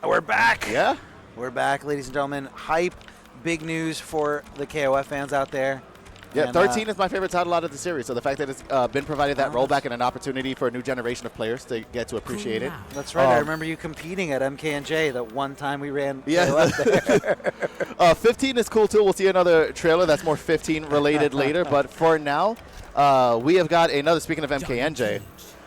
We're back. Yeah? We're back, ladies and gentlemen. Hype big news for the KOF fans out there. Yeah, And, 13 is my favorite title out of the series. So the fact that it's been provided that rollback and an opportunity for a new generation of players to get to appreciate it. That's right. I remember you competing at MK&J that one time we ran. Yeah. there. 15 is cool too. We'll see another trailer that's more 15 related later. But for now, we have got another, speaking of MK&J,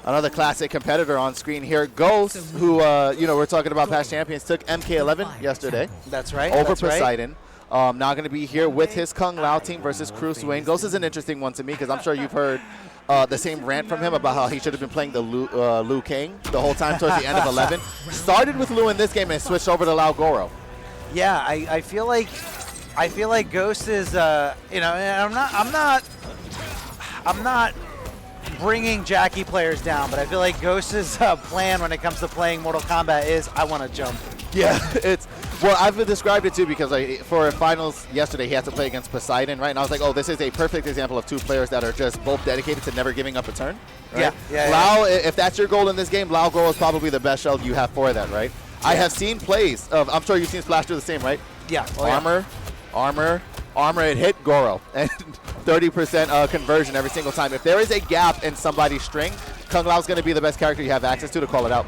another classic competitor on screen here. Ghost, who, we're talking about past champions, took MK11 yesterday. That's right. Over that's Poseidon. Right. Now going to be here with his Kung Lao team versus Kruce Wayne. Ghost is an interesting one to me because I'm sure you've heard the same rant from him about how he should have been playing the Liu Kang the whole time towards the end of 11. Started with Liu in this game and switched over to Lao Goro. Yeah, I feel like Ghost is and I'm not bringing Jackie players down, but I feel like Ghost's plan when it comes to playing Mortal Kombat is I want to jump. Yeah, I've described it too because for finals yesterday he had to play against Poseidon, right? And I was like, oh, this is a perfect example of two players that are just both dedicated to never giving up a turn. Right? Yeah. Lao, if that's your goal in this game, Lao Goro is probably the best shell you have for that, right? Yeah. I have seen plays of, I'm sure you've seen Splash do the same, right? Yeah. Armor, it hit Goro. And 30% conversion every single time. If there is a gap in somebody's string, Kung Lao's going to be the best character you have access to call it out.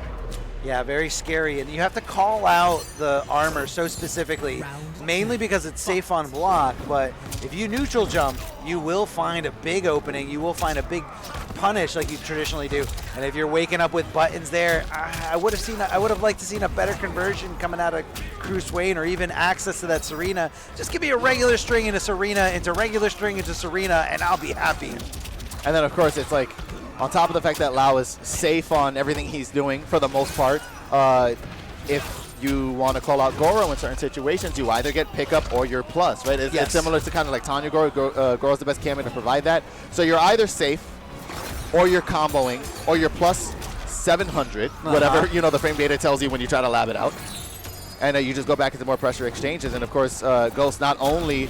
Yeah, very scary. And you have to call out the armor so specifically, mainly because it's safe on block. But if you neutral jump, you will find a big opening. You will find a big punish like you traditionally do. And if you're waking up with buttons there, I would have liked to seen a better conversion coming out of Kruce Wayne, or even access to that Serena. Just give me a regular string into Serena, into regular string into Serena, and I'll be happy. And then, of course, it's like, on top of the fact that Lao is safe on everything he's doing for the most part, if you want to call out Goro in certain situations, you either get pickup or you're plus, right? It's similar to kind of like Tanya Goro. Goro's the best cameo to provide that. So you're either safe, or you're comboing, or you're plus 700, whatever the frame data tells you when you try to lab it out. And you just go back into more pressure exchanges. And of course, Ghost not only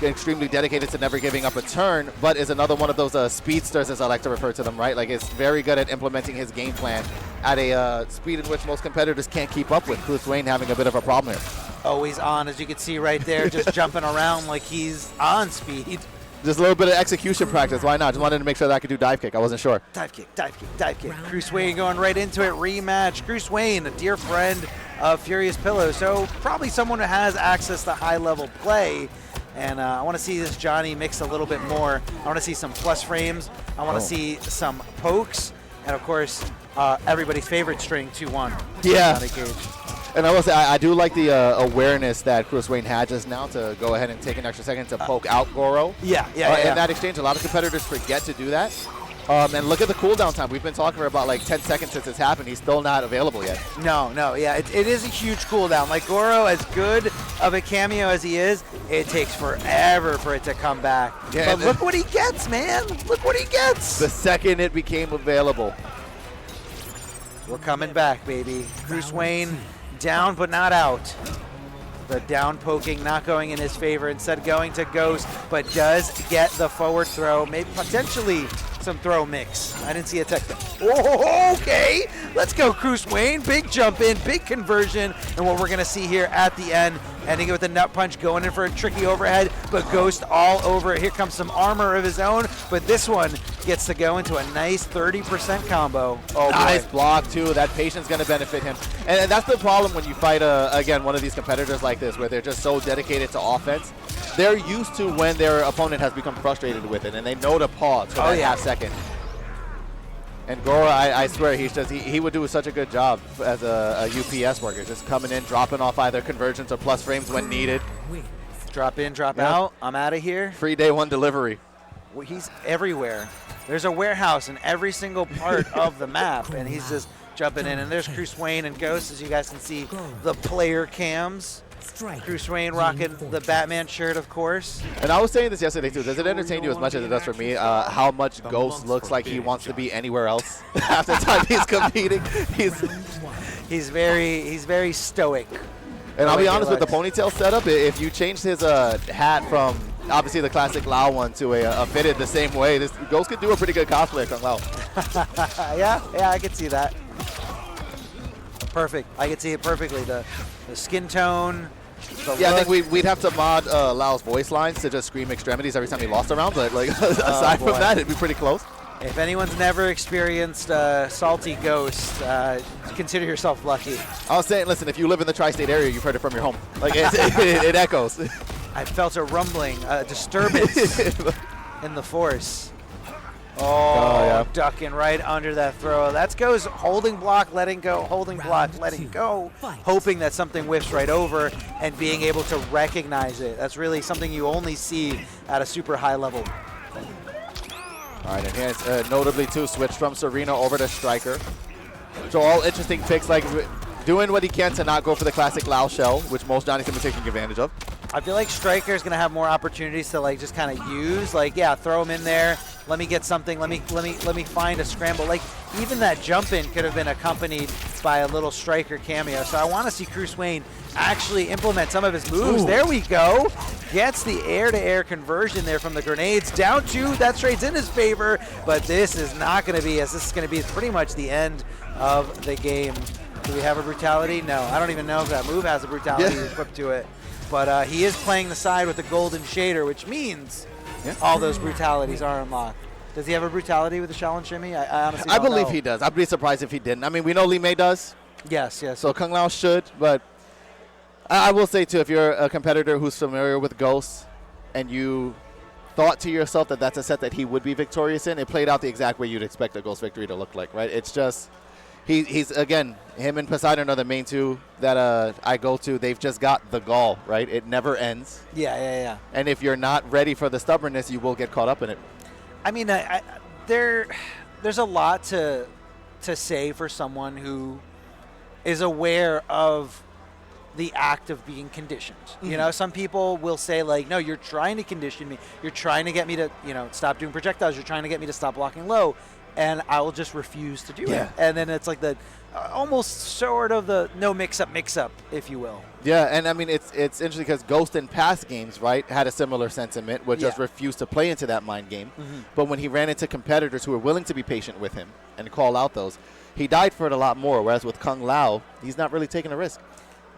extremely dedicated to never giving up a turn, but is another one of those speedsters, as I like to refer to them, right? Like, it's very good at implementing his game plan at a speed in which most competitors can't keep up with. Kruce Wayne having a bit of a problem here. Always on, as you can see right there, just jumping around like he's on speed. Just a little bit of execution practice. Why not? Just wanted to make sure that I could do dive kick. I wasn't sure. Dive kick. Kruce Wayne going right into it. Rematch. Kruce Wayne, a dear friend of Furious Pillow, so probably someone who has access to high-level play. And I want to see this Johnny mix a little bit more. I want to see some plus frames. I want to see some pokes. And, of course, everybody's favorite string, 2-1. Yeah. Johnny Cage. And I will say, I do like the awareness that Kruce Wayne had just now to go ahead and take an extra second to poke out Goro. Yeah. In that exchange, a lot of competitors forget to do that. And look at the cooldown time. We've been talking for about like 10 seconds since it's happened. He's still not available yet. No, yeah, it is a huge cooldown. Like, Goro, as good of a cameo as he is, it takes forever for it to come back. Yeah, but look what he gets, man. Look what he gets. The second it became available. We're coming back, baby. Kruce Wayne down but not out. The down poking not going in his favor, instead going to Ghost, but does get the forward throw, maybe potentially some throw mix. I didn't see a tech. Oh, okay. Let's go, Kruce Wayne. Big jump in, big conversion, and what we're going to see here at the end, ending it with a nut punch, going in for a tricky overhead, but Ghost all over it. Here comes some armor of his own, but this one gets to go into a nice 30% combo. Oh, nice block, too. That patience going to benefit him. And that's the problem when you fight, again, one of these competitors like this, where they're just so dedicated to offense. They're used to when their opponent has become frustrated with it, and they know to pause for that half second. And Goro, I swear, he would do such a good job as a UPS worker, just coming in, dropping off either conversions or plus frames when needed. Drop in, drop out. I'm out of here. Free day one delivery. Well, he's everywhere. There's a warehouse in every single part of the map, and he's just jumping in. And there's Kruce Wayne and Ghost, as you guys can see, the player cams. Kruce Wayne rocking the Batman shirt, of course. And I was saying this yesterday, too. Does it entertain you as much as it does for me how much Ghost looks like he wants to be anywhere else half the time he's competing? He's very stoic. And I'll be honest, with the ponytail setup, if you changed his hat from obviously the classic Lao one to a fitted the same way, this Ghost could do a pretty good cosplay of Kung Lao. yeah, I could see that. Perfect. I could see it perfectly. The skin tone, Yeah, I think we'd have to mod Lao's voice lines to just scream extremities every time he lost a round, but like aside from that, it'd be pretty close. If anyone's never experienced Salty Ghost, consider yourself lucky. I was saying, listen, if you live in the tri-state area, you've heard it from your home. Like it echoes. I felt a rumbling, a disturbance in the force. Oh, yeah. Ducking right under that throw. That goes holding block, letting go, holding block, letting go, hoping that something whiffs right over and being able to recognize it. That's really something you only see at a super high level. All right, and here's notably too, switch from Serena over to Striker. So all interesting picks, like doing what he can to not go for the classic Lao shell, which most Johnny's gonna be taking advantage of. I feel like Striker's gonna have more opportunities to like just kind of use, like, yeah, throw him in there. Let me get something. Let me find a scramble. Like even that jump in could have been accompanied by a little Striker cameo. So I want to see Kruce Wayne actually implement some of his moves. Ooh. There we go. Gets the air-to-air conversion there from the grenades. Down 2. That trades in his favor, but this is not going to be, as this is going to be pretty much the end of the game. Do we have a brutality? No, I don't even know if that move has a brutality equipped to it. But he is playing the side with the golden shader, which means all those brutalities are unlocked. Does he have a brutality with the shell and shimmy? I honestly don't believe know. he does. I'd be surprised if he didn't. I mean, we know Li Mei does. Yes, yes. So Kung Lao should, but I will say, too, if you're a competitor who's familiar with Ghost and you thought to yourself that that's a set that he would be victorious in, it played out the exact way you'd expect a Ghost victory to look like, right? It's just, he's again, him and Poseidon are the main two that I go to. They've just got the gall, right? It never ends. Yeah. And if you're not ready for the stubbornness, you will get caught up in it. I mean, there's a lot to say for someone who is aware of the act of being conditioned. Mm-hmm. You know, some people will say like, no, you're trying to condition me. You're trying to get me to, stop doing projectiles. You're trying to get me to stop blocking low. And I will just refuse to do it. And then it's like the almost sort of the no mix-up, if you will. Yeah, and I mean, it's interesting because Ghost in past games, right, had a similar sentiment, would just refuse to play into that mind game. Mm-hmm. But when he ran into competitors who were willing to be patient with him and call out those, he died for it a lot more, whereas with Kung Lao, he's not really taking a risk.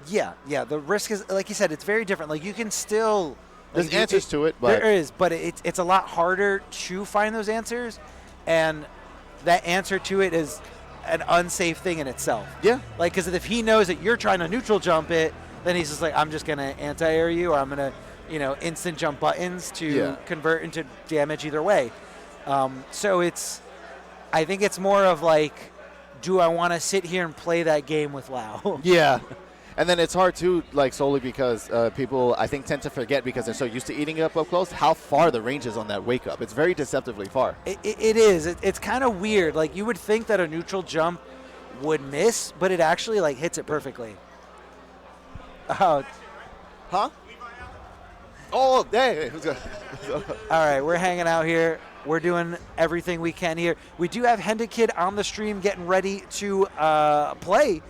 Yeah, the risk is, like you said, it's very different. Like, you can still... There's answers to it, but... There is, but it's a lot harder to find those answers, and that answer to it is an unsafe thing in itself. Yeah. Like, because if he knows that you're trying to neutral jump it, then he's just like, I'm just going to anti-air you, or I'm going to, instant jump buttons to convert into damage either way. So I think it's more of like, do I want to sit here and play that game with Lao? Yeah. And then it's hard, too, like, solely because people, I think, tend to forget because they're so used to eating it up close, how far the range is on that wake-up. It's very deceptively far. It is. It's kind of weird. Like, you would think that a neutral jump would miss, but it actually, like, hits it perfectly. Oh. Huh? Oh, hey. All right, we're hanging out here. We're doing everything we can here. We do have Hendakid on the stream getting ready to play.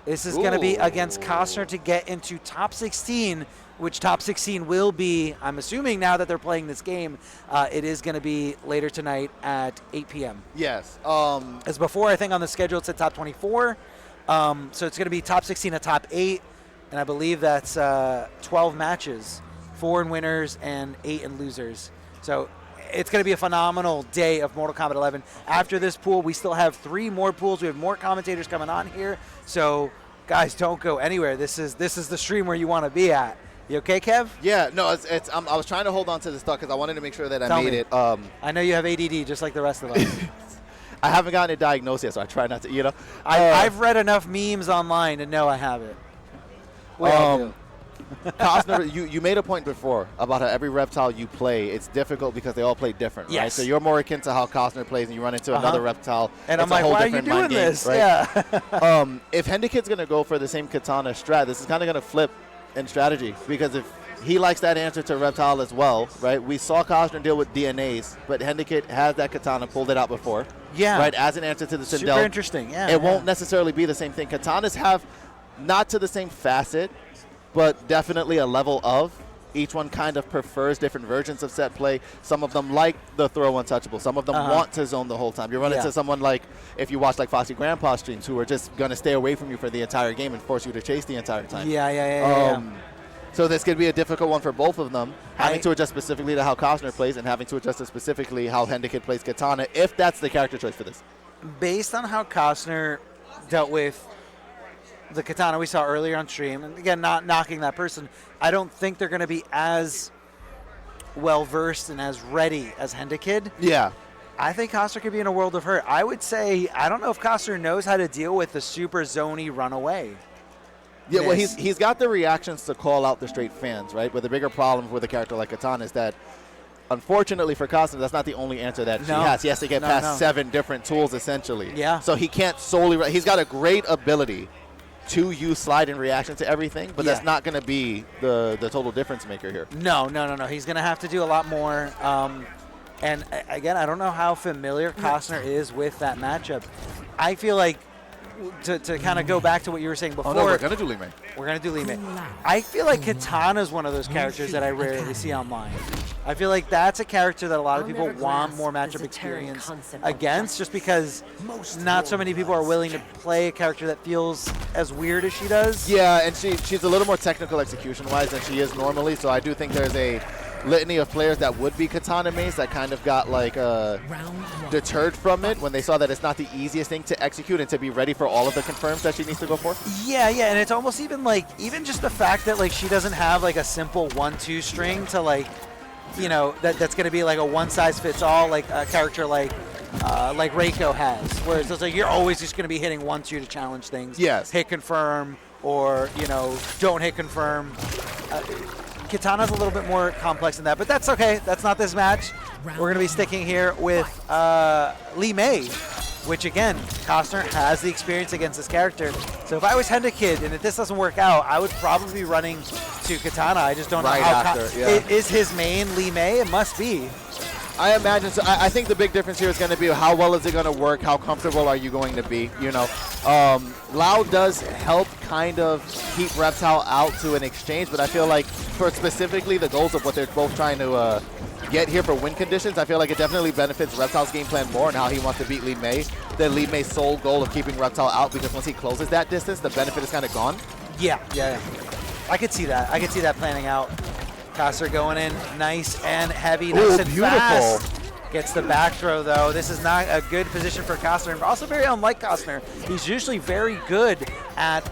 This is going to be against Cossner to get into top 16, which top 16 will be, I'm assuming now that they're playing this game, it is going to be later tonight at 8 p.m. Yes. As before, I think on the schedule it said top 24. So it's going to be top 16 to top 8, and I believe that's 12 matches, 4 in winners and 8 in losers. So it's going to be a phenomenal day of Mortal Kombat 11. After this pool, we still have 3 more pools. We have more commentators coming on here. So, guys, don't go anywhere. This is the stream where you want to be at. You okay, Kev? Yeah, no, I was trying to hold on to this thought because I wanted to make sure that I made it. I know you have ADD just like the rest of us. I haven't gotten it diagnosed yet, so I try not to, I've read enough memes online to know I have it. We all do. Cossner, you made a point before about how every reptile you play, it's difficult because they all play different, right? So you're more akin to how Costner plays, and you run into another reptile. And I'm like, why are you doing this? Right? Yeah. If Hendakid's going to go for the same katana strat, this is kind of going to flip in strategy because if he likes that answer to reptile as well, right? We saw Costner deal with DNAs, but Hendakid has that katana, pulled it out before. Yeah. Right, as an answer to the Sindel. Super interesting, yeah. It won't necessarily be the same thing. Katanas have not to the same facet, but definitely a level of Each one kind of prefers different versions of set play. Some of them like the throw untouchable. Some of them want to zone the whole time. You run into someone like, if you watch like Foxy Grandpa streams, who are just going to stay away from you for the entire game and force you to chase the entire time. Yeah. So this could be a difficult one for both of them, having to adjust specifically to how Cossner plays and having to adjust to specifically how Hendakid plays Katana, if that's the character choice for this. Based on how Cossner dealt with the Katana we saw earlier on stream, and again, not knocking that person, I don't think they're going to be as well-versed and as ready as Hendakid. Yeah. I think Cossner could be in a world of hurt. I would say, I don't know if Cossner knows how to deal with the super zony runaway. Yeah, well, he's got the reactions to call out the straight fans, right? But the bigger problem with a character like Katana is that, unfortunately for Cossner, that's not the only answer that she has. He has to get past 7 different tools, essentially. Yeah. So he can't solely... He's got a great ability to use slide in reaction to everything, but that's not going to be the total difference maker here. No. He's going to have to do a lot more. And again, I don't know how familiar Cossner is with that matchup. I feel like, to kind of go back to what you were saying before. Oh, no, we're going to do Lee Mei. We're going to do Lee Mei. I feel like Katana is one of those characters that I rarely see online. I feel like that's a character that a lot of people want more matchup experience against, just because not so many people are willing to play a character that feels as weird as she does. Yeah, and she's a little more technical execution-wise than she is normally, so I do think there's a litany of players that would be Katana mains that kind of got like deterred from it when they saw that it's not the easiest thing to execute and to be ready for all of the confirms that she needs to go for. Yeah, and it's almost even just the fact that like she doesn't have like a simple 1-2 string to like, you know, that's going to be like a one-size-fits-all, like a character like Reiko has, whereas it's like you're always just going to be hitting 1-2 to challenge things. Yes. Hit confirm, or, you know, don't hit confirm. Katana's a little bit more complex than that, but that's okay. That's not this match. We're going to be sticking here with Lee Mei, which again, Cossner has the experience against this character. So if I was Hendakid and if this doesn't work out, I would probably be running to Katana. I just don't know how. Is his main Lee Mei? It must be. I imagine so. I think the big difference here is going to be how well is it going to work, how comfortable are you going to be, you know. Lao does help kind of keep Reptile out to an exchange, but I feel like for specifically the goals of what they're both trying to get here for win conditions, I feel like it definitely benefits Reptile's game plan more and how he wants to beat Lee Mei than Lee Mei's sole goal of keeping Reptile out, because once he closes that distance, the benefit is kind of gone. Yeah. I could see that. I could see that planning out. Cossner going in nice and heavy, nice and beautiful. Fast. Gets the back throw though. This is not a good position for Cossner, and also very unlike Cossner. He's usually very good at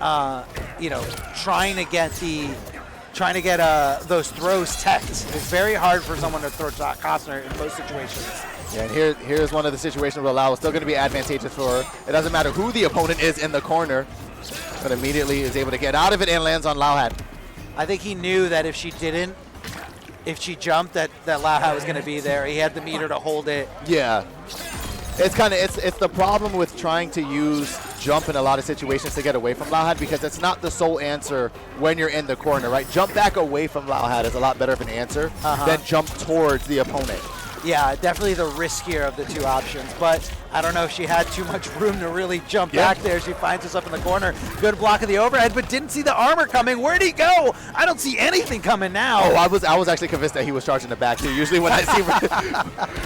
you know, trying to get those throws teched. It's very hard for someone to throw Cossner in those situations. Yeah, and here's one of the situations where Lao is still going to be advantageous for her. It doesn't matter who the opponent is in the corner, but immediately is able to get out of it and lands on Lao Hat. I think he knew that if she jumped, that Lao Hat was going to be there. He had the meter to hold it. Yeah. It's the problem with trying to use jump in a lot of situations to get away from Lao Hat, because it's not the sole answer when you're in the corner, right? Jump back away from Lao Hat is a lot better of an answer than jump towards the opponent. Yeah, definitely the riskier of the two options, but I don't know if she had too much room to really jump back there. She finds herself in the corner. Good block of the overhead, but didn't see the armor coming. Where'd he go? I don't see anything coming now. Oh, I was actually convinced that he was charging the back too. Usually when I see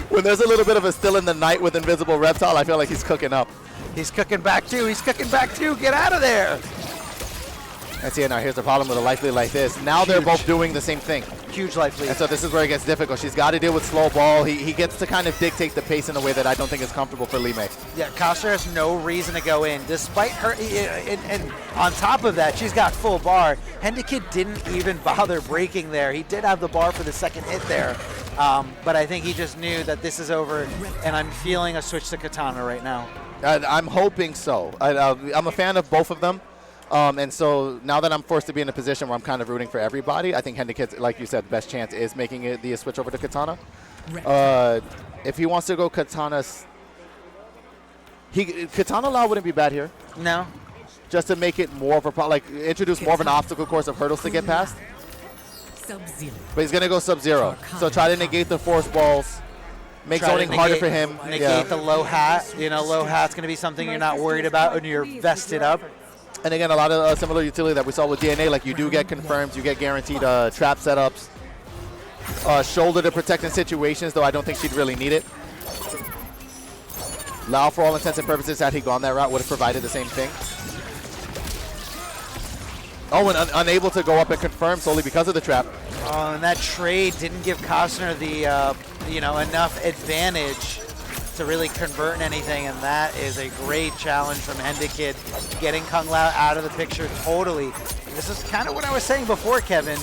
when there's a little bit of a still in the night with Invisible Reptile, I feel like he's cooking up. He's cooking back too. Get out of there. And see, now here's the problem with a life lead like this. Now they're both doing the same thing. Huge life lead. And so this is where it gets difficult. She's got to deal with slow ball. He gets to kind of dictate the pace in a way that I don't think is comfortable for Lee Mei. Yeah, Cossner has no reason to go in, despite her. And on top of that, she's got full bar. Hendakid didn't even bother breaking there. He did have the bar for the second hit there. But I think he just knew that this is over, and I'm feeling a switch to Katana right now. I'm hoping so. I'm a fan of both of them. And so now that I'm forced to be in a position where I'm kind of rooting for everybody, I think Hendakid's, like you said, best chance is making it the switch over to Katana. If he wants to go Katana Lao wouldn't be bad here. No. Just to make it more of a introduce more of an obstacle course of hurdles to get past. Sub-Zero. But he's gonna go Sub-Zero. So try to negate the force balls. Make zoning harder for him. Negate the low hat. You know, low hat's gonna be something you're not worried about when you're vested up. And again, a lot of similar utility that we saw with DNA, like you do get confirms, you get guaranteed trap setups. shoulder to protect in situations, though I don't think she'd really need it. Lao, for all intents and purposes, had he gone that route, would have provided the same thing. Oh, and unable to go up and confirm solely because of the trap. Oh, and that trade didn't give Cossner the, enough advantage to really convert in anything, and that is a great challenge from Hendakid, getting Kung Lao out of the picture totally. This is kind of what I was saying before, Kevin.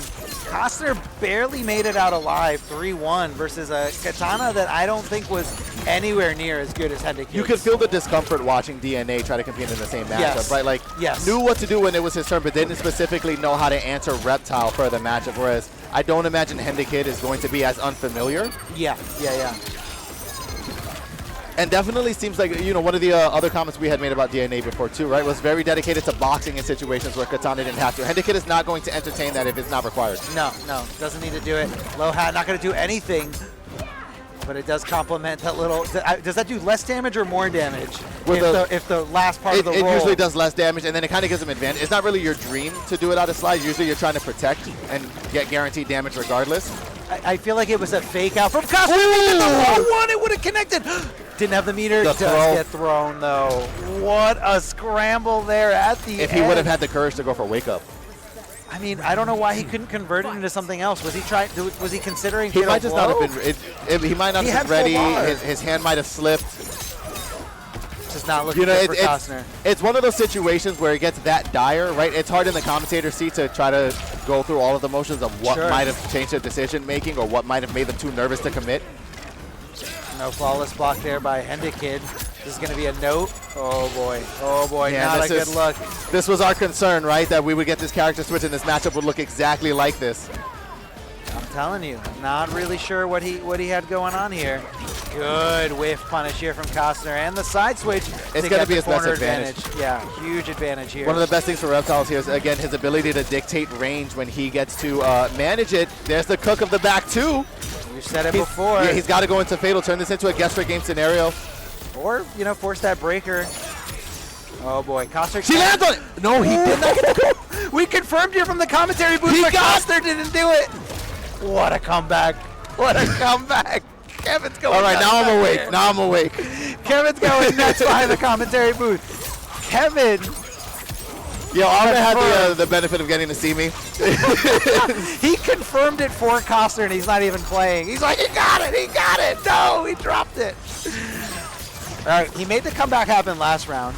Cossner barely made it out alive, 3-1, versus a Katana that I don't think was anywhere near as good as Hendakid. You could feel the discomfort watching DNA try to compete in the same matchup, Yes. right? Like, Yes. knew what to do when it was his turn, but didn't specifically know how to answer Reptile for the matchup, whereas I don't imagine Hendakid is going to be as unfamiliar. Yeah. And definitely seems like, one of the other comments we had made about DNA before too, right, was very dedicated to boxing in situations where Katana didn't have to. Hendakid is not going to entertain that if it's not required. No, doesn't need to do it. Low hat, not going to do anything, but it does complement that little. Does that do less damage or more damage? If the last part of the roll. It usually does less damage, and then it kind of gives them advantage. It's not really your dream to do it out of slide. Usually you're trying to protect and get guaranteed damage regardless. I feel like it was a fake out from Cossner. The one, it would have connected. Didn't have the meter. Does get thrown though. What a scramble there at the end. If he would have had the courage to go for wake up. I mean, I don't know why he couldn't convert it into something else. Was he considering? He might just not have been. He might not have been ready. His hand might have slipped. Just not looking good for Cossner. It's one of those situations where it gets that dire, right? It's hard in the commentator's seat to try to go through all of the motions of what might have changed their decision making or what might have made them too nervous to commit. No flawless block there by Hendakid. This is going to be a note. Oh boy, yeah, not a good look. This was our concern, right? That we would get this character switch and this matchup would look exactly like this. I'm telling you, not really sure what he had going on here. Good whiff punish here from Cossner, and the side switch. It's going to be his best advantage. Yeah, huge advantage here. One of the best things for Reptiles here is, again, his ability to dictate range when he gets to manage it. There's the cook of the back two. You said it before. Yeah, he's got to go into fatal, turn this into a guess for game scenario. Or, force that breaker. Oh boy, Cossner. She lands on it! No, he did not get the cook. We confirmed here from the commentary booth, but Cossner didn't do it. What a comeback. What a comeback. Kevin's going All right, nuts now I'm awake. here. Now I'm awake. Kevin's going nuts behind the commentary booth. Kevin. Yo, Arma had the benefit of getting to see me. He confirmed it for Cossner, and he's not even playing. He's like, he got it. No, he dropped it. All right, he made the comeback happen last round.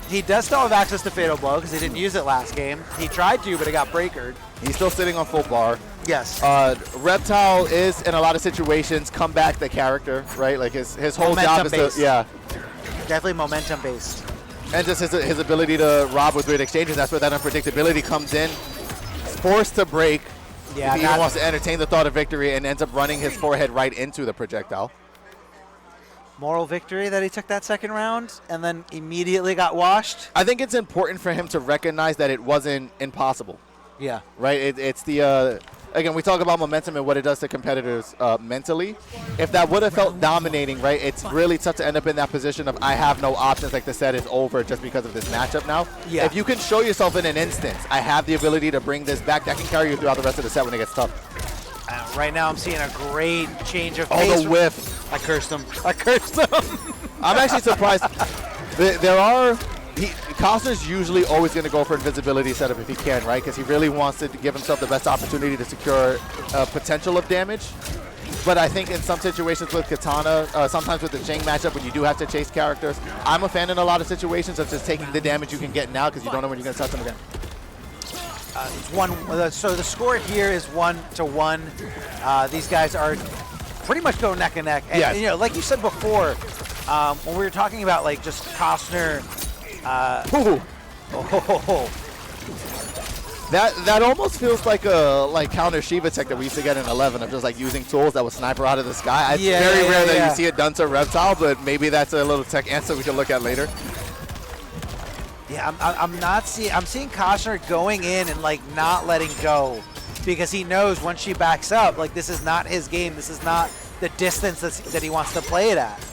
He does still have access to Fatal Blow because he didn't use it last game. He tried to, but it got breakered. He's still sitting on full bar. Yes. Reptile is, in a lot of situations, come back the character, right? Like his whole job is to, yeah. Definitely momentum based. And just his ability to rob with great exchanges. That's where that unpredictability comes in. Forced to break. Yeah, if he even wants to entertain the thought of victory and ends up running his forehead right into the projectile. Moral victory that he took that second round and then immediately got washed. I think it's important for him to recognize that it wasn't impossible. Yeah. Right? It's the, again, we talk about momentum and what it does to competitors mentally. If that would have felt dominating, right, it's really tough to end up in that position of I have no options, like the set is over just because of this matchup now. Yeah. If you can show yourself in an instance, I have the ability to bring this back, that can carry you throughout the rest of the set when it gets tough. Right now I'm seeing a great change of pace. Oh, the whiff. I cursed him. I'm actually surprised. Cossner's usually always going to go for invisibility setup if he can, right? Because he really wants to give himself the best opportunity to secure potential of damage. But I think in some situations with Katana, sometimes with the Ching matchup when you do have to chase characters, I'm a fan in a lot of situations of just taking the damage you can get now because you don't know when you're going to touch them again. It's one. So the score here is 1-1. These guys are pretty much going neck and neck. And, yes. Like you said before, when we were talking about like just Cossner. That almost feels like a counter Shiva tech that we used to get in 11 of just like using tools that would sniper out of the sky. It's very rare that you see it done to Reptile, but maybe that's a little tech answer we can look at later. Yeah, I'm seeing Cossner going in and like not letting go because he knows once she backs up, like this is not his game. This is not the distance that he wants to play it at.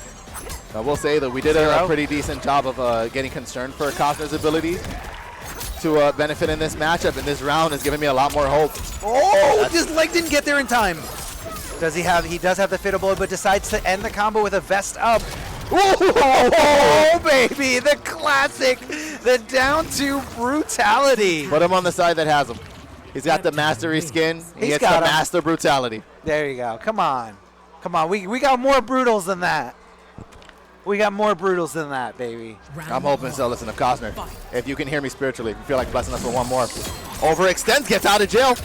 I will say that we did a pretty decent job of getting concerned for Cossner's ability to benefit in this matchup, and this round has given me a lot more hope. Oh, his leg didn't get there in time. Does he have? He does have the fatal blow, but decides to end the combo with a vest up. Oh, baby, the classic, the down 2 brutality. Put him on the side that has him. He's got the mastery skin. He gets the master brutality. There you go. Come on. Come on. We got more brutals than that. We got more brutals than that, baby. I'm hoping so. Listen to Cossner. If you can hear me spiritually, if you feel like blessing us with one more. Overextends, gets out of jail.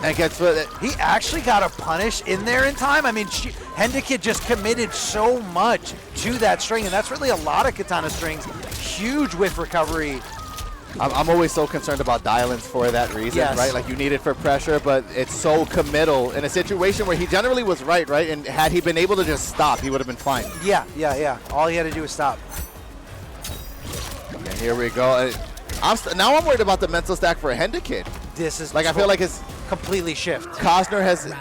And gets he actually got a punish in there in time. I mean, Hendakid just committed so much to that string, and that's really a lot of katana strings. Huge whiff recovery. I'm always so concerned about dial-ins for that reason, right? Like, you need it for pressure, but it's so committal in a situation where he generally was right? And had he been able to just stop, he would have been fine. Yeah. All he had to do was stop. And here we go. Now I'm worried about the mental stack for Hendakid. This is like, I feel like it's completely shift. Cossner has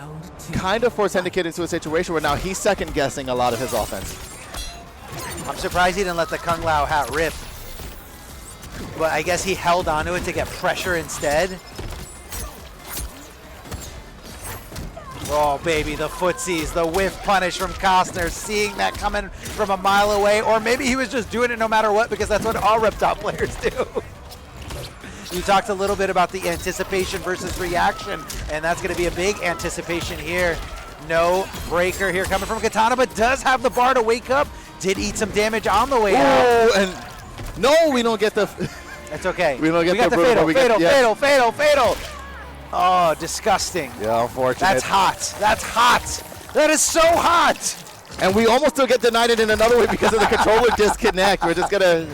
kind of forced Hendakid into a situation where now he's second-guessing a lot of his offense. I'm surprised he didn't let the Kung Lao hat rip. But I guess he held onto it to get pressure instead. Oh, baby, the footsies, the whiff punish from Cossner, seeing that coming from a mile away. Or maybe he was just doing it no matter what, because that's what all Reptile players do. You talked a little bit about the anticipation versus reaction, and that's going to be a big anticipation here. No breaker here coming from Katana, but does have the bar to wake up. Did eat some damage on the way out. And no, we don't get the... That's okay. We don't get the fatal. Oh, disgusting. Yeah, unfortunate. That's hot. That's hot. That is so hot. And we almost still get denied it in another way because of the controller disconnect. We're just going to,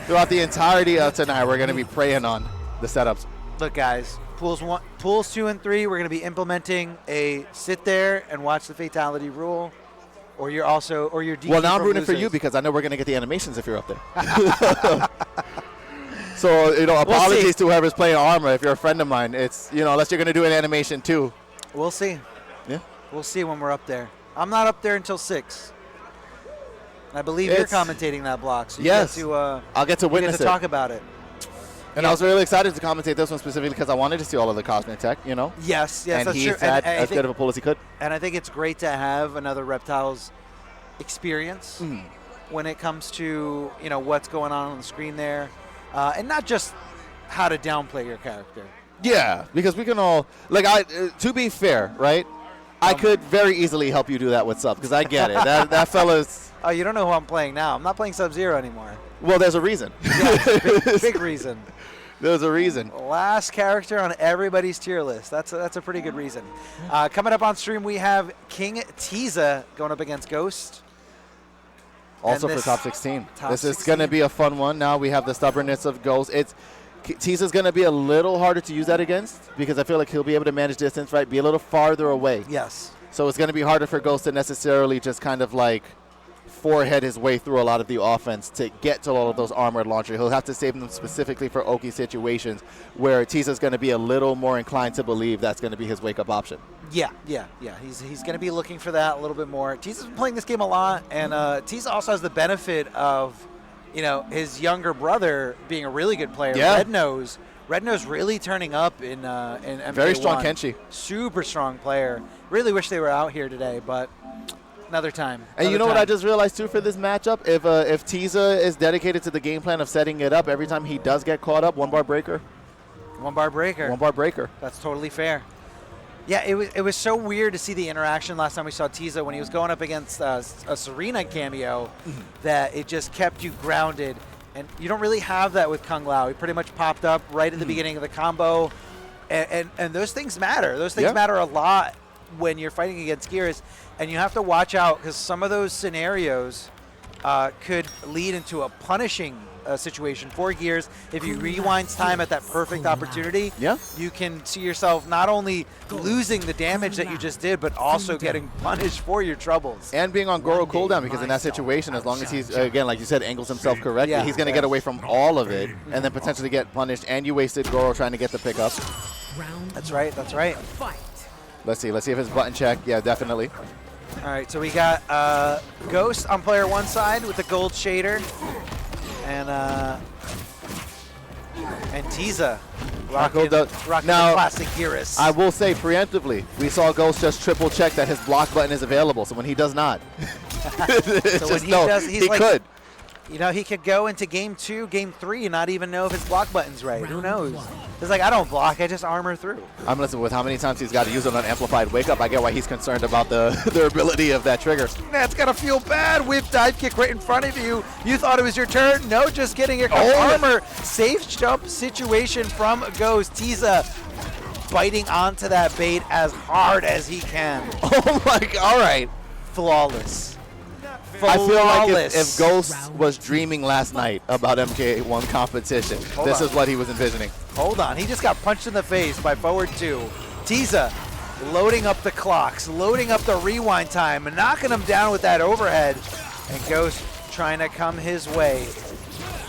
throughout the entirety of tonight, we're going to be preying on the setups. Look, guys, pools 2 and 3, we're going to be implementing a sit there and watch the fatality rule. Or you're DQ. Well, now I'm rooting for you because I know we're going to get the animations if you're up there. So, apologies to whoever's playing Arma. If you're a friend of mine, it's, unless you're going to do an animation too. We'll see. Yeah. We'll see when we're up there. I'm not up there until 6. I believe you're commentating that block. So yes. I'll get to witness it. Talk about it. And I was really excited to commentate this one specifically because I wanted to see all of the Cossner tech, Yes, and that's he true. had as good of a pull as he could. And I think it's great to have another Reptiles experience when it comes to, what's going on the screen there. And not just how to downplay your character. Yeah, because we can all, to be fair, right? I could very easily help you do that with sub because I get it. that fella's... Oh, you don't know who I'm playing now. I'm not playing Sub-Zero anymore. Well, there's a reason. Yeah, big reason. There's a reason. Last character on everybody's tier list. That's a pretty good reason. Coming up on stream, we have King-Tiza going up against Ghost. Also for top 16. This is going to be a fun one. Now we have the stubbornness of Ghost. Tiza's going to be a little harder to use that against because I feel like he'll be able to manage distance, right? Be a little farther away. Yes. So it's going to be harder for Ghost to necessarily just kind of forehead his way through a lot of the offense to get to all of those armored launchers. He'll have to save them specifically for Oki situations where Tiza's going to be a little more inclined to believe that's going to be his wake-up option. Yeah. He's going to be looking for that a little bit more. Tiza's been playing this game a lot, and Tiza also has the benefit of, his younger brother being a really good player. Yeah. Red Nose really turning up in MK1. Very strong Kenshi. Super strong player. Really wish they were out here today, but another time. And you know what I just realized too for this matchup? If Tiza is dedicated to the game plan of setting it up, every time he does get caught up, 1 bar breaker. 1 bar breaker. 1 bar breaker. That's totally fair. Yeah, it was so weird to see the interaction last time we saw Tiza when he was going up against a Serena cameo that it just kept you grounded. And you don't really have that with Kung Lao. He pretty much popped up right at the beginning of the combo. And those things matter. Those things matter a lot when you're fighting against Gears. And you have to watch out because some of those scenarios could lead into a punishing situation for Gears. If you rewind time at that perfect opportunity, you can see yourself not only losing the damage that you just did, but also getting punished for your troubles. And being on Goro cooldown, because in that situation, as long as he's, again, like you said, angles himself correctly, he's going to get away from all of it and then potentially get punished. And you wasted Goro trying to get the pickup. That's right. Let's see if his button check. Yeah, definitely. All right, so we got Ghost on player 1 side with the gold shader. And Tiza Rocking now, the classic Gearus. I will say preemptively, we saw Ghost just triple check that his block button is available. So when he does not, so when he does, he's he like, could. You know, he could go into game 2, game 3, and not even know if his block button's right. Who knows? It's like, I don't block, I just armor through. I'm listening with how many times he's got to use it on amplified wake up. I get why he's concerned about the durability of that trigger. That's gotta feel bad. Whip dive kick right in front of you. You thought it was your turn. No, just kidding. Here comes armor. Safe jump situation from Ghost. Tiza biting onto that bait as hard as he can. Oh my God, all right. Flawless. I feel like if Ghost was dreaming last night about MK1 competition, this is what he was envisioning. Hold on, he just got punched in the face by forward 2. Tiza loading up the clocks, loading up the rewind time, and knocking him down with that overhead. And Ghost trying to come his way.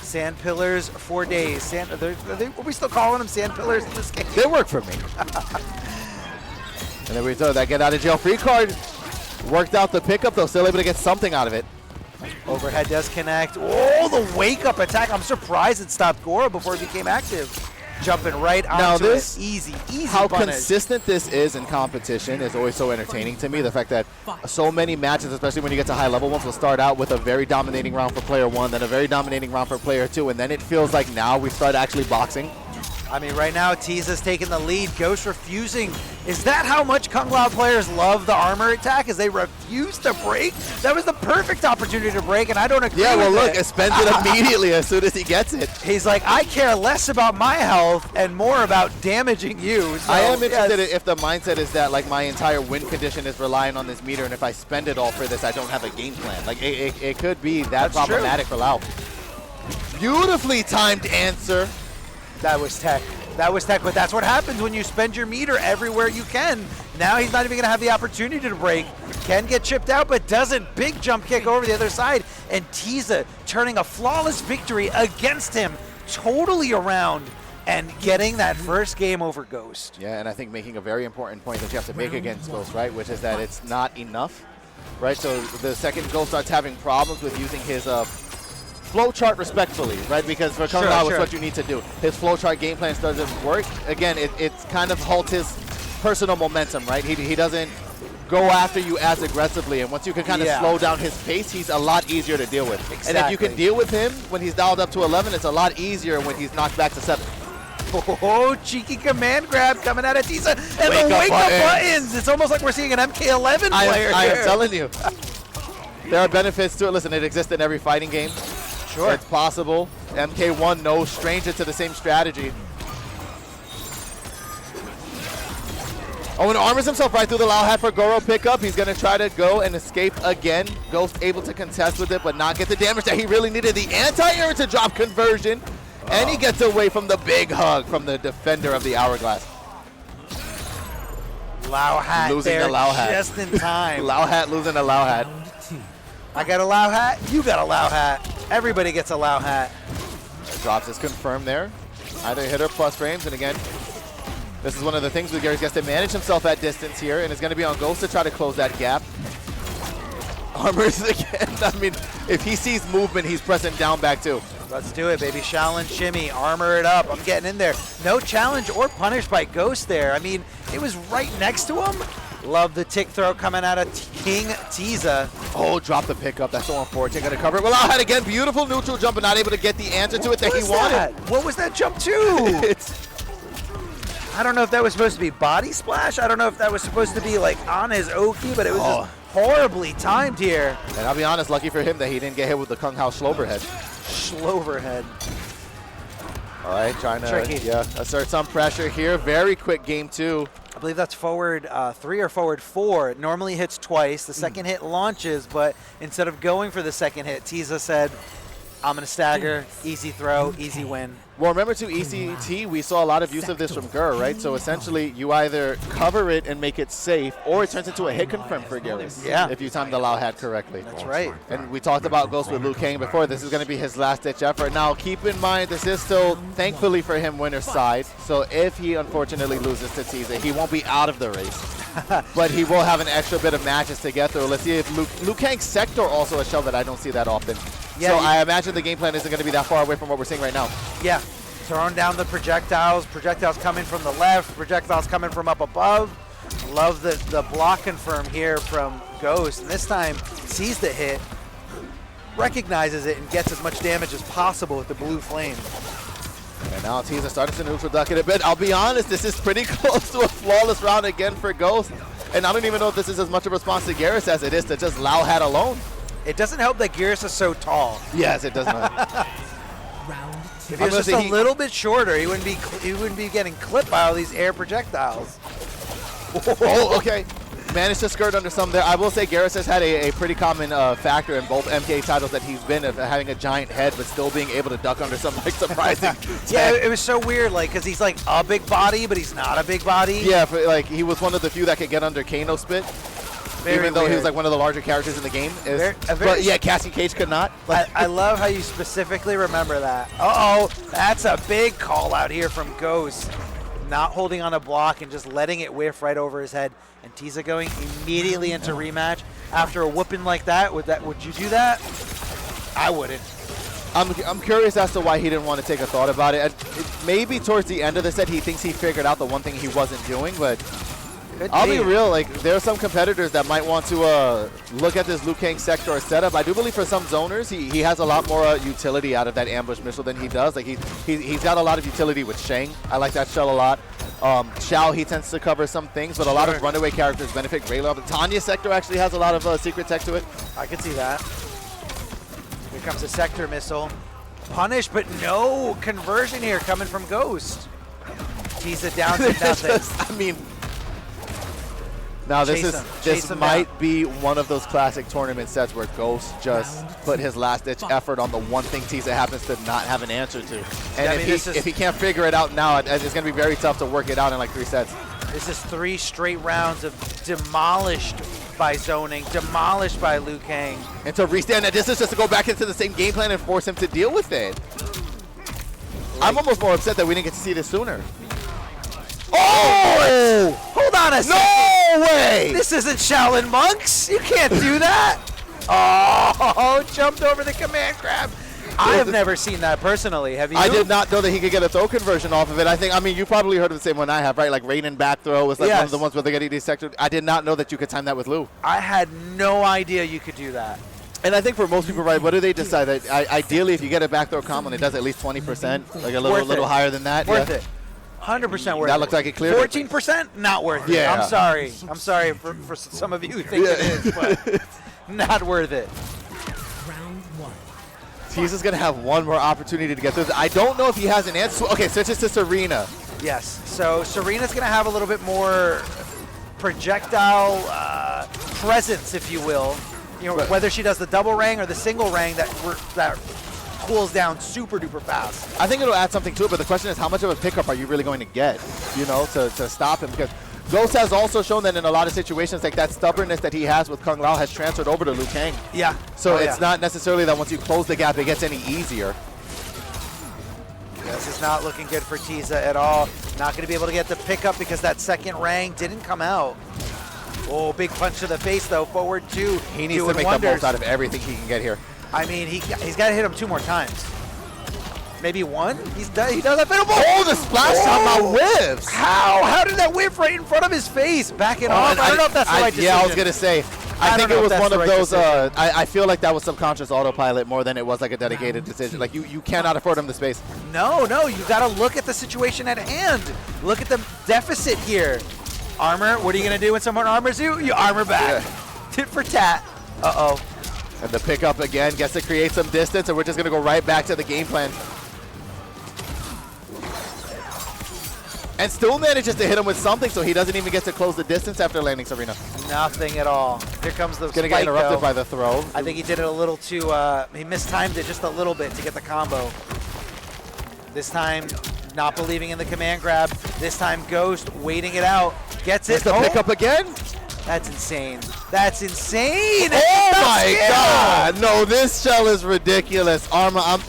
Sand pillars for days. Are we still calling them sand pillars in this game? They work for me. And then we throw that get out of jail free card. Worked out the pickup, though, still able to get something out of it. Overhead does connect. Oh, the wake-up attack. I'm surprised it stopped Goro before he became active. Jumping right onto it. Easy how punish. consistent this is in competition is always so entertaining to me. The fact that so many matches, especially when you get to high-level ones, will start out with a very dominating round for player 1, then a very dominating round for player 2, and then it feels like now we start actually boxing. I mean, right now, Tiza's taking the lead. Ghost refusing. Is that how much Kung Lao players love the armor attack? Is they refuse to break? That was the perfect opportunity to break, and I don't agree Yeah, well, with look, it spends it immediately as soon as he gets it. He's like, I care less about my health and more about damaging you. So, I am interested if the mindset is that, like, my entire win condition is relying on this meter, and if I spend it all for this, I don't have a game plan. Like, it could be that problematic for Lao. Beautifully timed answer. That was tech. That was tech, but that's what happens when you spend your meter everywhere you can. Now he's not even going to have the opportunity to break. Can get chipped out, but doesn't. Big jump kick over the other side. And Tiza turning a flawless victory against him, totally around, and getting that first game over Ghost. Yeah, and I think making a very important point that you have to make against Ghost, right, which is that it's not enough, right? So the second Ghost starts having problems with using his flowchart respectfully, right? Because for Kung Lao, it's what you need to do. His flowchart game plan doesn't work. Again, it's kind of halts his personal momentum, right? He doesn't go after you as aggressively, and once you can kind of slow down his pace, he's a lot easier to deal with. Exactly. And if you can deal with him when he's dialed up to 11, it's a lot easier when he's knocked back to 7. Oh, cheeky command grab coming out of Tiza, and the wake-up buttons. It's almost like we're seeing an MK11 player I am telling you. There are benefits to it. Listen, it exists in every fighting game. Sure. It's possible. MK1, no stranger to the same strategy. Oh, and armors himself right through the Lao hat for Goro pickup. He's going to try to go and escape again. Ghost able to contest with it, but not get the damage that he really needed. The anti-air to drop conversion. And he gets away from the big hug from the defender of the Hourglass. Lao hat losing there the Lao hat. Just in time. Lao hat losing a Lao hat. I got a Lao hat. You got a Lao hat. Everybody gets a Lao hat. Drops is confirmed there. Either hitter plus frames, and again, this is one of the things with Gary's gets to manage himself at distance here, and it's going to be on Ghost to try to close that gap. Armors again. I mean, if he sees movement, he's pressing down back too. Let's do it, baby. Challenge, shimmy, armor it up. I'm getting in there. No challenge or punish by Ghost there. I mean, it was right next to him. Love the tick throw coming out of King-Tiza. Oh, drop the pickup. That's so unfortunate. Going to cover it. Well, out again. Beautiful neutral jump, but not able to get the answer to it that he wanted. What was that jump to? I don't know if that was supposed to be body splash. I don't know if that was supposed to be like on his Oki, but it was just horribly timed here. And I'll be honest, lucky for him that he didn't get hit with the Kung Hao Schloverhead. Schloverhead. All right, trying to assert some pressure here. Very quick game 2. I believe that's forward 3 or forward 4. It normally hits twice. The second hit launches, but instead of going for the second hit, Tiza said, I'm going to stagger, easy throw, easy win. Well, remember too, ECT, we saw a lot of use of this from Gur, right? So essentially, you either cover it and make it safe, or it turns into a hit confirm for Garrus. Yeah. If you time the Lao hat correctly. That's right. And we talked about Ghost with Liu Kang before. This is going to be his last-ditch effort. Now, keep in mind, this is still, thankfully for him, winner's side. So if he unfortunately loses to Tiza, he won't be out of the race. But he will have an extra bit of matches to get through. Let's see if Liu Kang's Sector also a shell that I don't see that often. Yeah, so I imagine the game plan isn't going to be that far away from what we're seeing right now. Yeah. Throwing down the projectiles. Projectiles coming from the left. Projectiles coming from up above. Love the block confirm here from Ghost. And this time sees the hit, recognizes it, and gets as much damage as possible with the blue flame. And now Tiza starting to neutral duck it a bit. I'll be honest, this is pretty close to a flawless round again for Ghost. And I don't even know if this is as much a response to Garrus as it is to just Lao Hat alone. It doesn't help that Garrus is so tall. Yes, it does not. Round If he was just a little bit shorter, he wouldn't be getting clipped by all these air projectiles. Oh, okay. Managed to skirt under some there. I will say Garrus has had a pretty common factor in both MK titles that he's been of having a giant head, but still being able to duck under some like surprising. Yeah, it was so weird, like, because he's like a big body, but he's not a big body. Yeah, like he was one of the few that could get under Kano spit. Even though he was like one of the larger characters in the game. But yeah, Cassie Cage could not. I love how you specifically remember that. Uh-oh, that's a big call out here from Ghost. Not holding on a block and just letting it whiff right over his head. And Tiza going immediately into rematch after a whooping like that. Would you do that? I wouldn't. I'm curious as to why he didn't want to take a thought about it. Maybe towards the end of the set, he thinks he figured out the one thing he wasn't doing, but I'll be real, like there are some competitors that might want to look at this Liu Kang sector setup. I do believe for some zoners, he has a lot more utility out of that ambush missile than he does. Like he's got a lot of utility with Shang. I like that shell a lot. Xiao, he tends to cover some things, but a lot of runaway characters benefit greatly. Tanya's sector actually has a lot of secret tech to it. I can see that. Here comes a sector missile. Punish, but no conversion here coming from Ghost. Tiza down to nothing. I mean, now this might be one of those classic tournament sets where Ghost just put his last-ditch effort on the one thing Tiza happens to not have an answer to. And if he can't figure it out now, it's going to be very tough to work it out in like 3 sets. This is 3 straight rounds of demolished by zoning, demolished by Liu Kang. And to restand that distance just to go back into the same game plan and force him to deal with it. I'm almost more upset that we didn't get to see this sooner. Oh! Hold on a second. No way! This isn't Shaolin Monks. You can't do that. Oh, jumped over the command grab. I have never seen that personally. Have you? I did not know that he could get a throw conversion off of it. I mean, you probably heard of the same one I have, right? Like Raiden back throw was like one of the ones where they get dissected. I did not know that you could time that with Liu. I had no idea you could do that. And I think for most people, right, what do they decide? That ideally, if you get a back throw combo and it does at least 20%, like a little higher than that. Worth it. 100% worth it. That looked like it cleared. 14%? Not worth it. Yeah. I'm sorry. I'm sorry for some of you who think it is, but not worth it. Round 1. Tiza's going to have one more opportunity to get through. I don't know if he has an answer. Okay, switch it to Serena. Yes. So Serena's going to have a little bit more projectile presence, if you will. You know, whether she does the double rang or the single rang that cools down super duper fast. I think it'll add something to it, but the question is how much of a pickup are you really going to get, you know, to stop him? Because Ghost has also shown that in a lot of situations, like that stubbornness that he has with Kung Lao has transferred over to Liu Kang. Yeah. So it's not necessarily that once you close the gap, it gets any easier. This is not looking good for Tiza at all. Not going to be able to get the pickup because that second rang didn't come out. Oh, big punch to the face, though. Forward 2. He needs to make the most out of everything he can get here. I mean, he's got to hit him 2 more times. Maybe 1? He does that fatal ball. Oh, the splash on my whiffs. How did that whiff right in front of his face? Back it off. I don't know if that's the right decision. Yeah, I was going to say. I think it was one of those, I feel like that was subconscious autopilot more than it was like a dedicated decision. Like, you cannot afford him the space. No, you got to look at the situation at hand. Look at the deficit here. Armor, what are you going to do when someone armors you? You armor back. Yeah. Tit for tat. Uh-oh. And the pickup again gets to create some distance, and we're just going to go right back to the game plan. And still manages to hit him with something, so he doesn't even get to close the distance after landing Serena. Nothing at all. Here comes the going to get interrupted by the throw. I think he did it a little too, he mistimed it just a little bit to get the combo. This time, not believing in the command grab. This time, Ghost waiting it out. Gets it. The pickup again? That's insane. That's insane. Oh my God! No, this shell is ridiculous. Arma,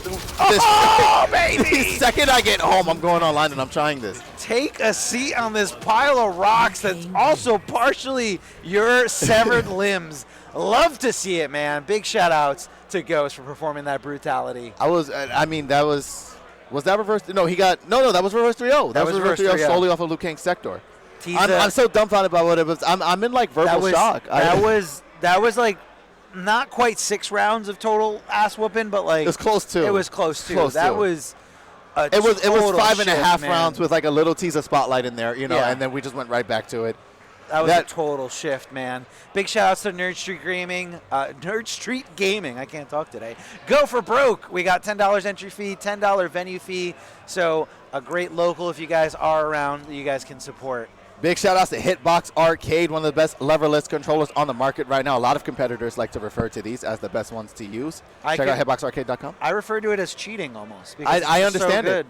baby! The second I get home, I'm going online and I'm trying this. Take a seat on this pile of rocks that's also partially your severed limbs. Love to see it, man. Big shout outs to Ghost for performing that brutality. That was Was that reverse? No, he got no. That was reverse 3-0. That was reverse 3-0 solely off of Liu Kang's sector. I'm so dumbfounded by what it was. I'm in like verbal shock. That was like not quite 6 rounds of total ass whooping, but like it was close to. It was close to. That was. It was 5.5 man. rounds with like a little Tiza spotlight in there, Yeah. and then we just went right back to it. That was a total shift, man. Big shout outs to Nerd Street Gaming. I can't talk today. Go for broke. We got $10 entry fee, $10 venue fee. So a great local if you guys are around that you guys can support. Big shout outs to Hitbox Arcade, one of the best leverless controllers on the market right now. A lot of competitors like to refer to these as the best ones to use. Check out hitboxarcade.com. I refer to it as cheating almost. I understand it.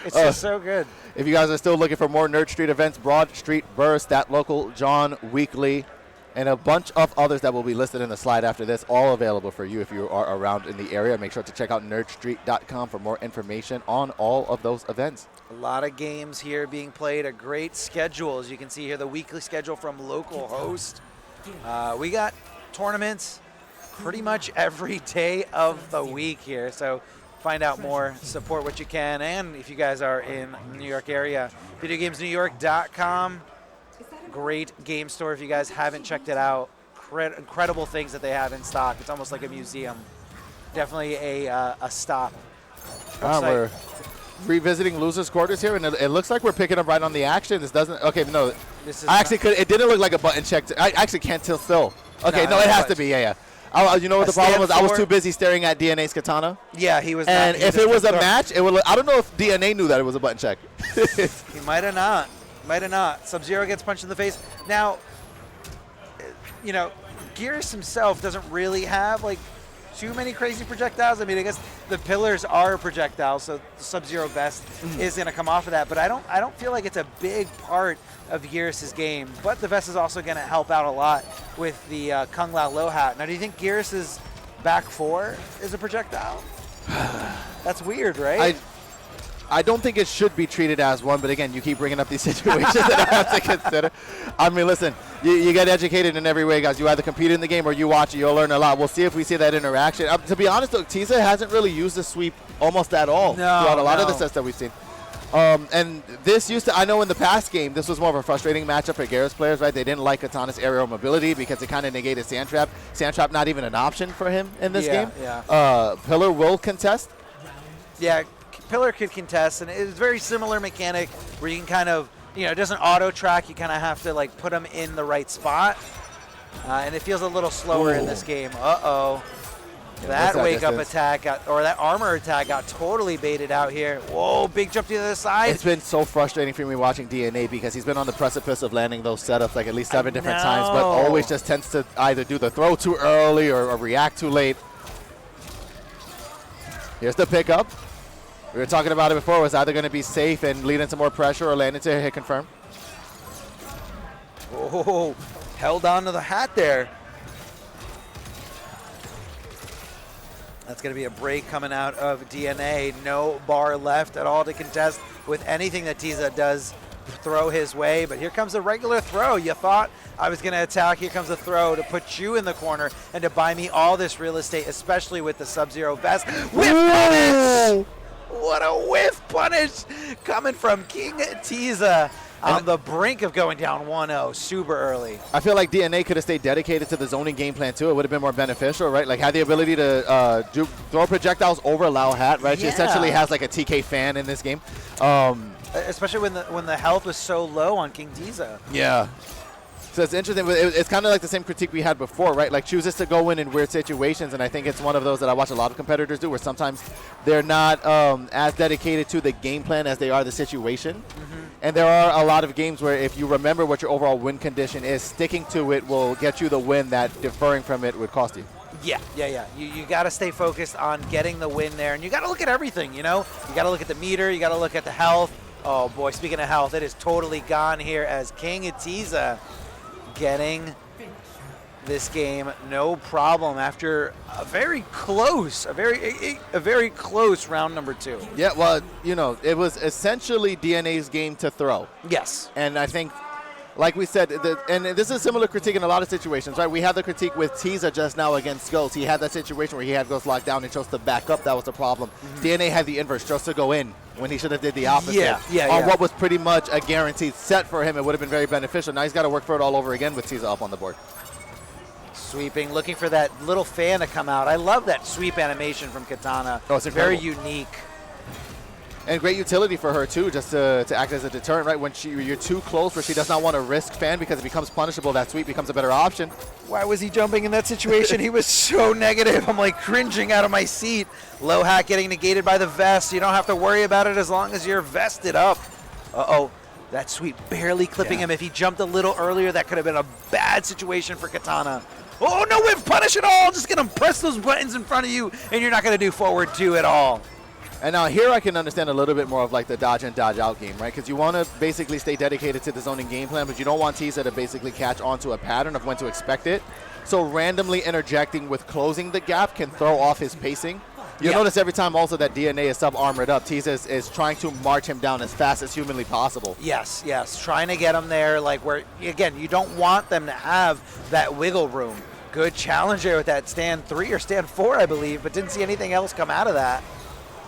It's just so good. If you guys are still looking for more Nerd Street events, Broad Street Burst, That Local, John Weekly, and a bunch of others that will be listed in the slide after this, all available for you if you are around in the area. Make sure to check out nerdstreet.com for more information on all of those events. A lot of games here being played, a great schedule. As you can see here, the weekly schedule from local host. We got tournaments pretty much every day of the week here. So find out more, support what you can, and if you guys are in the New York area, videogamesnewyork.com. Great game store if you guys haven't checked it out. Incredible things that they have in stock. It's almost like a museum. Definitely a stop. We're revisiting losers quarters here, and it looks like we're picking up right on the action. This doesn't. Okay, no. This is I actually could. It didn't look like a button check. I actually can't tell still. Okay, no, it has to be. Yeah. You know what the problem was? I was too busy staring at DNA's katana. Yeah, he was. And if it was a match, it would. I don't know if DNA knew that it was a button check. He might have not. Might have not. Sub-Zero gets punched in the face. Now, Gears himself doesn't really have like too many crazy projectiles. I mean, I guess the pillars are projectiles, so the Sub-Zero vest is going to come off of that. But I don't feel like it's a big part of Gears' game. But the vest is also going to help out a lot with the Kung Lao low hat. Now, do you think Gears' back 4 is a projectile? That's weird, right? I don't think it should be treated as one, but again, you keep bringing up these situations that I have to consider. I mean, listen, you get educated in every way, guys. You either compete in the game or you watch it. You'll learn a lot. We'll see if we see that interaction. To be honest, though, Tiza hasn't really used the sweep almost at all throughout a lot of the sets that we've seen. And this used to, I know in the past game, this was more of a frustrating matchup for Garrus players, right? They didn't like Katana's aerial mobility because it kind of negated Sand Trap. Sand Trap not even an option for him in this game. Yeah. Pillar will contest. Yeah. Pillar could contest, and it's a very similar mechanic where you can kind of, it doesn't auto track. You kind of have to like put them in the right spot, and it feels a little slower in this game. That wake up attack or that armor attack got totally baited out here. Whoa, big jump to the other side. It's been so frustrating for me watching DNA because he's been on the precipice of landing those setups like at least 7 different times, but always just tends to either do the throw too early or react too late. Here's the pickup. We were talking about it before. It was either going to be safe and lead into more pressure or land into a hit confirm. Oh, held on to the hat there. That's going to be a break coming out of DNA. No bar left at all to contest with anything that Tiza does throw his way. But here comes a regular throw. You thought I was going to attack. Here comes a throw to put you in the corner and to buy me all this real estate, especially with the Sub-Zero vest. Whip punish! What a whiff punish coming from King-Tiza on the brink of going down 1-0 super early. I feel like DNA could have stayed dedicated to the zoning game plan too. It would have been more beneficial, right? Like had the ability to throw projectiles over Lao Hat, right? She essentially has like a TK fan in this game. Especially when the health was so low on King-Tiza. Yeah. So it's interesting. It's kind of like the same critique we had before, right? Like chooses to go in weird situations, and I think it's one of those that I watch a lot of competitors do, where sometimes they're not as dedicated to the game plan as they are the situation. And there are a lot of games where if you remember what your overall win condition is, sticking to it will get you the win that deferring from it would cost you. Yeah. You got to stay focused on getting the win there, and you got to look at everything. You got to look at the meter, you got to look at the health. Oh boy, speaking of health, it is totally gone here as King-Tiza getting this game no problem after a very close round number 2. Yeah, well, it was essentially DNA's game to throw. Yes. And I think Like we said, and this is a similar critique in a lot of situations, right? We had the critique with Tiza just now against Ghost. He had that situation where he had Ghost locked down and chose to back up. That was the problem. DNA had the inverse, chose to go in when he should have did the opposite. On what was pretty much a guaranteed set for him, it would have been very beneficial. Now he's got to work for it all over again with Tiza up on the board. Sweeping, looking for that little fan to come out. I love that sweep animation from Katana. Oh, it's very incredible. unique. And great utility for her, too, just to act as a deterrent, right? When you're too close where she does not want to risk fan because it becomes punishable, that sweep becomes a better option. Why was he jumping in that situation? He was so negative. I'm like cringing out of my seat. Low hat getting negated by the vest. You don't have to worry about it as long as you're vested up. Uh-oh. That sweep barely clipping him. If he jumped a little earlier, that could have been a bad situation for Katana. Oh, no whip punish at all. Just going to press those buttons in front of you, and you're not going to do forward two at all. And now here I can understand a little bit more of like the dodge and dodge out game, right? Because you want to basically stay dedicated to the zoning game plan, but you don't want Tiza to basically catch onto a pattern of when to expect it. So randomly interjecting with closing the gap can throw off his pacing. You'll notice every time also that DNA is sub-armored up, Tiza is trying to march him down as fast as humanly possible. Yes, yes. Trying to get him there, like where, again, you don't want them to have that wiggle room. Good challenge there with that stand 3 or stand 4, I believe, but didn't see anything else come out of that.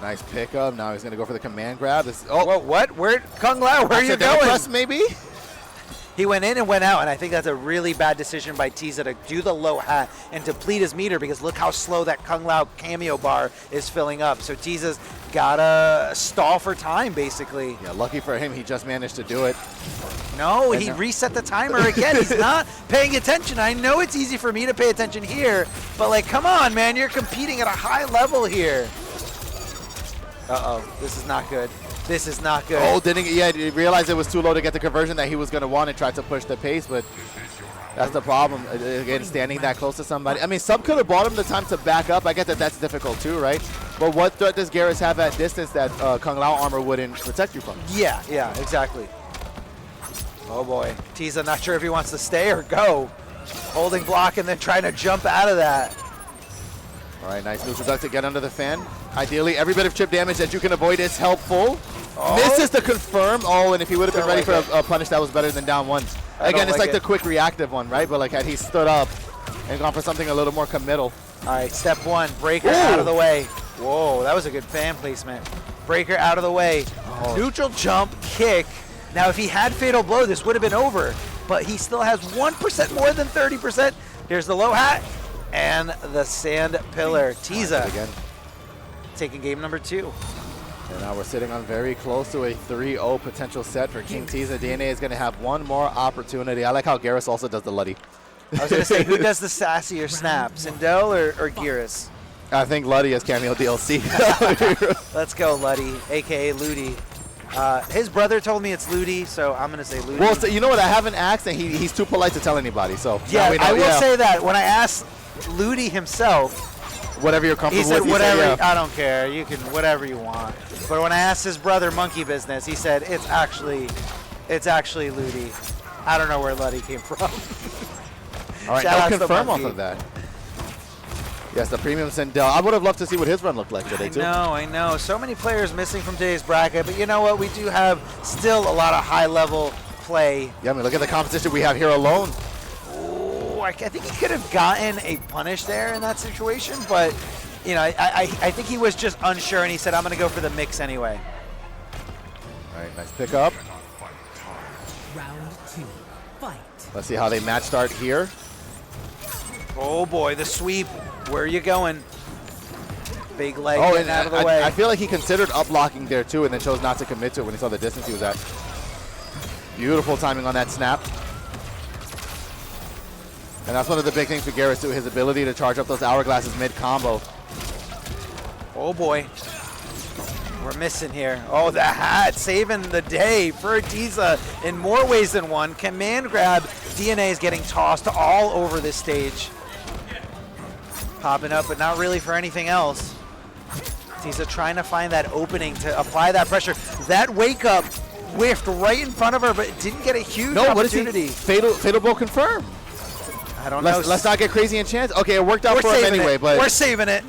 Nice pickup. Now he's going to go for the command grab. Whoa, what? Where, Kung Lao, where are you going? Press, maybe? He went in and went out, and I think that's a really bad decision by Tiza to do the low hat and deplete his meter because look how slow that Kung Lao cameo bar is filling up. So Tiza's got to stall for time, basically. Yeah, lucky for him, he just managed to do it. No, he reset the timer again. He's not paying attention. I know it's easy for me to pay attention here, but, like, come on, man. You're competing at a high level here. Uh-oh, this is not good. This is not good. Oh, he realized it was too low to get the conversion that he was going to want and tried to push the pace, but that's the problem. Again, standing that close to somebody. I mean, Sub could have bought him the time to back up. I get that that's difficult too, right? But what threat does Garrus have at distance that Kung Lao armor wouldn't protect you from? Yeah, exactly. Oh boy. Tiza not sure if he wants to stay or go. Holding block and then trying to jump out of that. All right, nice neutral duck to get under the fan. Ideally, every bit of chip damage that you can avoid is helpful. Oh. Misses to confirm. Oh, and if he would have been ready for a punish, that was better than down one. Again, it's like the quick reactive one, right? But like had he stood up and gone for something a little more committal. All right, step 1, breaker out of the way. Whoa, that was a good fan placement. Breaker out of the way. Oh. Neutral jump, kick. Now, if he had fatal blow, this would have been over. But he still has 1% more than 30%. Here's the low hat and the sand pillar. Tiza again taking game number 2. And now we're sitting on very close to a 3-0 potential set for King-Tiza. DNA is going to have one more opportunity. I like how Garrus also does the Luddy. I was going to say, who does the sassier snap, Sindel or Garrus? I think Luddy is cameo DLC. Let's go, Luddy, a.k.a. Ludi. His brother told me it's Ludi, so I'm going to say Ludi. Well, so you know what? I haven't asked, and he's too polite to tell anybody. So yeah, I will say that. When I asked Ludi himself, whatever you're comfortable with. He said, whatever, I don't care. You can, whatever you want. But when I asked his brother Monkey Business, he said, it's actually Ludi. I don't know where Luddy came from. All right, no confirm off of that. Yes, the premium Sindel. I would have loved to see what his run looked like today, too. I know. So many players missing from today's bracket. But you know what? We do have still a lot of high-level play. Yeah, I mean, look at the competition we have here alone. I think he could have gotten a punish there in that situation, but you know, I think he was just unsure, and he said, "I'm going to go for the mix anyway." All right, nice pickup. Round 2, fight. Let's see how they match start here. Oh boy, the sweep. Where are you going? Big leg and out of the way. I feel like he considered up blocking there too, and then chose not to commit to it when he saw the distance he was at. Beautiful timing on that snap. And that's one of the big things for Garrus too, his ability to charge up those hourglasses mid-combo. Oh boy. We're missing here. Oh, the hat saving the day for Tiza in more ways than one. Command grab. DNA is getting tossed all over this stage. Popping up, but not really for anything else. Tiza trying to find that opening to apply that pressure. That wake up whiffed right in front of her, but didn't get a huge opportunity. Fatal blow confirmed. I don't know. Let's not get crazy and chance. Okay, it worked out for him anyway, but we're saving it.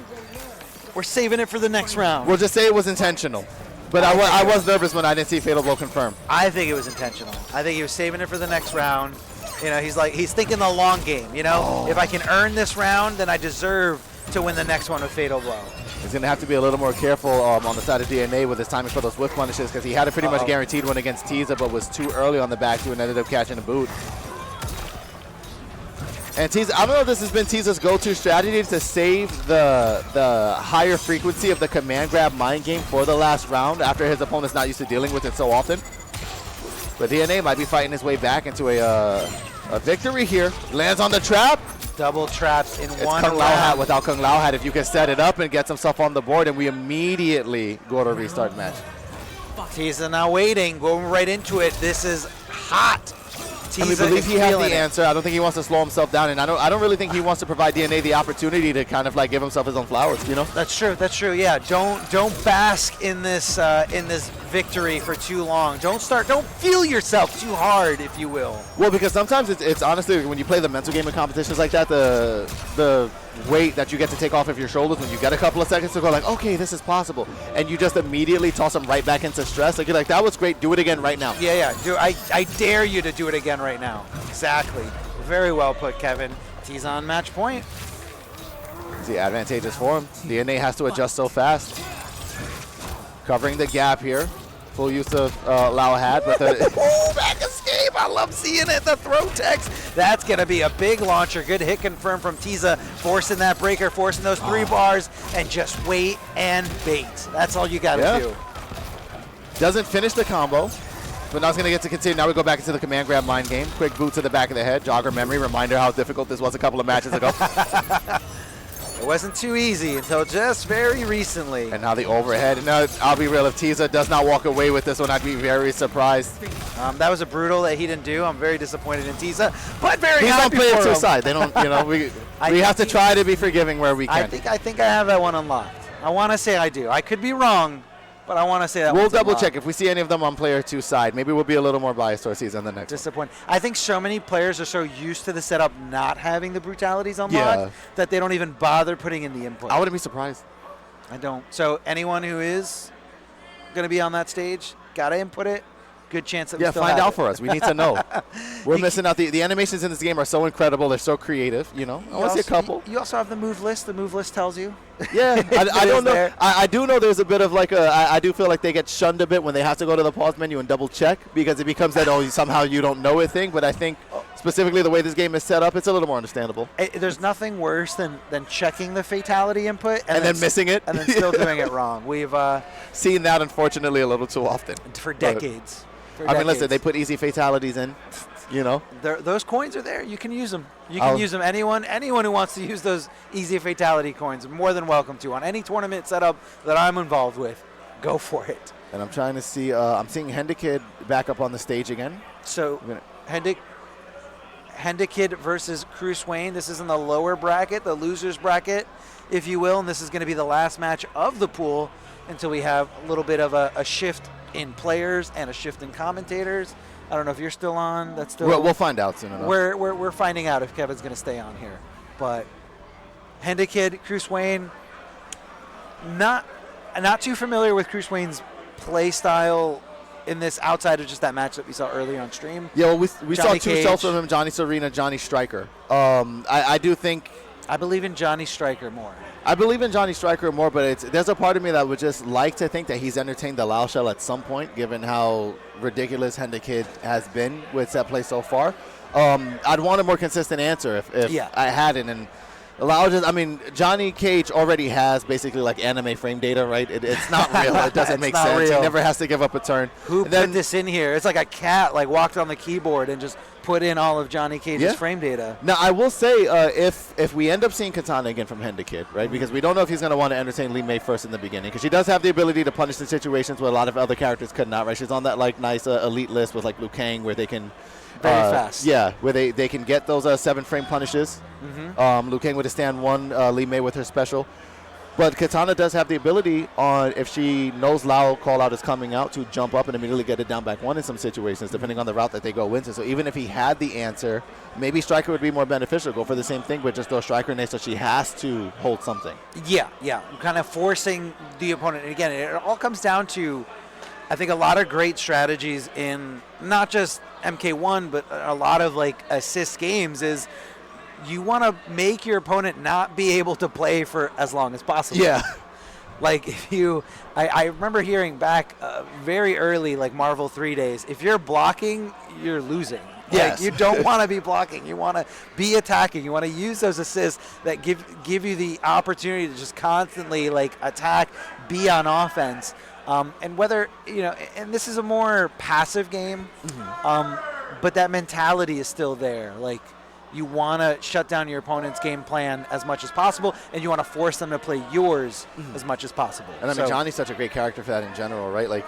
We're saving it for the next round. We'll just say it was intentional. But I was nervous when I didn't see Fatal Blow confirm. I think it was intentional. I think he was saving it for the next round. You know, he's thinking the long game. You know, if I can earn this round, then I deserve to win the next one with Fatal Blow. He's going to have to be a little more careful on the side of DNA with his timing for those whiff punishes because he had a pretty much guaranteed one against Tiza, but was too early on the back two and ended up catching a boot. And Tiza, I don't know if this has been Tiza's go-to strategy to save the higher frequency of the command grab mind game for the last round after his opponent's not used to dealing with it so often. But DNA might be fighting his way back into a victory here. Lands on the trap. Double traps in It's one Kung Lao Hat round. without Kung Lao Hat. If you can set it up and get some stuff on the board, and we immediately go to restart match. Tiza now waiting, going right into it. This is hot. Tiza And we believe is he has feeling the it. answer. I don't think he wants to slow himself down, and I don't really think he wants to provide DNA the opportunity to kind of like give himself his own flowers, you know? That's true. That's true. Yeah. Don't bask in this victory for too long. Don't feel yourself too hard, if you will. Well, because sometimes it's honestly when you play the mental game in competitions like that, the weight that you get to take off of your shoulders when you get a couple of seconds to go like, okay, this is possible, and you just immediately toss them right back into stress. Like you're like, that was great. Do it again right now. Yeah. I dare you to do it again right now. Exactly. Very well put, Kevin. Tiza on match point. It's the advantageous for him. DNA has to adjust so fast. Covering the gap here. Full use of Lao Hat, but the Back escape. I love seeing it. The throw text. That's going to be a big launcher. Good hit confirmed from Tiza, forcing that breaker, forcing those 3 bars, and just wait and bait. That's all you got to do. doesn't finish the combo, but now it's going to get to continue. Now we go back into the command grab mind game. Quick boot to the back of the head. Jogger memory. Reminder how difficult this was a couple of matches ago. It wasn't too easy until just very recently. And now the overhead. Now, I'll be real. If Tiza does not walk away with this one, I'd be very surprised. That was a brutal that he didn't do. I'm very disappointed in Tiza, but very He's on happy player for two him. side. They don't, you know, we have to try to be forgiving where we can. I think I have that one unlocked. I want to say I do. I could be wrong, but I want to say that We'll one's double unlocked. check. If we see any of them on player two side, maybe we'll be a little more biased towards Tiza on the next one. Disappointed. I think so many players are so used to the setup not having the brutalities unlocked Yeah. that they don't even bother putting in the input. I wouldn't be surprised. I don't. So anyone who is going to be on that stage, got to input it. Good chance that we Yeah, still find have out it. for us. We need to know. We're missing out. The animations in this game are so incredible. They're so creative. You know, I want to see a couple. You also have the move list. The move list tells you. Yeah, I It don't is know. there. I do know there's a bit of like I do feel like they get shunned a bit when they have to go to the pause menu and double check because it becomes that somehow you don't know a thing. But I think specifically the way this game is set up, it's a little more understandable. There's nothing worse than checking the fatality input And then missing it. and then still doing it wrong. We've Seen that unfortunately a little too often. for But, decades. I mean, listen, they put easy fatalities in. You know, Those coins are there. You can use them. You can use them. Anyone who wants to use those easy fatality coins are more than welcome to on any tournament setup that I'm involved with. Go for it. and I'm trying to see. I'm seeing Hendakid back up on the stage again. So We're Hendakid versus Kruce Wayne. This is in the lower bracket, the losers bracket, if you will, and this is going to be the last match of the pool until we have a little bit of a shift in players and a shift in commentators. I don't know if you're still on. That's still. We'll find out soon enough. We're finding out if Kevin's going to stay on here, but Hendakid, Kruce Wayne. Not too familiar with Kruce Wayne's play style in this outside of just that match that we saw earlier on stream. Yeah, well, we saw Johnny two Cage. shells from him: Johnny Serena, Johnny Striker. I do think. I believe in Johnny Striker more. I believe in Johnny Striker more, but there's a part of me that would just like to think that he's entertained the Lao Shell at some point, given how ridiculous Hendakid has been with set play so far. I'd want a more consistent answer if I hadn't. And Lao just, I mean, Johnny Cage already has basically like anime frame data, right? It's not real. It doesn't make sense. Real. He never has to give up a turn. Who And put this in here? It's like a cat like walked on the keyboard and just put in all of Johnny Cage's frame data. Now, I will say, if we end up seeing Katana again from Hendakid, right, because we don't know if he's going to want to entertain Lee May first in the beginning, because she does have the ability to punish in situations where a lot of other characters could not, right? She's on that, like, nice elite list with, like, Liu Kang, where they can... Very fast. Yeah, where they can get those 7-frame punishes. Liu Kang with a stand 1, Lee May with her special. But Katana does have the ability on, if she knows Lao call out is coming out, to jump up and immediately get it down back one in some situations, depending on the route that they go into. So even if he had the answer, maybe Striker would be more beneficial. Go for the same thing, but just throw Striker in there so she has to hold something. Yeah. Kind of forcing the opponent. And again, it all comes down to, I think, a lot of great strategies in not just MK1, but a lot of like assist games is you want to make your opponent not be able to play for as long as possible. Yeah. Like if you, I remember hearing back very early, like Marvel 3 days, if you're blocking, you're losing. Yes. Like, you don't want to be blocking. You want to be attacking. You want to use those assists that give you the opportunity to just constantly like attack, be on offense. And whether, and this is a more passive game, but that mentality is still there. Like, you want to shut down your opponent's game plan as much as possible, and you want to force them to play yours as much as possible. And I mean, Johnny's such a great character for that in general, right? Like,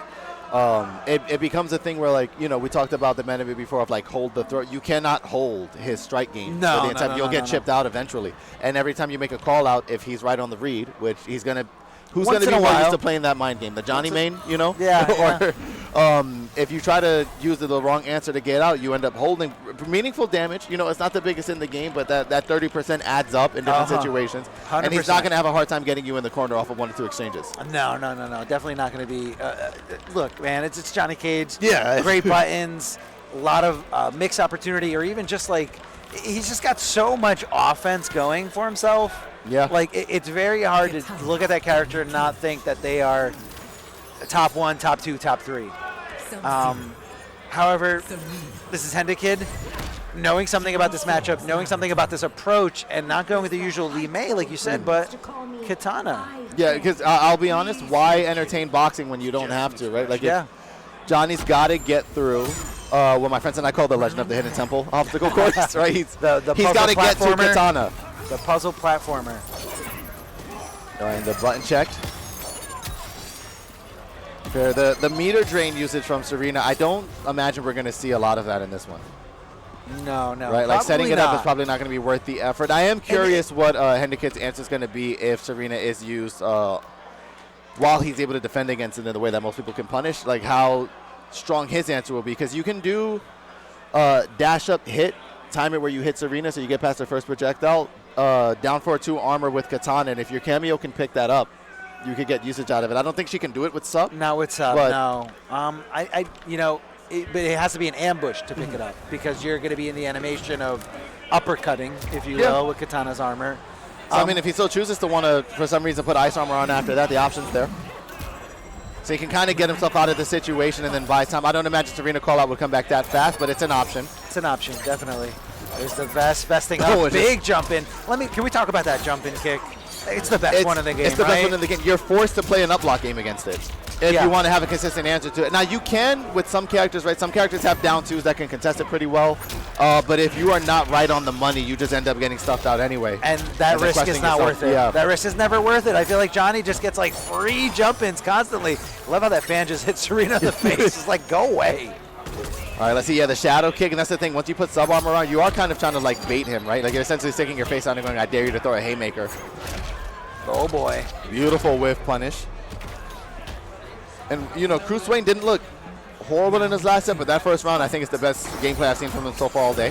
it becomes a thing where, like, we talked about the meta before of, like, hold the throw. You cannot hold his strike game. No, You'll get chipped out eventually. And every time you make a call out, if he's right on the read, which he's going to, who's going to be more used to playing that mind game? The Johnny main, Yeah. Or if you try to use the wrong answer to get out, you end up holding meaningful damage. It's not the biggest in the game, but that 30% adds up in different situations. 100%. And he's not going to have a hard time getting you in the corner off of 1 or 2 exchanges. No. Definitely not going to be. Look, man, it's Johnny Cage. Yeah. Great buttons, a lot of mix opportunity, or even just like, he's just got so much offense going for himself. Yeah. Like, it's very hard to look at that character and not think that they are top 1, top 2, top 3. However, this is Hendakid, knowing something about this matchup, knowing something about this approach, and not going with the usual Lee Mei, like you said, but Katana. Yeah, because I'll be honest, why entertain boxing when you don't have to, right? Like, Yeah. Johnny's got to get through what my friends and I call the Legend of the Hidden Temple obstacle course, right? He's got to get to Katana. The puzzle platformer. All right, the button checked. Fair. The meter drain usage from Serena, I don't imagine we're going to see a lot of that in this one. No. Right, like setting it up is not. probably not going to be worth the effort. I am curious what Hendakid's answer is going to be if Serena is used while he's able to defend against it in the way that most people can punish, like how strong his answer will be. Because you can do dash up hit, time it where you hit Serena so you get past the first projectile, down for a 2 armor with Katana, and if your cameo can pick that up, you could get usage out of it. I don't think she can do it with sub. Not with sub, no. But it has to be an ambush to pick it up, because you're going to be in the animation of uppercutting, if you will, with Katana's armor. So, I mean, if he still chooses to want to, for some reason, put ice armor on after that, the option's there. So he can kind of get himself out of the situation and then buy time. I don't imagine Serena call-out would come back that fast, but it's an option. It's an option, definitely. There's the vesting up, big jump in. Can we talk about that jump in kick? It's the best one in the game, It's the right? best one in the game. You're forced to play an up block game against it if you want to have a consistent answer to it. Now, you can with some characters, right? Some characters have down 2s that can contest it pretty well. But if you are not right on the money, you just end up getting stuffed out anyway. And that risk is not worth it. Yeah. That risk is never worth it. I feel like Johnny just gets like free jump-ins constantly. Love how that fan just hit Serena in the face. It's like, go away. All right, let's see. Yeah, the shadow kick, and that's the thing. Once you put sub armor on, you are kind of trying to like bait him, right? Like you're essentially sticking your face out and going, I dare you to throw a haymaker. Oh boy. Beautiful whiff punish. And, Kruce Wayne didn't look horrible in his last set, but that first round I think is the best gameplay I've seen from him so far all day.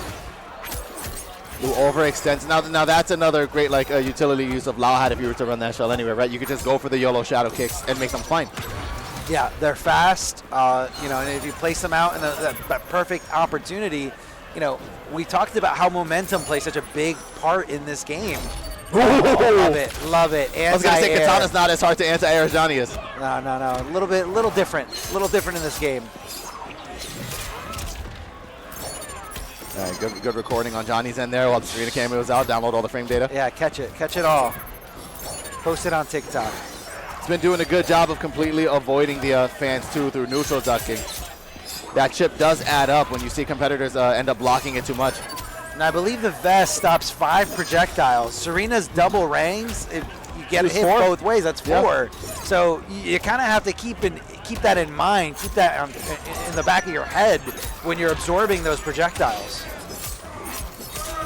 Who overextends. Now that's another great utility use of Lao had if you were to run that shell anyway, right? You could just go for the YOLO shadow kicks and make them fine. Yeah, they're fast, and if you place them out in that perfect opportunity, we talked about how momentum plays such a big part in this game. Love it. I was going to say Katana's not as hard to anti-air as Johnny is. No. A little different in this game. All right, good recording on Johnny's end there while the Serena camera was out. Download all the frame data. Yeah, catch it all. Post it on TikTok. It's been doing a good job of completely avoiding the fans too through neutral ducking. That chip does add up when you see competitors end up blocking it too much. And I believe the vest stops 5 projectiles. Serena's double rangs, if you get hit both ways, that's 4. Yep. So you kind of have to keep that in mind, keep that in the back of your head when you're absorbing those projectiles.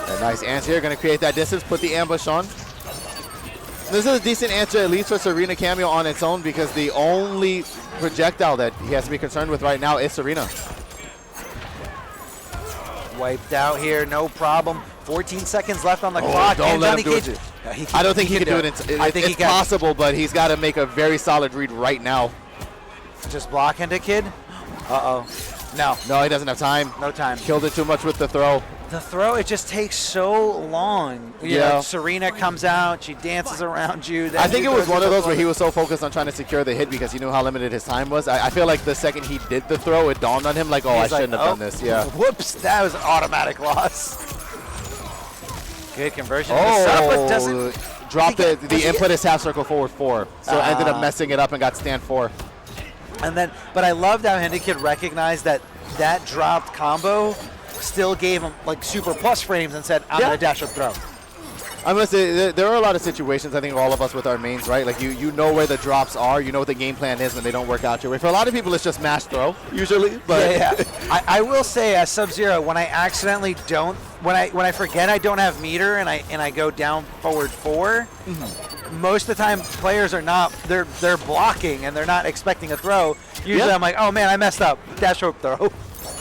A nice answer here, going to create that distance, put the ambush on. This is a decent answer, at least for Serena Cameo on its own, because the only projectile that he has to be concerned with right now is Serena. Wiped out here, no problem. 14 seconds left on the clock. Don't and let him Johnny do it. Cage- I don't think he can do it. It's can. possible, but he's got to make a very solid read right now. Just block Hendakid. Uh-oh. No. No, he doesn't have time. No time. Killed it too much with the throw. The throw, it just takes so long. You know, Serena comes out, she dances around you. I think it was one of those where he was so focused on trying to secure the hit because he knew how limited his time was. I feel like the second he did the throw, it dawned on him like, oh, I shouldn't have done this. Yeah. Whoops, that was an automatic loss. Good conversion. Oh, dropped the input is half circle forward 4. So ended up messing it up and got stand 4. And then, but I loved how Hendakid recognized that dropped combo still gave him like super plus frames and said, I'm going to dash up throw. I'm going to say there are a lot of situations, I think all of us with our mains, right? Like you know where the drops are, you know what the game plan is when they don't work out your way. For a lot of people, it's just mash throw, usually. But I will say as Sub-Zero, when I accidentally don't, when I forget I don't have meter and I go down forward 4, most of the time players are not, they're blocking and they're not expecting a throw. Usually I'm like, oh man, I messed up, dash hope throw.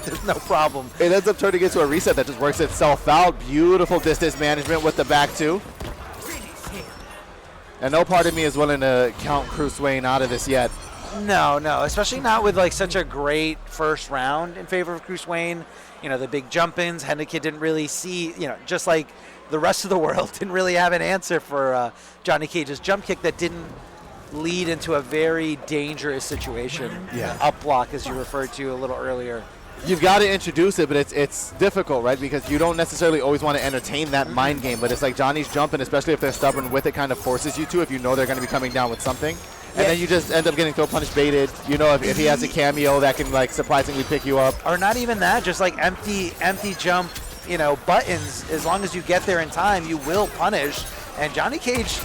There's no problem. It ends up turning into a reset that just works itself out. Beautiful distance management with the back 2. And no part of me is willing to count Kruce Wayne out of this yet. No, especially not with like such a great first round in favor of Kruce Wayne. You know, the big jump-ins, Hendakid didn't really see, you know, just like the rest of the world didn't really have an answer for Johnny Cage's jump kick that didn't lead into a very dangerous situation. Yeah. Up block, as you referred to a little earlier. You've got to introduce it, but it's difficult, right? Because you don't necessarily always want to entertain that mind game, but it's like Johnny's jumping, especially if they're stubborn with it, kind of forces you to if you know they're going to be coming down with something. And then you just end up getting throw punish baited. You know, if he has a cameo that can like surprisingly pick you up. Or not even that, just like empty jump, you know, buttons. As long as you get there in time, you will punish. And Johnny Cage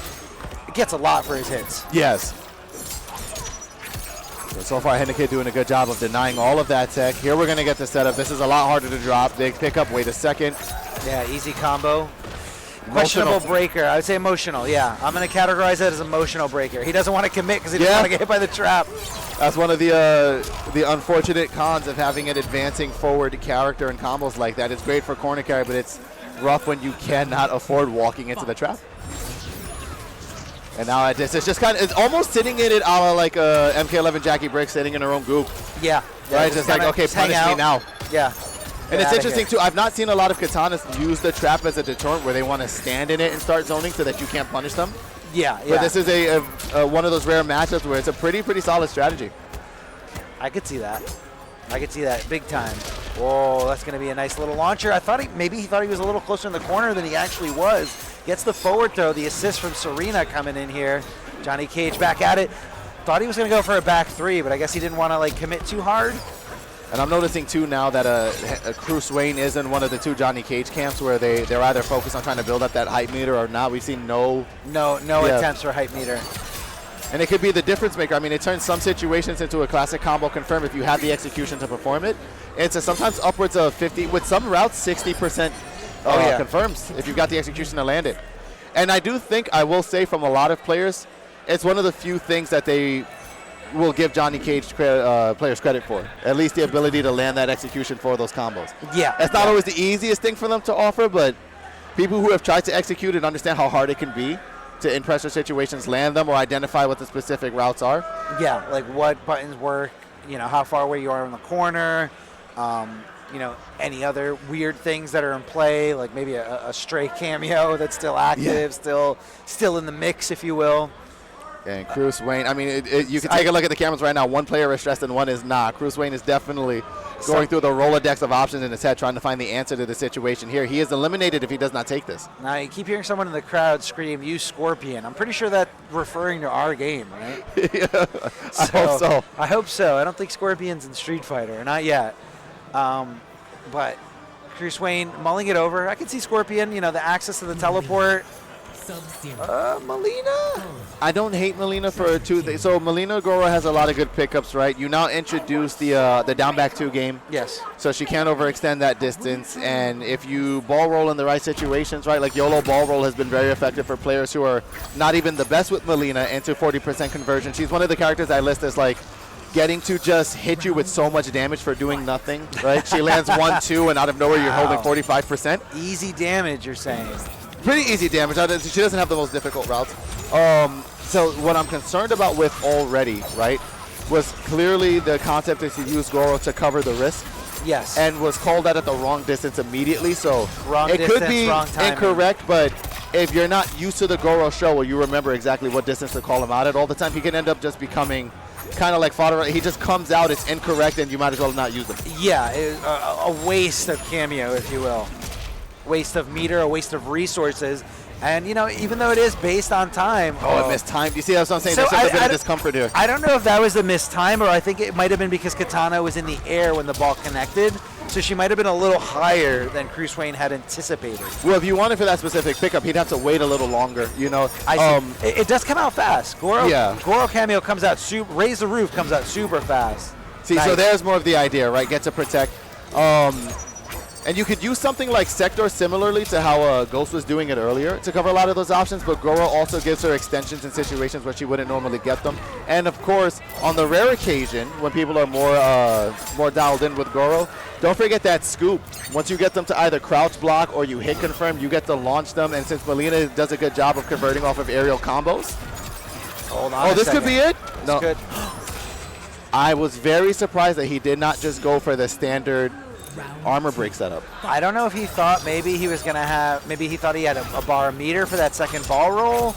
gets a lot for his hits. Yes. So far, Hendakid doing a good job of denying all of that tech. Here we're going to get the setup. This is a lot harder to drop. Big pickup, wait a second. Yeah, easy combo. Questionable breaker. I would say emotional, yeah. I'm going to categorize that as emotional breaker. He doesn't want to commit because he doesn't want to get hit by the trap. That's one of the unfortunate cons of having an advancing forward character and combos like that. It's great for corner carry, but it's rough when you cannot afford walking into the trap. And now it's just kind of, it's almost sitting in it a la like MK11 Jackie Brick sitting in her own goop. Yeah. Right, just like, okay, punish me now. Yeah. And it's interesting too, I've not seen a lot of katanas use the trap as a deterrent where they want to stand in it and start zoning so that you can't punish them. Yeah. But this is a one of those rare matchups where it's a pretty solid strategy. I could see that. I could see that big time. Whoa, that's going to be a nice little launcher. I thought maybe he thought he was a little closer in the corner than he actually was. Gets the forward throw, the assist from Serena coming in here. Johnny Cage back at it. Thought he was going to go for a back 3, but I guess he didn't want to like commit too hard. And I'm noticing too now that Kruce Wayne is in one of the 2 Johnny Cage camps where they're either focused on trying to build up that hype meter or not. We've seen no attempts for hype meter. And it could be the difference maker. I mean, it turns some situations into a classic combo confirm if you have the execution to perform it. It's sometimes upwards of 50, with some routes 60% confirms if you've got the execution to land it. And I do think, I will say from a lot of players, it's one of the few things that they will give Johnny Cage players credit for. At least the ability to land that execution for those combos. Yeah. It's not always the easiest thing for them to offer, but people who have tried to execute and understand how hard it can be to in pressure situations land them or identify what the specific routes are. Yeah, like what buttons work, you know, how far away you are in the corner, you know, any other weird things that are in play, like maybe a stray cameo that's still active, still in the mix, if you will. And Kruce Wayne, I mean, you can take a look at the cameras right now. One player is stressed and one is not. Kruce Wayne is definitely going through the Rolodex of options in his head, trying to find the answer to the situation here. He is eliminated if he does not take this. Now, you keep hearing someone in the crowd scream, "You Scorpion." I'm pretty sure that's referring to our game, right? I hope so. I hope so. I don't think Scorpion's in Street Fighter, not yet. But Kruce Wayne mulling it over. I can see Scorpion, you know, the access to the teleport. Sub-Zero. Melina? I don't hate Melina for two things. So Melina Goro has a lot of good pickups, right? You now introduce the down back 2 game. Yes. So she can't overextend that distance. And if you ball roll in the right situations, right, like YOLO ball roll has been very effective for players who are not even the best with Melina into 40% conversion. She's one of the characters I list as like getting to just hit you with so much damage for doing nothing, right? She lands 1-2 and out of nowhere you're holding 45%. Easy damage, you're saying. Pretty easy damage. She doesn't have the most difficult routes. So what I'm concerned about with already, right, was clearly the concept is to use Goro to cover the risk. Yes. And was called out at the wrong distance immediately. So wrong it distance, could be wrong timing. incorrect, but if you're not used to the Goro show where you remember exactly what distance to call him out at all the time, he can end up just becoming kind of like fodder. He just comes out, it's incorrect, and you might as well not use him. Yeah, a waste of cameo, if you will. Waste of meter, a waste of resources. And, you know, even though it is based on time. Oh, it missed time. You see that's what I'm saying? So There's just a bit of discomfort here. I don't know if that was a missed time, or I think it might have been because Katana was in the air when the ball connected. So she might have been a little higher than Kruce Wayne had anticipated. Well, if you wanted for that specific pickup, he'd have to wait a little longer, you know. It does come out fast. Goro cameo comes out, Raise the Roof comes out super fast. See, nice. So there's more of the idea, right? Get to protect. And you could use something like Sector similarly to how Ghost was doing it earlier to cover a lot of those options, but Goro also gives her extensions in situations where she wouldn't normally get them. And of course, on the rare occasion, when people are more dialed in with Goro, don't forget that scoop. Once you get them to either crouch block or you hit confirm, you get to launch them. And since Melina does a good job of converting off of aerial combos. Hold on. This could be it? No. Good. I was very surprised that he did not just go for the standard armor break setup. I don't know if he thought maybe he was going to have, maybe he thought he had a bar meter for that second ball roll.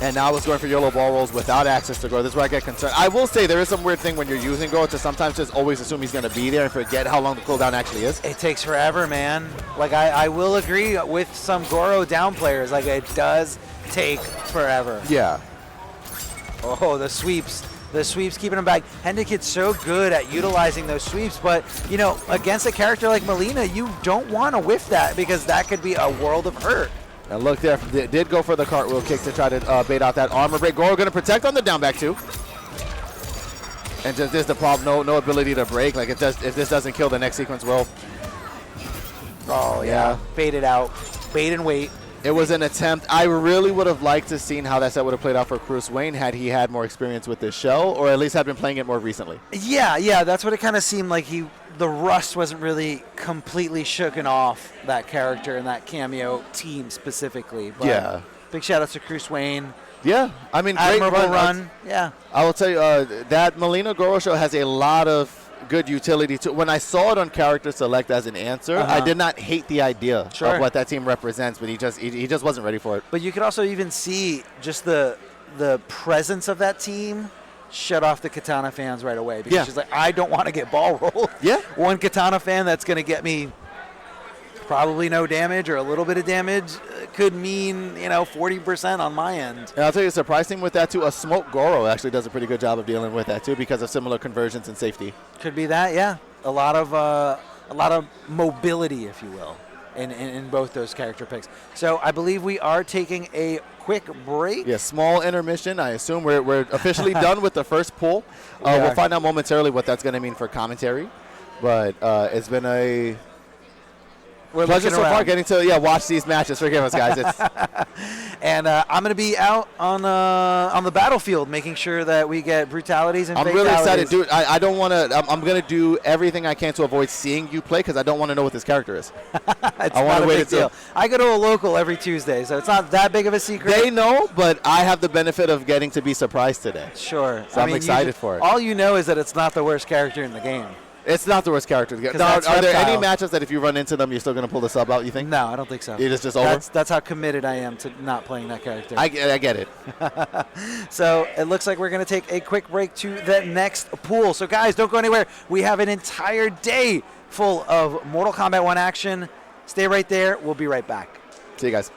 And now it's going for YOLO ball rolls without access to Goro. This is where I get concerned. I will say there is some weird thing when you're using Goro to sometimes just always assume he's going to be there and forget how long the cooldown actually is. It takes forever, man. Like, I will agree with some Goro down players. Like, it does take forever. Yeah. Oh, the sweeps. The sweeps keeping him back. Hendakid's so good at utilizing those sweeps, but, you know, against a character like Melina, you don't want to whiff that because that could be a world of hurt. And look there, did go for the cartwheel kick to try to bait out that armor break. Goro going to protect on the down back too. And just there's the problem, no ability to break. Like if this doesn't kill, the next sequence will. Oh yeah, bait it out, bait and wait. It was an attempt. I really would have liked to seen how that set would have played out for Kruce Wayne had he had more experience with this show, or at least had been playing it more recently. Yeah, that's what it kind of seemed like. The rust wasn't really completely shooken off that character and that cameo team specifically. But yeah. Big shout out to Kruce Wayne. Yeah, I mean, great admirable run. Yeah. I will tell you that Melina Goro show has a lot of good utility to. When I saw it on character select as an answer, I did not hate the idea of what that team represents, but he just wasn't ready for it. But you could also even see just the presence of that team shut off the Katana fans right away because she's like, I don't want to get ball rolled. Yeah. One Katana fan that's going to get me probably no damage or a little bit of damage could mean, 40% on my end. And I'll tell you, the surprising with that too, a Smoke Goro actually does a pretty good job of dealing with that too because of similar conversions and safety. Could be that, yeah. A lot of mobility, if you will, in both those character picks. So I believe we are taking a quick break. Yeah, small intermission. I assume we're officially done with the first pool. We'll find out momentarily what that's going to mean for commentary. But it's been a pleasure so far getting to watch these matches. Forgive us, guys. And I'm going to be out on the battlefield making sure that we get brutalities and fatalities. I'm really excited, dude. I don't want to. I'm going to do everything I can to avoid seeing you play because I don't want to know what this character is. I want to wait until I go to a local every Tuesday, so it's not that big of a secret. They know, but I have the benefit of getting to be surprised today. Sure. So I'm excited for it. All you know is that it's not the worst character in the game. It's not the worst character to get. Now, are there any matches that if you run into them, you're still going to pull the sub out, you think? No, I don't think so. It is just over? That's how committed I am to not playing that character. I get it. So it looks like we're going to take a quick break to the next pool. So, guys, don't go anywhere. We have an entire day full of Mortal Kombat 1 action. Stay right there. We'll be right back. See you guys.